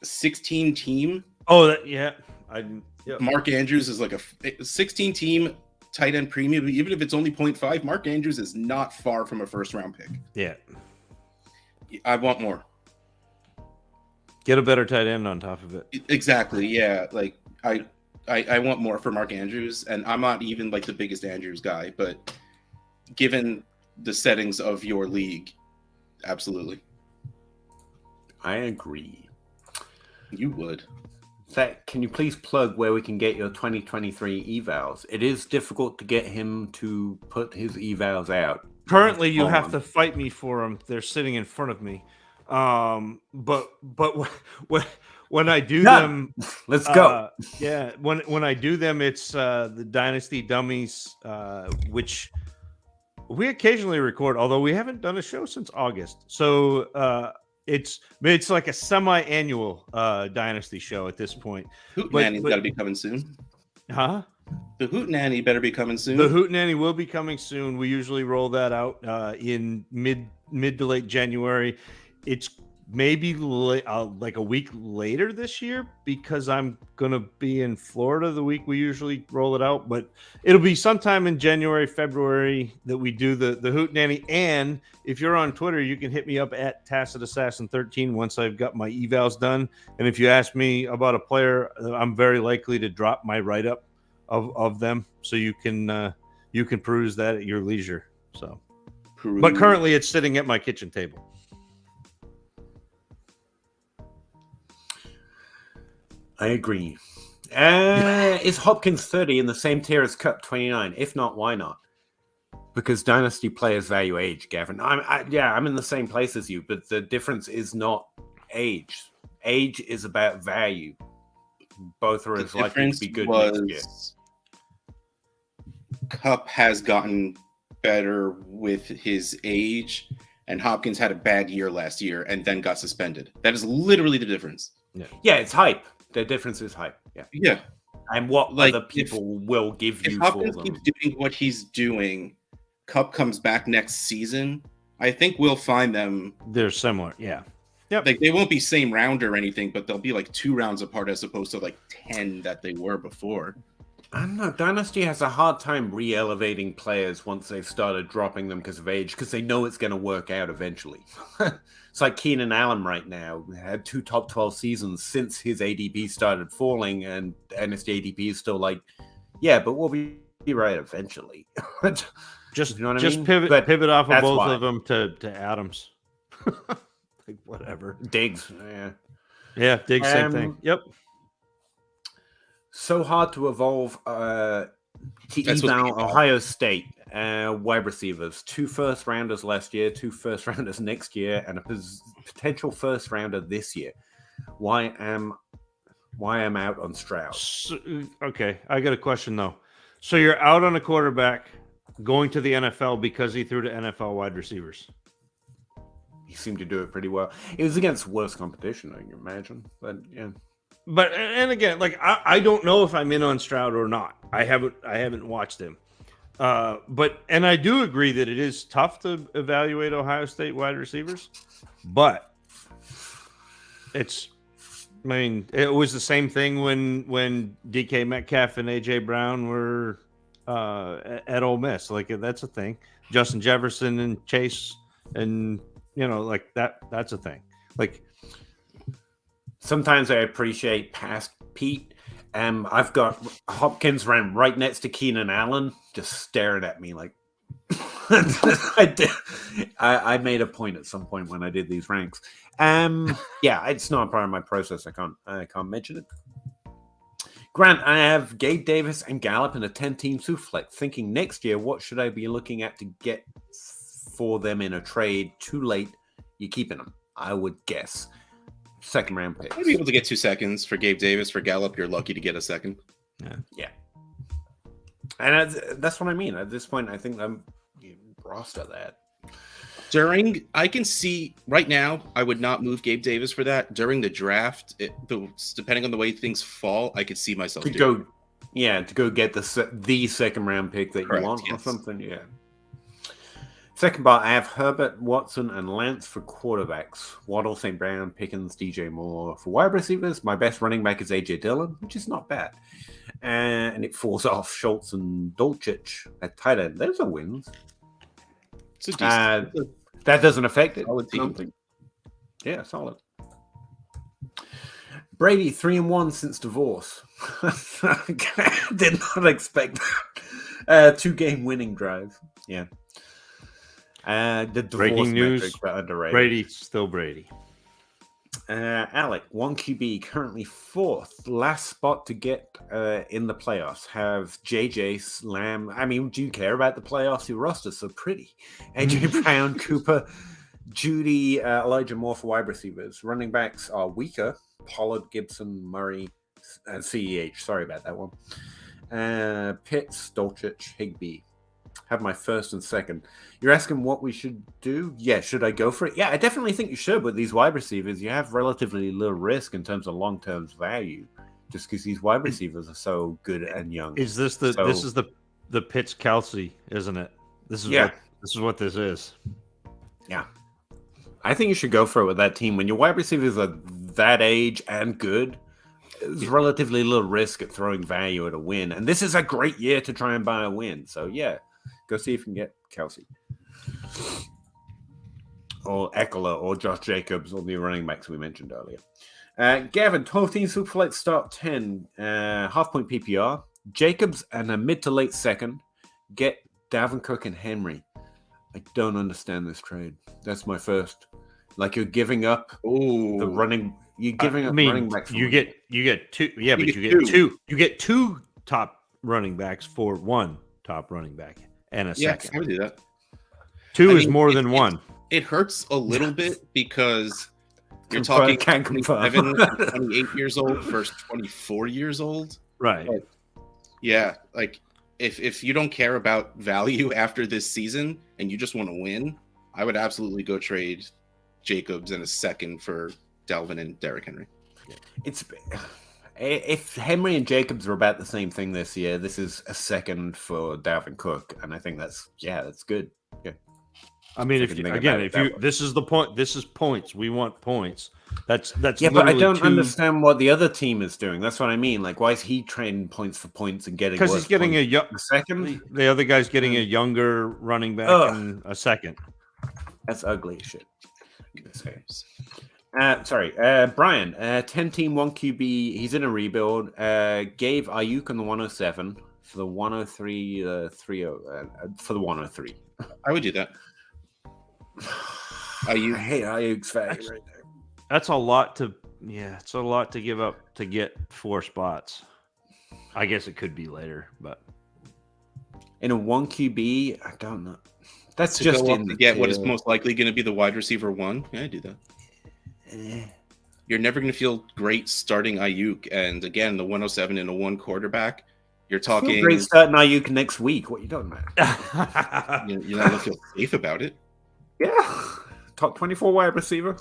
16 team. Oh, yeah. Mark Andrews is like a 16 team tight end premium. Even if it's only 0.5, Mark Andrews is not far from a first round pick. Yeah. I want more. Get a better tight end on top of it. Exactly. Yeah. Like I want more for Mark Andrews, and I'm not even like the biggest Andrews guy, but given the settings of your league, absolutely. I agree. You would. Zach, can you please plug where we can get your 2023 evals? It is difficult to get him to put his evals out. Currently, you have to fight me for them. They're sitting in front of me. But when I do them, let's go. Yeah, when I do them, it's the Dynasty Dummies, which we occasionally record, although we haven't done a show since August. So it's like a semi-annual Dynasty show at this point. Hootenanny's got to be coming soon. Huh? The Hootenanny better be coming soon. The Hootenanny will be coming soon. We usually roll that out in mid to late January. It's maybe like a week later this year because I'm going to be in Florida the week we usually roll it out. But it'll be sometime in January, February that we do the Hootenanny. And if you're on Twitter, you can hit me up at Tacit Assassin 13 once I've got my evals done. And if you ask me about a player, I'm very likely to drop my write-up of them. So you can peruse that at your leisure. So, But currently it's sitting at my kitchen table. I agree. Is Hopkins 30 in the same tier as Cup 29? If not, why not? Because Dynasty players value age, Gavin. I'm in the same place as you, but the difference is not age. Age is about value. Both are as likely to be good next year. Cup has gotten better with his age, and Hopkins had a bad year last year and then got suspended. That is literally the difference. Yeah, it's hype. The difference is hype. Yeah. And what other people will give you if for Hopkins them. keeps doing what he's doing, Cup comes back next season, I think we'll find them. They're similar. Yeah. Yep. Like they won't be same round or anything, but they'll be like 2 rounds apart as opposed to like 10 that they were before. I don't know. Dynasty has a hard time re-elevating players once they've started dropping them because of age, because they know it's going to work out eventually. It's like Keenan Allen right now had 2 top 12 seasons since his ADP started falling, and Dynasty ADP is still like, yeah, but we'll be right eventually. Just you know what I mean? pivot off of that's both why. of them to Adams. Like whatever. Diggs, Yeah, Diggs, same thing. Yep. So hard to evolve to eval Ohio State wide receivers. 2 first rounders last year, 2 first rounders next year, and a potential first rounder this year. Why am out on Stroud? So, okay, I got a question though. So you're out on a quarterback going to the NFL because he threw to NFL wide receivers. He seemed to do it pretty well. It was against worse competition, I can imagine. But yeah. But and again, like I don't know if I'm in on Stroud or not. I haven't watched him. But I do agree that it is tough to evaluate Ohio State wide receivers. But it was the same thing when DK Metcalf and AJ Brown were at Ole Miss. Like that's a thing. Justin Jefferson and Chase, and like that's a thing. Like sometimes I appreciate past Pete. I've got Hopkins ran right next to Keenan Allen, just staring at me like. I made a point at some point when I did these ranks. Yeah, it's not part of my process. I can't mention it. Grant, I have Gabe Davis and Gallup in a 10-team Superflex. Thinking next year, what should I be looking at to get for them in a trade? Too late. You're keeping them, I would guess. Second round picks. I'd be able to get 2 seconds for Gabe Davis. For Gallup, you're lucky to get a second. Yeah. And that's what I mean. At this point, I think I'm roster that. I can see right now, I would not move Gabe Davis for that. During the draft, depending on the way things fall, I could see myself to go get the second round pick that Correct, you want yes. or something. Yeah. Second part, I have Herbert, Watson, and Lance for quarterbacks. Waddle, St. Brown, Pickens, DJ Moore for wide receivers. My best running back is AJ Dillon, which is not bad. And it falls off Schultz and Dolchich at tight end. Those are wins. It's a decent, that doesn't affect it. solid team. Yeah, solid. Brady 3-1 since divorce. Did not expect that. 2-game winning drive. Yeah. The divorce breaking news. metrics are underrated. Brady still Brady. Alec, 1 QB, currently 4th. Last spot to get in the playoffs. Have JJ, Slam. I mean, do you care about the playoffs? Your roster's so pretty. AJ Brown, Cooper, Judy, Elijah Moore for wide receivers. Running backs are weaker. Pollard, Gibson, Murray, and CEH. Sorry about that one. Pitts, Dolchich, Higbee. Have my first and second. You're asking what we should do? Yeah, should I go for it? Yeah, I definitely think you should. With these wide receivers, you have relatively little risk in terms of long-term value, just because these wide receivers are so good and young. Is this this is the Pitts Kelsey, isn't it? This is what this is. Yeah, I think you should go for it with that team. When your wide receivers are that age and good, there's relatively little risk at throwing value at a win, and this is a great year to try and buy a win. So yeah. Go see if you can get Kelsey or Eckler or Josh Jacobs or the running backs we mentioned earlier. Gavin, 12-team Superflex start 10, half-point PPR. Jacobs and a mid to late second. Get Dalvin Cook and Henry. I don't understand this trade. That's my first. Like you're giving up the running. You're giving up running backs. You get 2. Yeah, but you get 2. You get 2 top running backs for 1 top running back. And a second. I would do that. 2 is more than 1. It hurts a little bit because you're talking 27, 28 years old versus 24 years old. Right. But yeah, like if you don't care about value after this season and you just want to win, I would absolutely go trade Jacobs and a second for Dalvin and Derrick Henry. If Henry and Jacobs are about the same thing this year, this is a second for Dalvin Cook, and I think that's good. Yeah. I mean, If I can think about it if that you way. this is the point. This is points. We want points. That's Yeah, but I literally don't understand what the other team is doing. That's what I mean. Like, why is he trading points for points and getting? because he's getting a second. the other guy's getting a younger running back Ugh. in a second. That's ugly as shit. Sorry, Brian. 10-team 1 QB. He's in a rebuild. Gave Ayuk on the 107 for the 103, 30 for the 103. I would do that. I hate Ayuk's value right there. That's a lot to it's a lot to give up to get 4 spots. I guess it could be later, but In a 1 QB, I don't know. That's To just go up in to the get what is tier. most likely going to be the wide receiver 1. Yeah, I do that. Eh. You're never going to feel great starting Ayuk, and again, the 107 and a 1 quarterback. You're Feel talking. great starting Ayuk next week. What you talking about? You're not going to feel safe about it. Yeah, top 24 wide receiver.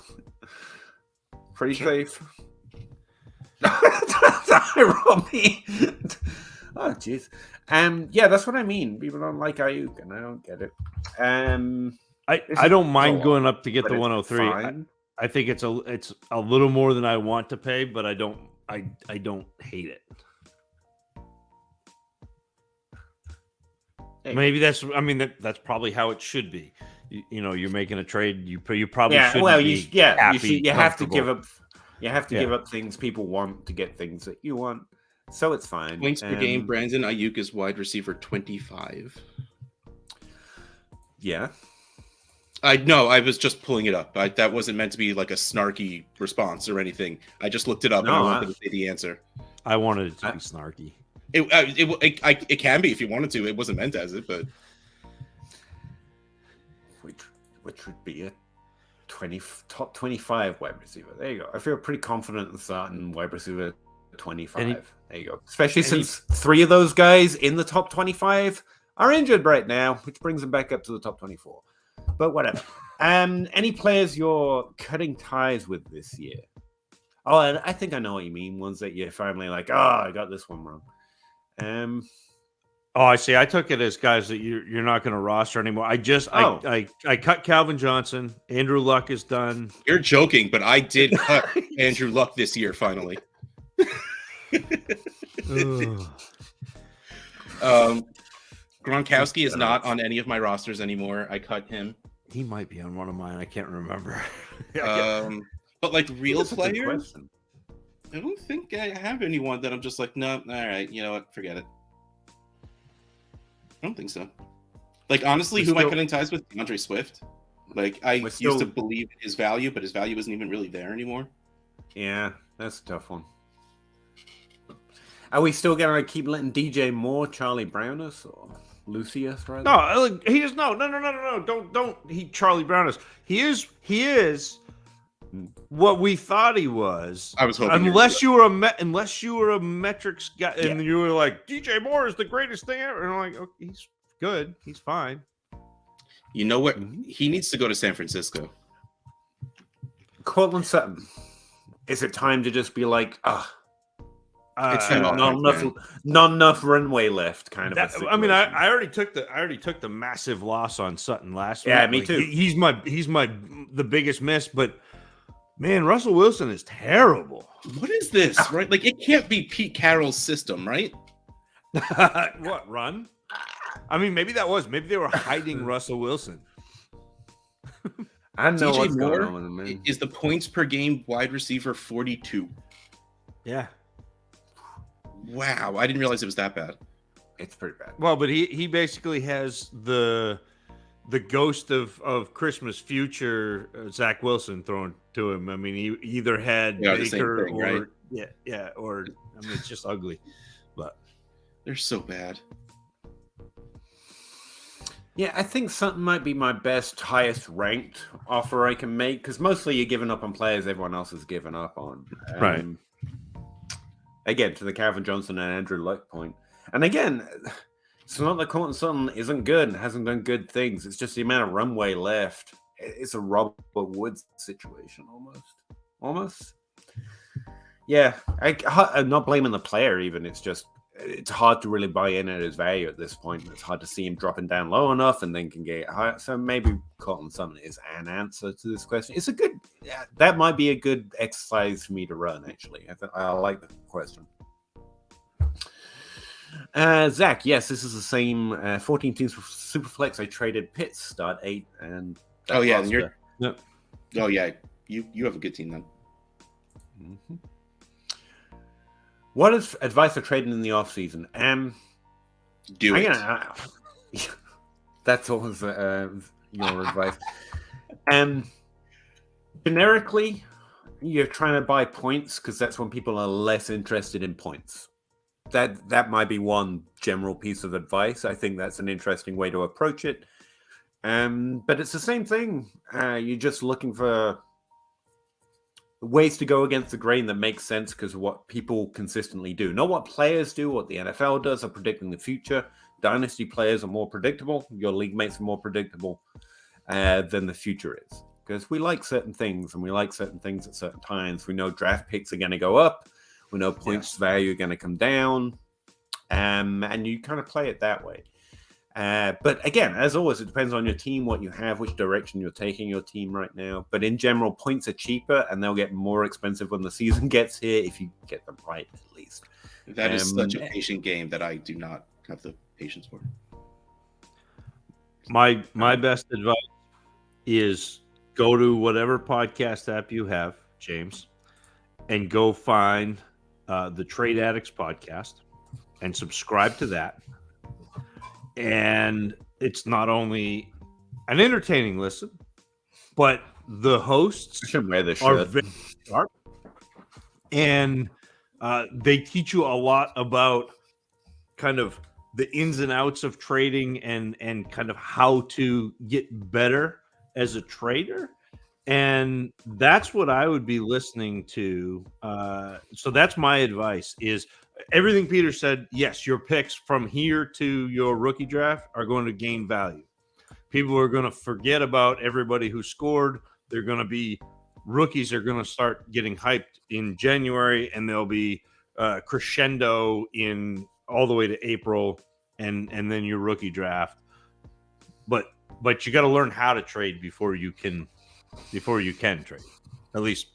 Pretty safe. Robbie. Oh jeez. Yeah, that's what I mean. People don't like Ayuk, and I don't get it. I don't mind so going up to get but the it's 103. fine. I think it's a little more than I want to pay, but I don't hate it. Hey. Maybe that's probably how it should be. You're making a trade. You probably Yeah, should well, be you happy, have to give comfortable. up. You have to give up things people want to get things that you want. So it's fine. Points per game, Brandon Ayuk is wide receiver 25. Yeah. I know. I was just pulling it up. That wasn't meant to be like a snarky response or anything. I just looked it up and I wanted to say the answer. I wanted it to be snarky. It can be if you wanted to. It wasn't meant as it, but which would be a top 25 wide receiver. There you go. I feel pretty confident in starting wide receiver 25. There you go. Especially since 3 of those guys in the top 25 are injured right now, which brings them back up to the top 24. But whatever. Any players you're cutting ties with this year? Oh, I think I know what you mean. Ones that you're finally like, I got this one wrong. Oh, I see. I took it as guys that you're not going to roster anymore. I cut Calvin Johnson. Andrew Luck is done. You're joking, but I did cut Andrew Luck this year finally. Gronkowski is not on any of my rosters anymore. I cut him. He might be on one of mine. I can't remember. But like real players, I don't think I have anyone that I'm just like, no, all right, you know what, forget it. I don't think so. Like honestly, who am I cutting ties with? DeAndre Swift. Like I used to believe in his value, but his value isn't even really there anymore. Yeah, that's a tough one. Are we still gonna keep letting DJ Moore Charlie Brown us or Lucius? Rather? No, he is no. Don't he Charlie Brown us. He is what we thought he was. I was hoping unless you were a metrics guy and you were like DJ Moore is the greatest thing ever, and I'm like, okay, he's good, he's fine. You know what? He needs to go to San Francisco. Cortland Sutton. Is it time to just be like, it's not enough runway left, kind of. I mean, I already took the massive loss on Sutton last week. Yeah, me too. He's the biggest miss, but man, Russell Wilson is terrible. What is this? Right? Like it can't be Pete Carroll's system, right? What run? I mean, maybe they were hiding Russell Wilson. I know DJ what's Moore going on with him, man. Is the points per game wide receiver 42. Yeah. Wow, I didn't realize it was that bad. It's pretty bad. Well, but he basically has the ghost of Christmas future Zach Wilson thrown to him. I mean, he either had Baker thing, or right? or I mean, it's just ugly. But they're so bad. Yeah, I think Sutton might be my best, highest ranked offer I can make because mostly you're giving up on players everyone else has given up on. Right. Again, to the Calvin Johnson and Andrew Luck point. And again, it's not that Cortland Sutton isn't good and hasn't done good things. It's just the amount of runway left. It's a Robert Woods situation almost. Yeah, I'm not blaming the player even. It's just it's hard to really buy in at his value at this point. It's hard to see him dropping down low enough and then can get higher. So maybe Cortland Sutton is an answer to this question. It's a good, that might be a good exercise for me to run, actually. I like the question. Zach, yes, this is the same 14 teams for Superflex. I traded Pitts, start 8, and oh yeah, you have a good team then. Mm-hmm. What is advice for trading in the off season? Do it. That's always your advice. Generically, you're trying to buy points because that's when people are less interested in points. That might be one general piece of advice. I think that's an interesting way to approach it. But it's the same thing. You're just looking for ways to go against the grain that makes sense because of what people consistently do. Not what players do, what the NFL does, are predicting the future. Dynasty players are more predictable. Your league mates are more predictable than the future is. Because we like certain things, and we like certain things at certain times. We know draft picks are going to go up. We know points value are going to come down. And you kind of play it that way. But again, as always, it depends on your team, what you have, which direction you're taking your team right now. But in general, points are cheaper, and they'll get more expensive when the season gets here, if you get them right, at least. That is such a patient game that I do not have the patience for. My best advice is go to whatever podcast app you have, James, and go find the Trade Addicts podcast and subscribe to that. And it's not only an entertaining listen, but the hosts are very sharp, and they teach you a lot about kind of the ins and outs of trading and kind of how to get better as a trader. And that's what I would be listening to. So that's my advice is everything Peter said. Yes, your picks from here to your rookie draft are going to gain value. People are going to forget about everybody who scored. They're going to be rookies are going to start getting hyped in January, and they'll be crescendo in all the way to April, and then your rookie draft. But you got to learn how to trade before you can trade. At least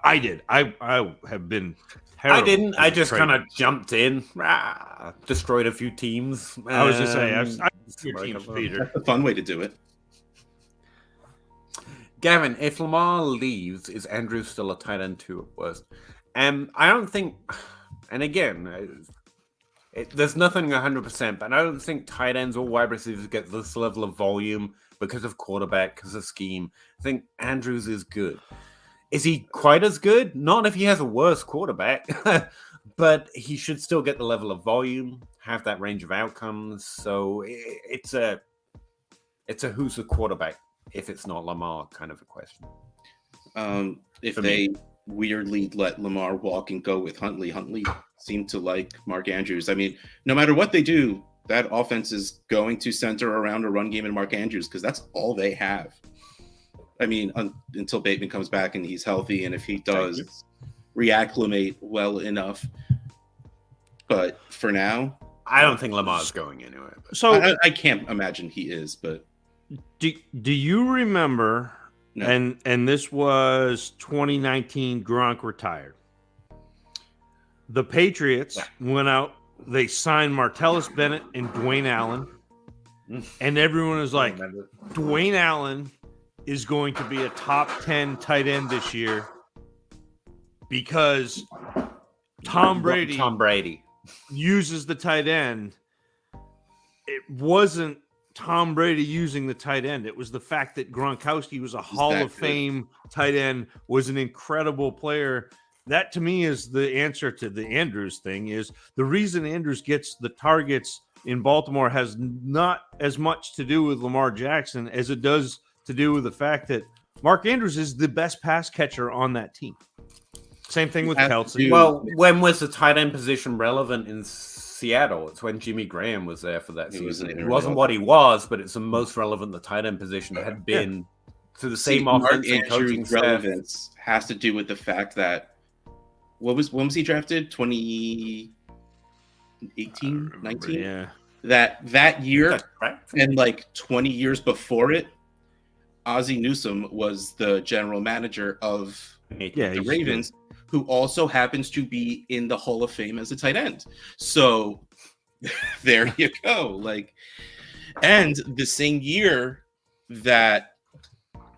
I did. I have been terrible. I didn't. I just kind of jumped in, destroyed a few teams. I was just saying, I your teams, Peter. That's a fun way to do it. Gavin, if Lamar leaves, is Andrews still a tight end 2 at worst? I don't think, and again, there's nothing 100%, but I don't think tight ends or wide receivers get this level of volume because of quarterback, because of scheme. I think Andrews is good. Is he quite as good? Not if he has a worse quarterback, but he should still get the level of volume, have that range of outcomes. So it's a who's the quarterback if it's not Lamar kind of a question. If they weirdly let Lamar walk and go with Huntley seemed to like Mark Andrews. I mean, no matter what they do, that offense is going to center around a run game in Mark Andrews because that's all they have. I mean, until Bateman comes back and he's healthy, and if he does reacclimate well enough. But for now, I don't think Lamar's going anywhere. So I can't imagine he is. But do you remember? No. And this was 2019. Gronk retired. The Patriots went out. They signed Martellus Bennett and Dwayne Allen, and everyone was like, Dwayne Allen is going to be a top 10 tight end this year because Tom Brady uses the tight end. It wasn't Tom Brady using the tight end. It was the fact that Gronkowski was a Hall of Fame tight end, was an incredible player. That to me is the answer to the Andrews thing. Is the reason Andrews gets the targets in Baltimore has not as much to do with Lamar Jackson as it does to do with the fact that Mark Andrews is the best pass catcher on that team. Same thing with Kelsey. Well, when was the tight end position relevant in Seattle? It's when Jimmy Graham was there for that season. It wasn't what he was, but it's the most relevant the tight end position had been to the same offense and coaching staff. Relevance has to do with the fact that when was he drafted? 20 18, 19. Yeah. That year That's right. and like 20 years before it, Ozzie Newsome was the general manager of Yeah, the he's Ravens, who also happens to be in the Hall of Fame as a tight end. So there you go. Like, and the same year that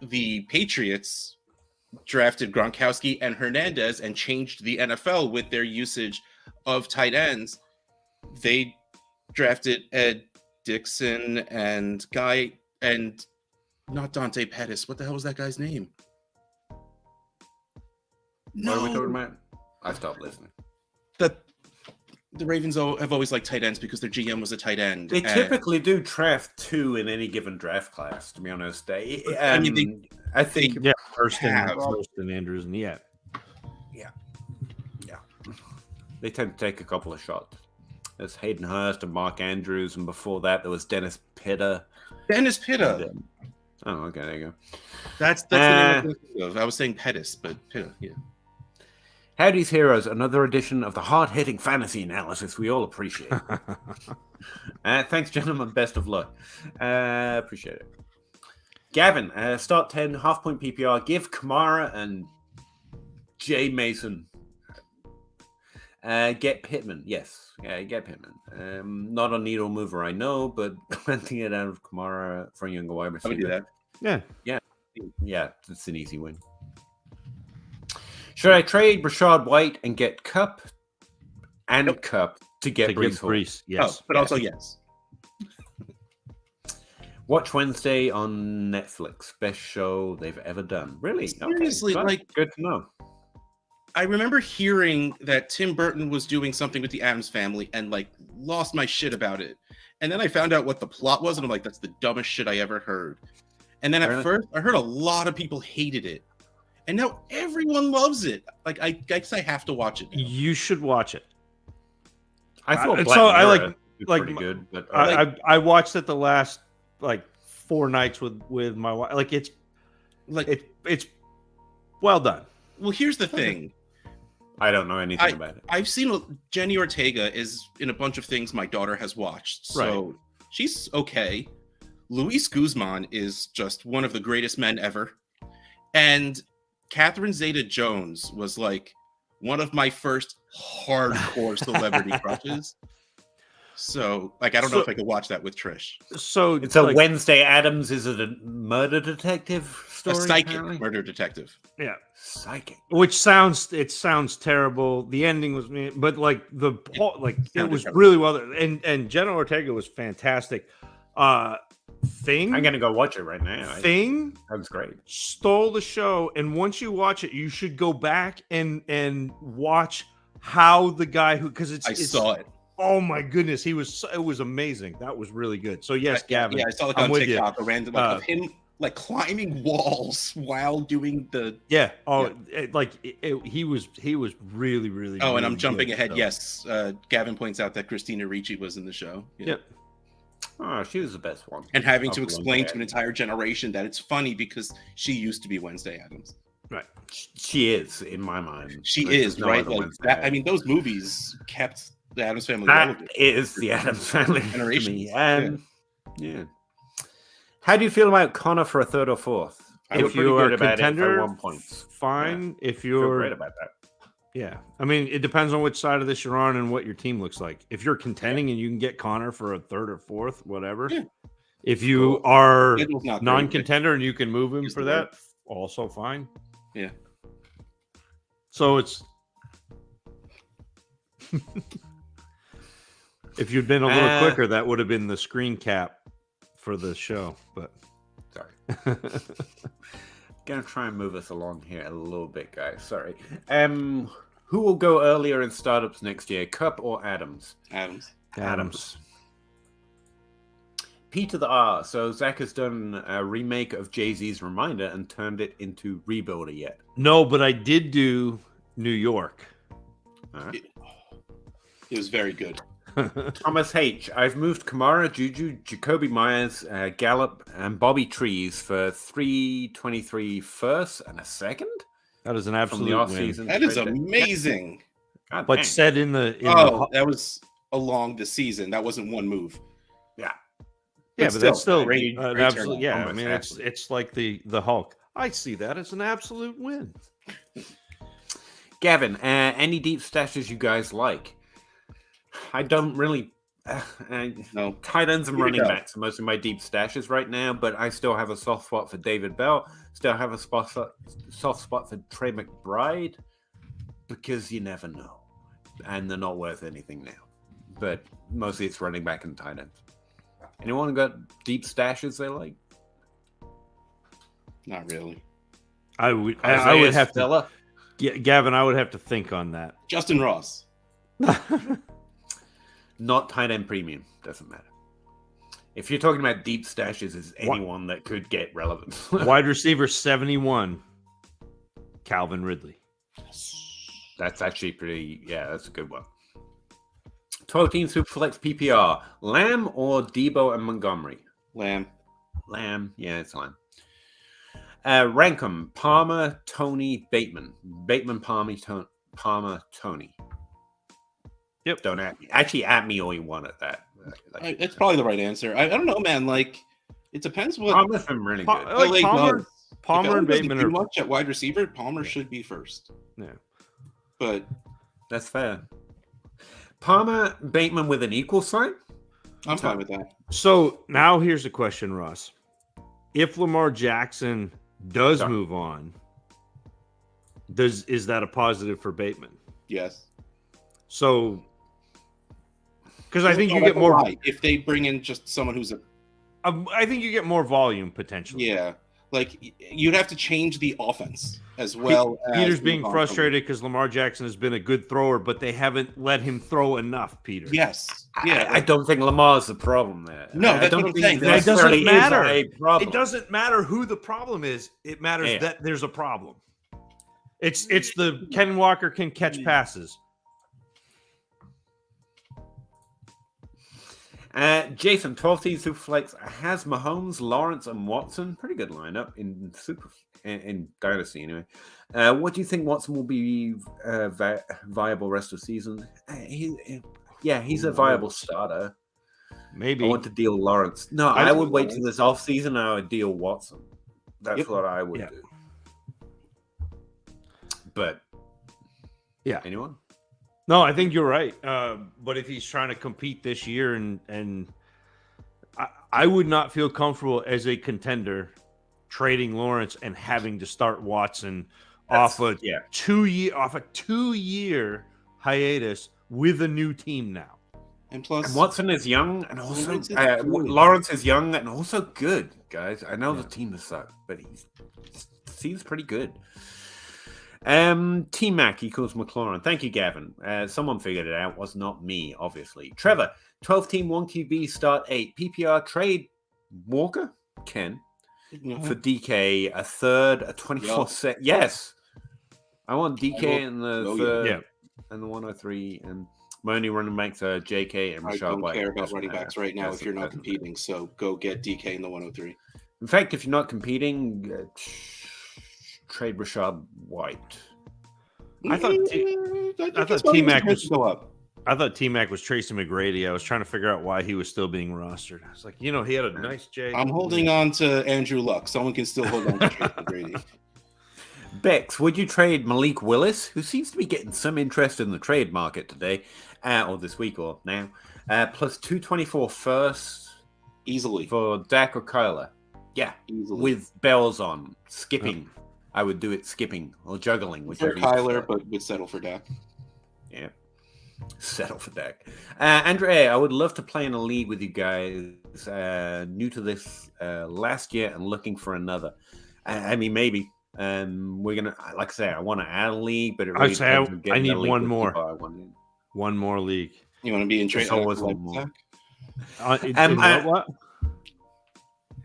the Patriots drafted Gronkowski and Hernandez and changed the NFL with their usage of tight ends, they drafted Ed Dixon and not Dante Pettis. What the hell was that guy's name? What are we talking about? I stopped listening. The Ravens have always liked tight ends because their GM was a tight end. They typically do draft 2 in any given draft class, to be honest. I think yeah, Hurst and Andrews, and yeah. They tend to take a couple of shots. There's Hayden Hurst and Mark Andrews, and before that there was Dennis Pitta. Oh, okay, there you go. That's the name I was thinking of. I was saying Pettis, but Pitta, yeah. Howdy's Heroes, another edition of the hard-hitting fantasy analysis we all appreciate. Thanks, gentlemen. Best of luck. Appreciate it. Gavin, start 10, half-point PPR. Give Kamara and Jay Mason. Get Pittman. Yes, get Pittman. Not a needle mover, I know, but plenty it out of Kamara for a younger wide receiver. I would do that. Yeah, it's an easy win. Should I trade Rashad White and get Cup and Cup to get Brees? Yes, but also yes. Watch Wednesday on Netflix. Best show they've ever done. Really? Seriously, okay. Good to know. I remember hearing that Tim Burton was doing something with the Addams Family and like lost my shit about it. And then I found out what the plot was, and I'm like, that's the dumbest shit I ever heard. And then at first, I heard a lot of people hated it. And now everyone loves it. Like, I guess I have to watch it now. You should watch it. I thought pretty good, but I watched it the last like 4 nights with my wife. Like it's well done. Well, here's the thing. I don't know anything about it. I've seen Jenny Ortega is in a bunch of things my daughter has watched, so she's okay. Luis Guzman is just one of the greatest men ever, and Catherine Zeta-Jones was like one of my first hardcore celebrity crushes. So, like, I don't know if I could watch that with Trish. So it's a Wednesday Addams. Is it a murder detective story? A psychic murder detective. Yeah, psychic. Which sounds terrible. The ending was, but like it was really well. And Jenna Ortega was fantastic. Thing. I'm gonna go watch it right now. Thing. That was great. Stole the show, and once you watch it, you should go back and watch how the guy who I saw it. Oh my goodness, it was amazing. That was really good. So yes, Gavin. Yeah, I saw on TikTok a random of him like climbing walls while doing the. Yeah. Oh, yeah. He was really really. Oh, really and I'm jumping good, ahead. so. Yes, Gavin points out that Christina Ricci was in the show. Yeah. Yep. Oh, she was the best one. And having to explain to an entire generation that it's funny because she used to be Wednesday Addams. Right. She is, in my mind. She is, right? Like that, I mean, those movies kept the Addams Family relevant. That is the Addams Family generation. Yeah. How do you feel about Connor for a 3rd or 4th? If you are a contender, 1 point. Fine. Yeah. If you're feel great about that. Yeah. I mean, it depends on which side of this you're on and what your team looks like. If you're contending and you can get Connor for a 3rd or 4th, whatever. Yeah. If you are non-contender and you can move him for that, also fine. Yeah. So it's if you'd been a little quicker, that would have been the screen cap for the show. But sorry. Gonna try and move us along here a little bit, guys. Sorry. Who will go earlier in startups next year, Cup or Adams? Adams. P to the R. So Zach has done a remake of Jay-Z's Reminder and turned it into Rebuilder yet? No, but I did do New York. All right. It was very good. Thomas H. I've moved Kamara, Juju, Jacoby Myers, Gallup, and Bobby Trees for 323 first and a second. That is an absolute win. That is amazing. But said in the that was along the season. That wasn't one move. Yeah. Yeah, but that's still great an turnout. absolute. Yeah, I Almost mean, it's like the Hulk. I see that as an absolute win. Gavin, any deep stashes you guys like? I don't really. No. Tight ends and Here we running go. backs are most of my deep stashes right now, but I still have a soft spot for David Bell. Still have a soft spot for Trey McBride because you never know, and they're not worth anything now. But mostly it's running back and tight ends. Anyone got deep stashes they like? Not really. I would Isaiah have Stella? to. Gavin, I would have to think on that. Justin Ross. Not tight end premium. Doesn't matter. If you're talking about deep stashes, is anyone that could get relevance. Wide receiver 71, Calvin Ridley. That's actually pretty. Yeah, that's a good one. 12-team Superflex PPR. Lamb or Debo and Montgomery? Lamb. Lamb. Yeah, it's Lamb. Rank 'em. Palmer, Tony, Bateman. Bateman, Palmer, Tony. Yep. Don't at me. Actually, at me all you want at that. It's probably the right answer. I don't know, man. Like, it depends what. Palmer's been really good. Like Palmer and Bateman do are much at wide receiver. Palmer should be first. Yeah. But That's fair. Palmer, Bateman with an equal sign? I'm fine with that. So now here's a question, Ross. If Lamar Jackson does move on, is that a positive for Bateman? Yes. So, because I think you get more. If they bring in just someone who's I think you get more volume potentially. Yeah. Like, you'd have to change the offense as well. Peter's being frustrated because Lamar Jackson has been a good thrower, but they haven't let him throw enough, Peter. Yes. Yeah. I don't think Lamar's the problem there. No, I that's don't what I'm think saying. there It doesn't necessarily is matter. a problem. It doesn't matter who the problem is. It matters that there's a problem. It's the Ken Walker can catch passes. Jason, 12-team Superflex has Mahomes, Lawrence, and Watson. Pretty good lineup in Dynasty, anyway. What do you think Watson will be viable rest of the season? He's a viable starter. Maybe. I want to deal Lawrence. No, I would wait till this offseason and I would deal Watson. That's what I would do. But, yeah. Anyone? No, I think you're right. But if he's trying to compete this year, and I would not feel comfortable as a contender trading Lawrence and having to start Watson off a 2-year hiatus with a new team now. And plus, Watson is young, and also Lawrence is young and also good, guys. I know the team is suck, but he seems pretty good. T-Mac equals McLaurin. Thank you, Gavin. Someone figured it out. Was not me, obviously. Trevor, 12-team 1QB start 8. PPR trade Walker? Ken. For DK, a third, a 24-set. Yes. I want DK in the third and the 103. And my only running backs are JK and Rashad I don't White. care about running backs right now if you're not competing. So go get DK in the 103. In fact, if you're not competing, trade Rashad White. I thought T-Mac was go up. I thought T-Mac was Tracy McGrady. I was trying to figure out why he was still being rostered. I was like, he had a nice J. I'm holding on to Andrew Luck. Someone can still hold on to Tracy McGrady. Bex, would you trade Malik Willis, who seems to be getting some interest in the trade market today, or this week or now, plus 224 first easily for Dak or Kyler? Yeah, easily. With bells on, skipping. I would do it skipping or juggling. For Kyler, but would settle for Dak. Yeah, settle for Dak. Andrea, I would love to play in a league with you guys. New to this last year and looking for another. I mean, maybe. We're gonna, like I say, I want to add a league, but it really I need one more. One more league. You want to be in trade? Always one more. What?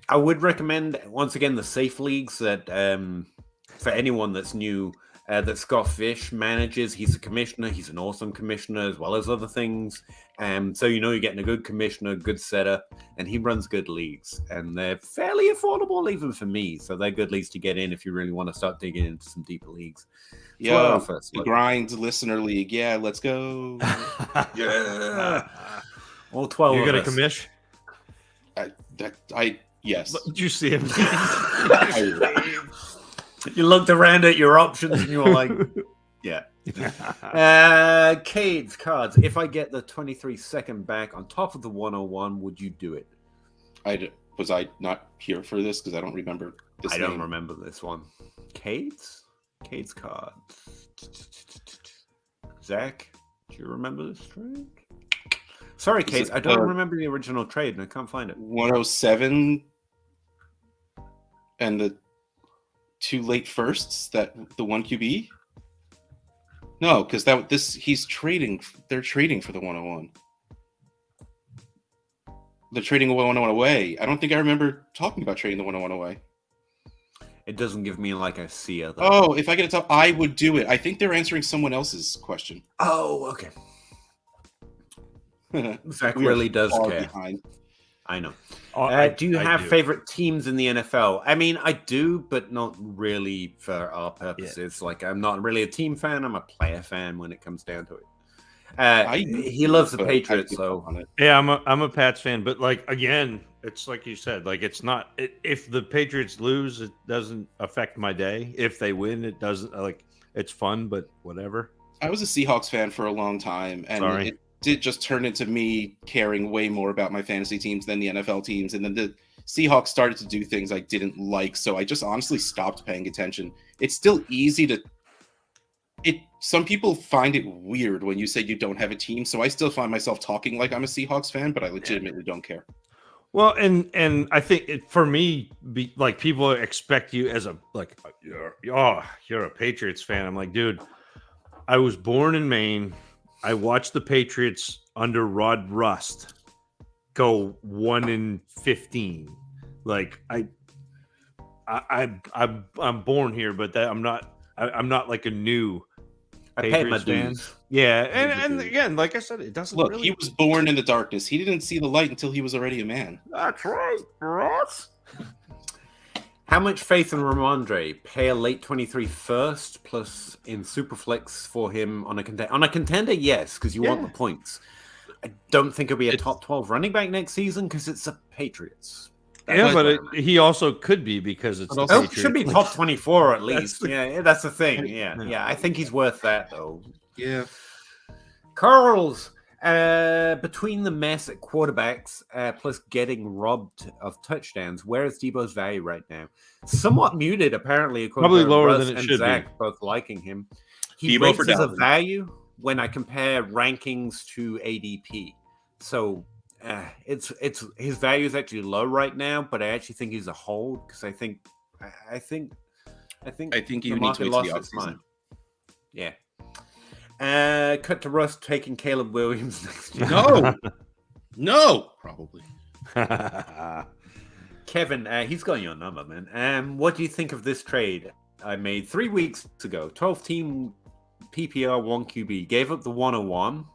I would recommend once again the safe leagues that for anyone that's new. that Scott Fish manages. He's a commissioner. He's an awesome commissioner as well as other things. So you're getting a good commissioner, good setup, and he runs good leagues. And they're fairly affordable even for me. So they're good leagues to get in if you really want to start digging into some deeper leagues. Yeah, the grind listener league. Yeah, let's go. Yeah. All 12 You're of going to us. commish? Yes. Did you see him? You looked around at your options and you were like, yeah. Cade's cards. If I get the 23-second back on top of the 101, would you do it? Was I not here for this? Because I don't remember this I name. don't remember this one. Cade's cards. Zach, do you remember this trade? Sorry, Cade. I don't remember the original trade and I can't find it. 107 and the 2 late firsts, the 1 QB? No, because he's trading. They're trading for the 101. They're trading the 101 away. I don't think I remember talking about trading the 101 away. It doesn't give me like a seer though. Oh, if I get a top, I would do it. I think they're answering someone else's question. Oh, okay. Zach really does care. Behind. I know. Do you have favorite teams in the NFL? I mean, I do, but not really for our purposes. Yeah. Like, I'm not really a team fan. I'm a player fan when it comes down to it. He loves the Patriots, so yeah, I'm a Pats fan. But like again, it's like you said, like it's not. If the Patriots lose, it doesn't affect my day. If they win, it doesn't. Like it's fun, but whatever. I was a Seahawks fan for a long time, and it did just turn into me caring way more about my fantasy teams than the NFL teams. And then the Seahawks started to do things I didn't like. So I just honestly stopped paying attention. It's still easy to some people find it weird when you say you don't have a team. So I still find myself talking like I'm a Seahawks fan, but I legitimately don't care. Well, and I think for me, like people expect you as you're a Patriots fan. I'm like, dude, I was born in Maine. I watched the Patriots under Rod Rust go 1-15. Like I'm born here, but I'm not like a new Patriots fan. Yeah, and again, like I said, it doesn't. Look, he was born in the darkness. He didn't see the light until he was already a man. That's right, Ross. How much faith in Ramondre? Pay a late 23 first plus in Superflex for him on a contender. On a contender, yes, because you want the points. I don't think he'll be a top 12 running back next season because it's the Patriots. He also could be because it's the Patriots. Should be top 24 at least. That's the thing. Yeah. I think he's worth that though. Yeah. Carl's between the mess at quarterbacks plus getting robbed of touchdowns, where is Debo's value right now? Somewhat muted, apparently. Probably lower Russ than it and should Zach be. Both liking him. He Debo rates as a value when I compare rankings to ADP. So it's his value is actually low right now, but I actually think he's a hold because I think you need to lost its mind. Yeah. Cut to Russ taking Caleb Williams next year. No, probably. Kevin, he's got your number, man. What do you think of this trade I made 3 weeks ago? 12-team PPR 1 QB. Gave up the 101,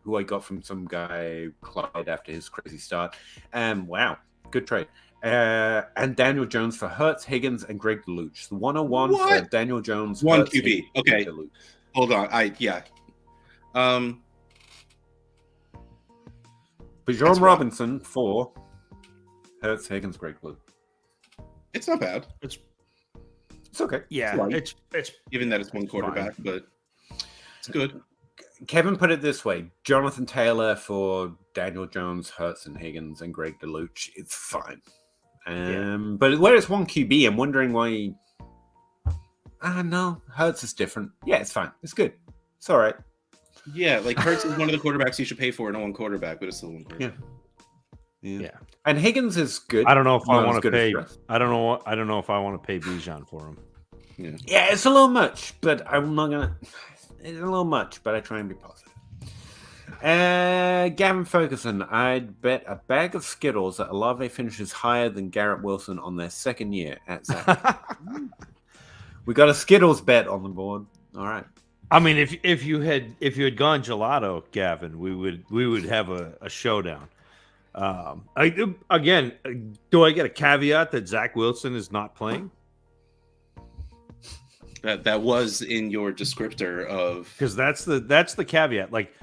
who I got from some guy, Clyde, after his crazy start. Wow, good trade. And Daniel Jones for Hurts, Higgins, and Greg DeLuch. The 101 for Daniel Jones. 1 Hurts, QB. Higgins, okay. Hold on. Bijan Robinson for Hurts, Higgins, Greg DeLuch. It's not bad. It's okay. Yeah, it's given that it's one quarterback, but it's good. Kevin put it this way: Jonathan Taylor for Daniel Jones, Hurts, and Higgins, and Greg DeLuch. It's fine. But where it's 1 QB, I'm wondering why. No, Hurts is different. Yeah, it's fine. It's good. It's all right. Yeah, like Hurts is one of the quarterbacks you should pay for in a one quarterback, but it's still one quarterback. Yeah. And Higgins is good. I don't know if I want to pay. I don't know if I want to pay Bijan for him. Yeah, it's a little much, but I'm not gonna. It's a little much, but I try and be positive. Gavin Ferguson, I'd bet a bag of Skittles that Olave finishes higher than Garrett Wilson on their second year at Zach. We got a Skittles bet on the board. All right. I mean, if you had gone gelato, Gavin, we would have a showdown. Do I get a caveat that Zach Wilson is not playing? That was in your descriptor of, because that's the caveat. Like,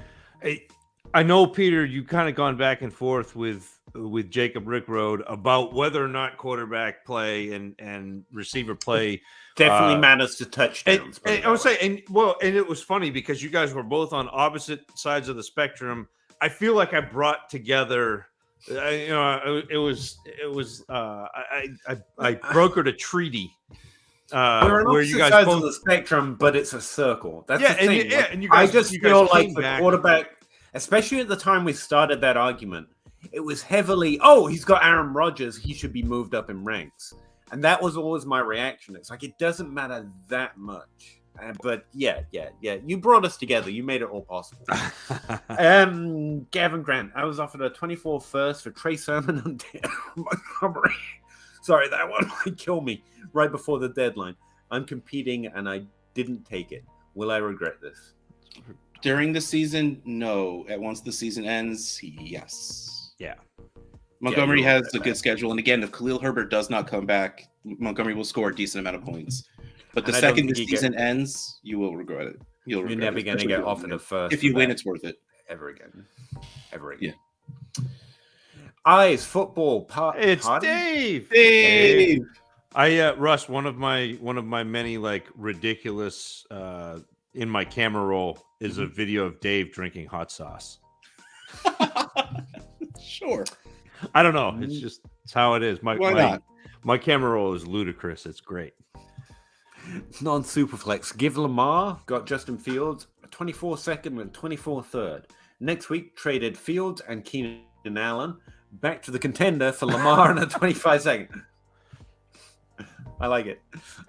I know, Peter, you kind of gone back and forth with Jacob Rickroad about whether or not quarterback play and receiver play definitely matters to touchdowns. And I would say, and it was funny because you guys were both on opposite sides of the spectrum. I feel like I brought together. I brokered a treaty. We're on where opposite you guys sides both of the spectrum, but it's a circle. That's the and thing. and you guys, I just feel like the quarterback, especially at the time we started that argument, it was heavily, he's got Aaron Rodgers, he should be moved up in ranks. And that was always my reaction. It's like, it doesn't matter that much. But yeah. You brought us together. You made it all possible. Gavin Grant, I was offered a 24 first for Trey Sermon and Montgomery. Sorry, that one might kill me right before the deadline. I'm competing and I didn't take it. Will I regret this? During the season, no. At once the season ends, yes. Yeah. Montgomery has a good schedule. And again, if Khalil Herbert does not come back, Montgomery will score a decent amount of points. But the second the season ends, you will regret it. You're never going to get offered a first. If you win, it's worth it. Ever again. Yeah. Eyes football. It's Pardon? Dave. Russ, one of my many like ridiculous in my camera roll is a video of Dave drinking hot sauce. Sure. I don't know. It's how it is. Why not? My camera roll is ludicrous. It's great. Non-superflex. Give Lamar, got Justin Fields, a 24 second and 24 third. Next week, traded Fields and Keenan Allen back to the Contender for Lamar and a 25 second. I like it.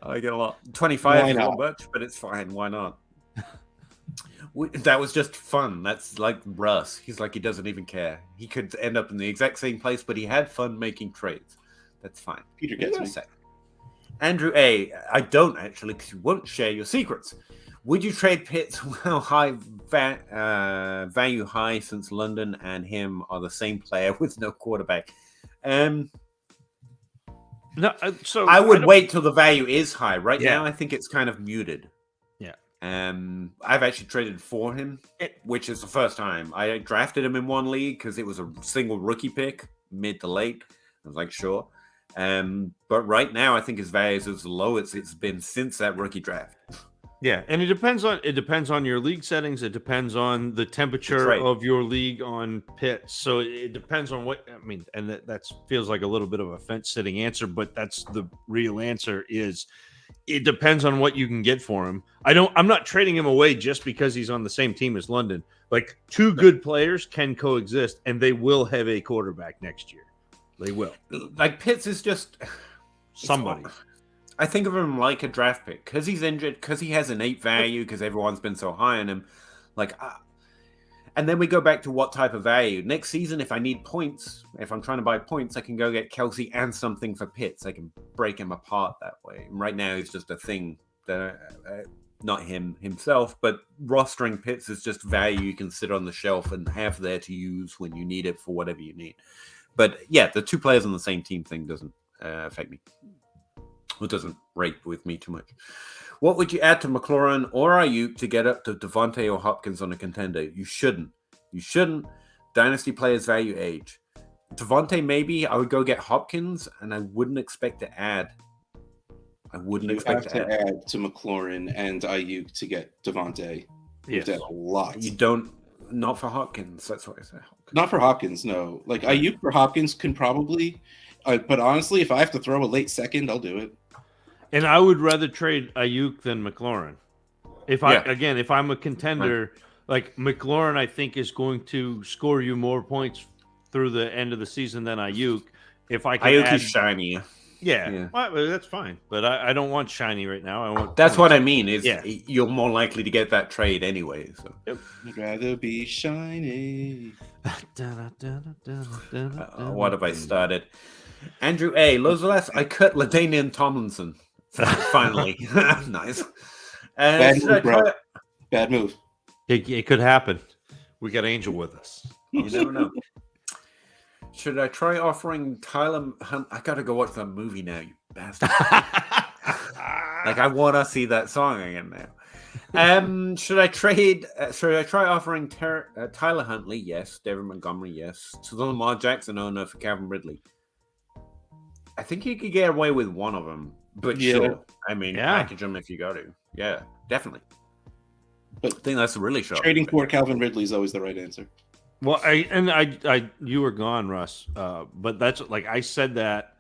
I like it a lot. 25 is not much, but it's fine. Why not? That was just fun. That's like Russ. He's like, he doesn't even care. He could end up in the exact same place, but he had fun making trades. That's fine. Peter gets me. Andrew A. I don't actually, because you won't share your secrets. Would you trade Pitts while high value high, since London and him are the same player with no quarterback? No, so I would wait till the value is high. Right now, I think it's kind of muted. Yeah. I've actually traded for him, which is the first time. I drafted him in one league because it was a single rookie pick, mid to late. I was like, sure. But right now, I think his value is as low as it's been since that rookie draft. Yeah, and it depends on your league settings. It depends on the temperature of your league on Pitts. So it depends on what I mean, and that feels like a little bit of a fence-sitting answer, but that's the real answer. Is it depends on what you can get for him. I'm not trading him away just because he's on the same team as London. Like, two good players can coexist, and they will have a quarterback next year. They will. Like, Pitts is just somebody. I think of him like a draft pick because he's injured, because he has innate value, because everyone's been so high on him. Like, and then we go back to what type of value. Next season, if I need points, if I'm trying to buy points, I can go get Kelsey and something for Pitts. I can break him apart that way. And right now, he's just a thing that not himself, but rostering Pitts is just value you can sit on the shelf and have there to use when you need it for whatever you need. But yeah, the two players on the same team thing doesn't affect me. It doesn't rate with me too much. What would you add to McLaurin or Ayuk to get up to Devontae or Hopkins on a Contender? You shouldn't. Dynasty players value age. Devontae, maybe. I would go get Hopkins, and I wouldn't expect to add. I wouldn't expect to add to McLaurin and Ayuk to get Devontae. Yes. A lot. You don't. Not for Hopkins. That's what I said. Not for Hopkins, no. Like, Ayuk for Hopkins can probably. But honestly, if I have to throw a late second, I'll do it. And I would rather trade Ayuk than McLaurin. If I'm a contender, like McLaurin, I think is going to score you more points through the end of the season than Ayuk. If I can Ayuk is shiny. Yeah. Well, that's fine. But I don't want shiny right now. I want. That's what I mean. Is you're more likely to get that trade anyway. So I'd rather be shiny. What have I started? Andrew A. Lozeless, I cut LaDainian Tomlinson. Finally. Nice. Bad Should I move, bro. try? Bad move. It could happen. We got Angel with us. You never know. Should I try offering Tyler Hunt? I gotta go watch that movie now, you bastard. Like, I want to see that song again now. Should I try offering Tyler Huntley? Yes. David Montgomery? Yes. To Lamar Jackson? Oh no, for Calvin Ridley. I think you could get away with one of them, but sure. I mean, package them if you got to. Yeah, definitely. But I think that's a really sharp. Trading for Calvin Ridley is always the right answer. Well, you were gone, Russ. But that's like I said that.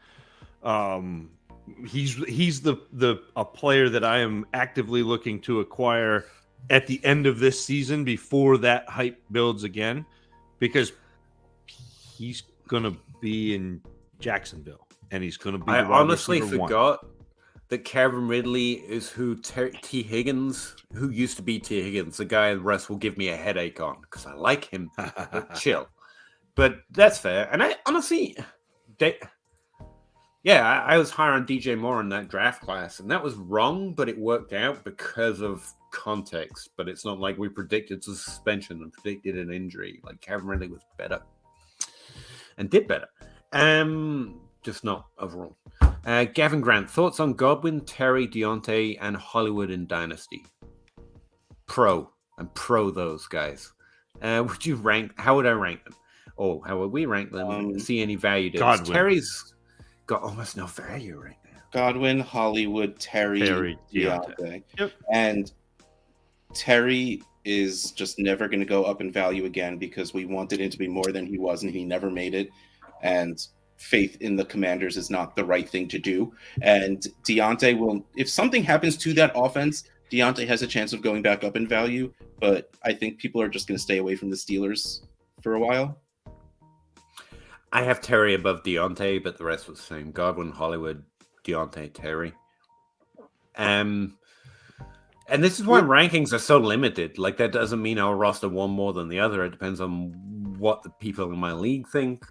He's a player that I am actively looking to acquire at the end of this season before that hype builds again, because he's gonna be in Jacksonville and he's gonna be. I honestly forgot that Calvin Ridley is who T. Higgins, who used to be T. Higgins, the guy the rest will give me a headache on because I like him. Chill, but that's fair. And I honestly, I was higher on DJ Moore in that draft class, and that was wrong, but it worked out because of context. But it's not like we predicted suspension and predicted an injury. Like Calvin Ridley was better and did better. Just not overall. Gavin Grant, thoughts on Godwin, Terry, Deontay, and Hollywood in Dynasty? Pro those guys. Would you rank? How would I rank them? Or how would we rank them? See any value difference? Terry's got almost no value right now. Godwin, Hollywood, Terry, Deontay. Yep. And Terry is just never going to go up in value again because we wanted him to be more than he was, and he never made it. And faith in the Commanders is not the right thing to do. And Deontay will, if something happens to that offense, Deontay has a chance of going back up in value. But I think people are just going to stay away from the Steelers for a while. I have Terry above Deontay, but the rest was the same. Godwin, Hollywood, Deontay, Terry. And this is why rankings are so limited. Like, that doesn't mean I'll roster one more than the other. It depends on what the people in my league think.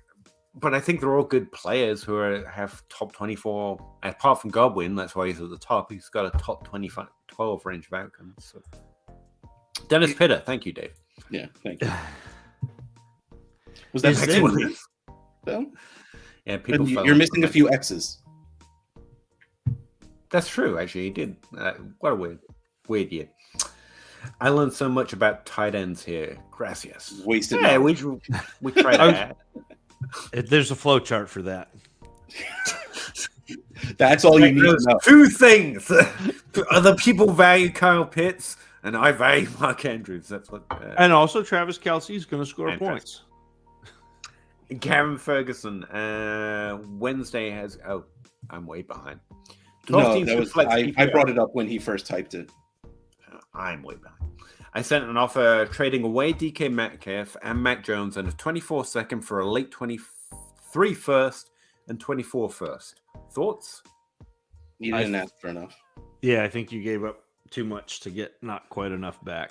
But I think they're all good players who have top 24. Apart from Godwin, that's why he's at the top. He's got a top 25, 12 range of outcomes. So. Dennis Pitter. Thank you, Dave. Yeah, thank you. Was that excellent? So, yeah, people. You're missing a few X's. That's true. Actually, he did. What a weird year. I learned so much about tight ends here. Gracias. Wasted. Yeah, we tried that. There's a flow chart for that. That's all you need to know. Two things. Other people value Kyle Pitts, and I value Mark Andrews. That's what. And also, Travis Kelce is going to score points. Karen Ferguson. Wednesday has. Oh, I'm way behind. No, that was I brought it up when he first typed it. I'm way behind. I sent an offer trading away DK Metcalf and Mac Jones and a 24 second for a late 23 first and 24 first. Thoughts? You didn't ask for enough. Yeah, I think you gave up too much to get not quite enough back.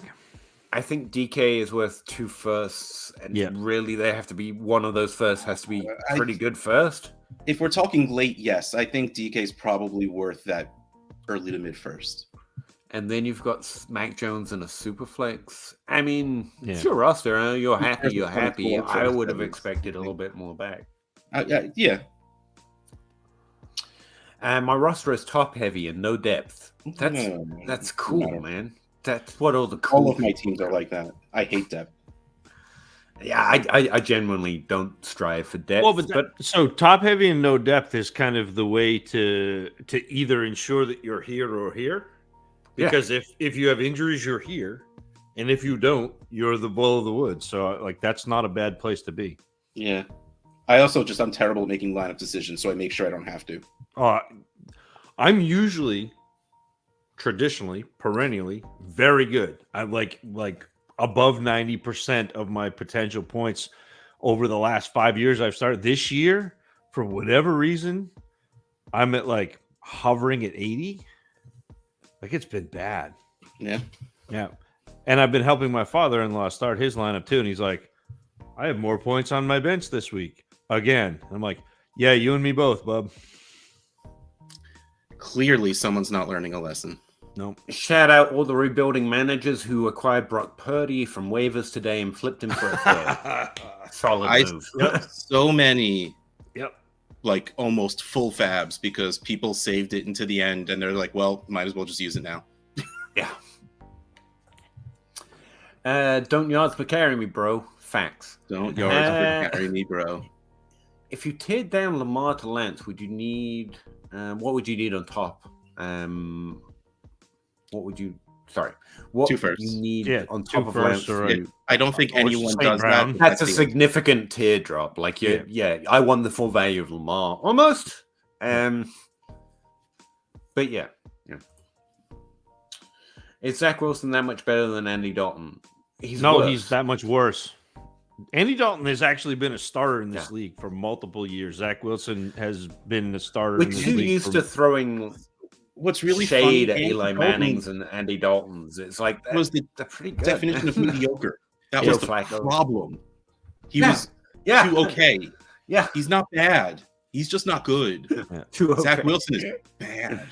I think DK is worth 2 firsts, and really they have to be one of those firsts has to be pretty good first. If we're talking late, yes, I think DK is probably worth that early to mid first. And then you've got Mac Jones and a super flex. I mean, it's your roster. You're happy. You're happy. I would have expected a little bit more back. Yeah. And my roster is top heavy and no depth. That's cool, man. That's what all the cool. All of my teams are like that. I hate depth. Yeah, I genuinely don't strive for depth. Well, but so top heavy and no depth is kind of the way to either ensure that you're here or here. Because if you have injuries, you're here, and if you don't, you're the bull of the woods. So, like, that's not a bad place to be. Yeah. I'm terrible at making lineup decisions, so I make sure I don't have to. I'm usually, traditionally, perennially, very good. I'm like above 90% of my potential points over the last 5 years I've started. This year, for whatever reason, I'm at like hovering at 80. Like, it's been bad. Yeah. And I've been helping my father-in-law start his lineup too. And he's like, I have more points on my bench this week. Again. And I'm like, yeah, you and me both, bub. Clearly, someone's not learning a lesson. No. Shout out all the rebuilding managers who acquired Brock Purdy from waivers today and flipped him for a third. Solid move. So many, Yep. like almost full fabs because people saved it into the end and they're like, well, might as well just use it now. Yeah. Don't yards per carry me, bro. Facts. Don't yards per carry me, bro. If you teared down Lamar to Lance, would you need? What would you need on top? What would you? Sorry, what Two firsts. you need on two top of firsts, Lance? I don't think anyone St. does Brown. that. That's a significant teardrop. Like, yeah, I won the full value of Lamar almost. But yeah. Is Zach Wilson that much better than Andy Dalton? He's that much worse. Andy Dalton has actually been a starter in this league for multiple years. Zach Wilson has been a starter in this league. league. Used to throwing what's really shade funny, at Eli Manning's and Andy Dalton's. It's like that was the pretty good. definition of mediocre. That was the problem. He was too okay. Yeah, he's not bad. He's just not good. Too okay. Zach Wilson is bad.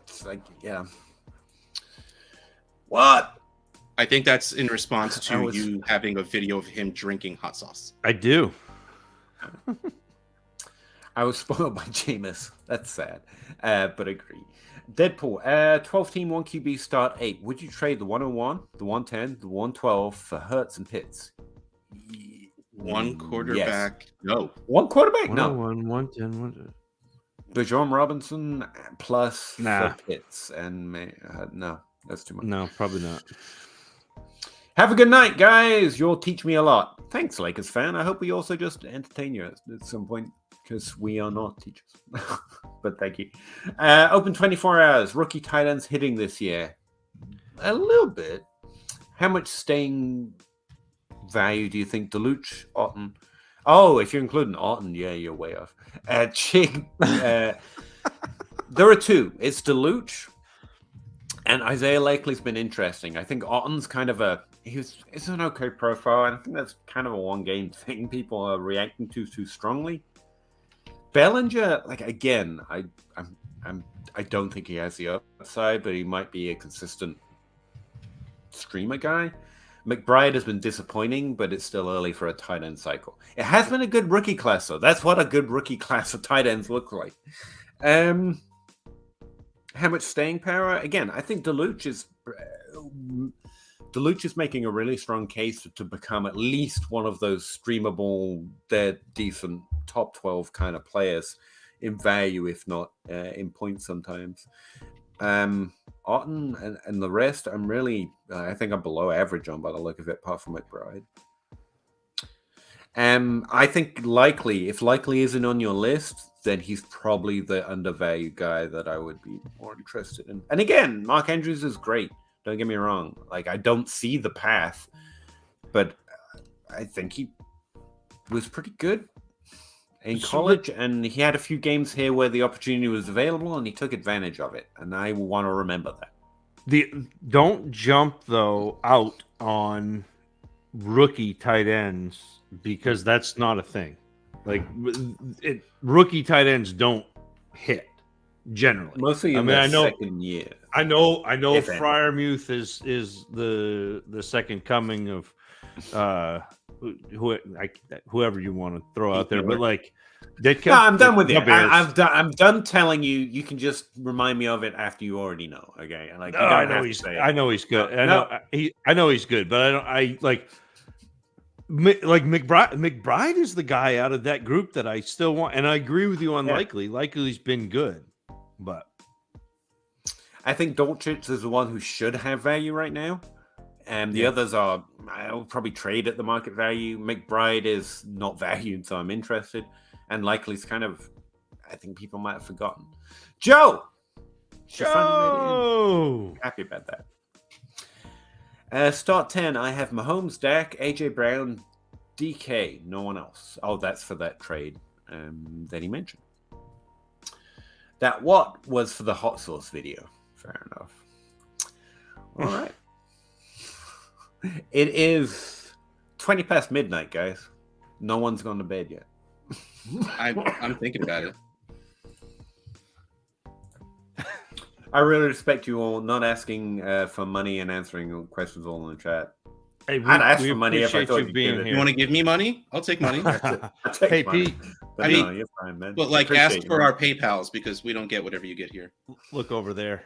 It's like, what? I think that's in response to you having a video of him drinking hot sauce. I do. I was spoiled by Jameis. That's sad, but agree. Deadpool, 12-team, 1 QB, start 8. Would you trade the 101, the 110, the 112 for Hurts and Pitts? One quarterback? Yes. No. One quarterback? No. 101, 110, 110. Bijan Robinson plus for Pitts. And no, that's too much. No, probably not. Have a good night, guys. You'll teach me a lot. Thanks, Lakers fan. I hope we also just entertain you at some point, because we are not teachers. But thank you. Open 24 hours. Rookie tight ends hitting this year. A little bit. How much staying value do you think Deluche, Otten? Oh, if you're including Otten, yeah, you're way off. Chig. There are two. It's Deluche and Isaiah Lakely's been interesting. I think Otten's kind of it's an okay profile, and I think that's kind of a one-game thing people are reacting to too strongly. Bellinger, like, again, I don't think he has the upside, but he might be a consistent streamer guy. McBride has been disappointing, but it's still early for a tight end cycle. It has been a good rookie class, though. That's what a good rookie class of tight ends look like. How much staying power? Again, I think Deluche is making a really strong case to become at least one of those streamable, they're decent top 12 kind of players in value, if not in points sometimes. Otten and the rest, I think I'm below average on by the look of it, apart from McBride. I think if Likely isn't on your list, then he's probably the undervalued guy that I would be more interested in. And again, Mark Andrews is great. Don't get me wrong. Like, I don't see the path, but I think he was pretty good in college, and he had a few games here where the opportunity was available, and he took advantage of it. And I want to remember that. Don't jump though out on rookie tight ends, because that's not a thing. Like, rookie tight ends don't hit generally. Mostly in the second year. I know Freiermuth is the second coming of whoever you want to throw out there, but like, I'm done with it. I'm done telling you. You can just remind me of it after you already know. Okay, like, I know he's good. I know he's good, but McBride is the guy out of that group that I still want, and I agree with you on Likely. Likely's been good, but I think Dolchich is the one who should have value right now. And the others I'll probably trade at the market value. McBride is not valued, so I'm interested. And Likely's I think people might have forgotten. Joe! Happy about that. Start 10, I have Mahomes, Dak, AJ Brown, DK, no one else. Oh, that's for that trade that he mentioned. That was for the hot sauce video. Fair enough. All right. It is 20 past midnight, guys. No one's gone to bed yet. I'm thinking about it. I really respect you all not asking for money and answering questions all in the chat. Hey, I'd ask we for money if I appreciate thought you you'd being give it. You here. want to give me money? I'll take money. I take Hey, money. Pete. But I mean, no, you're fine, man. But like, Appreciate ask you, for man. our PayPals because we don't get whatever you get here. Look over there.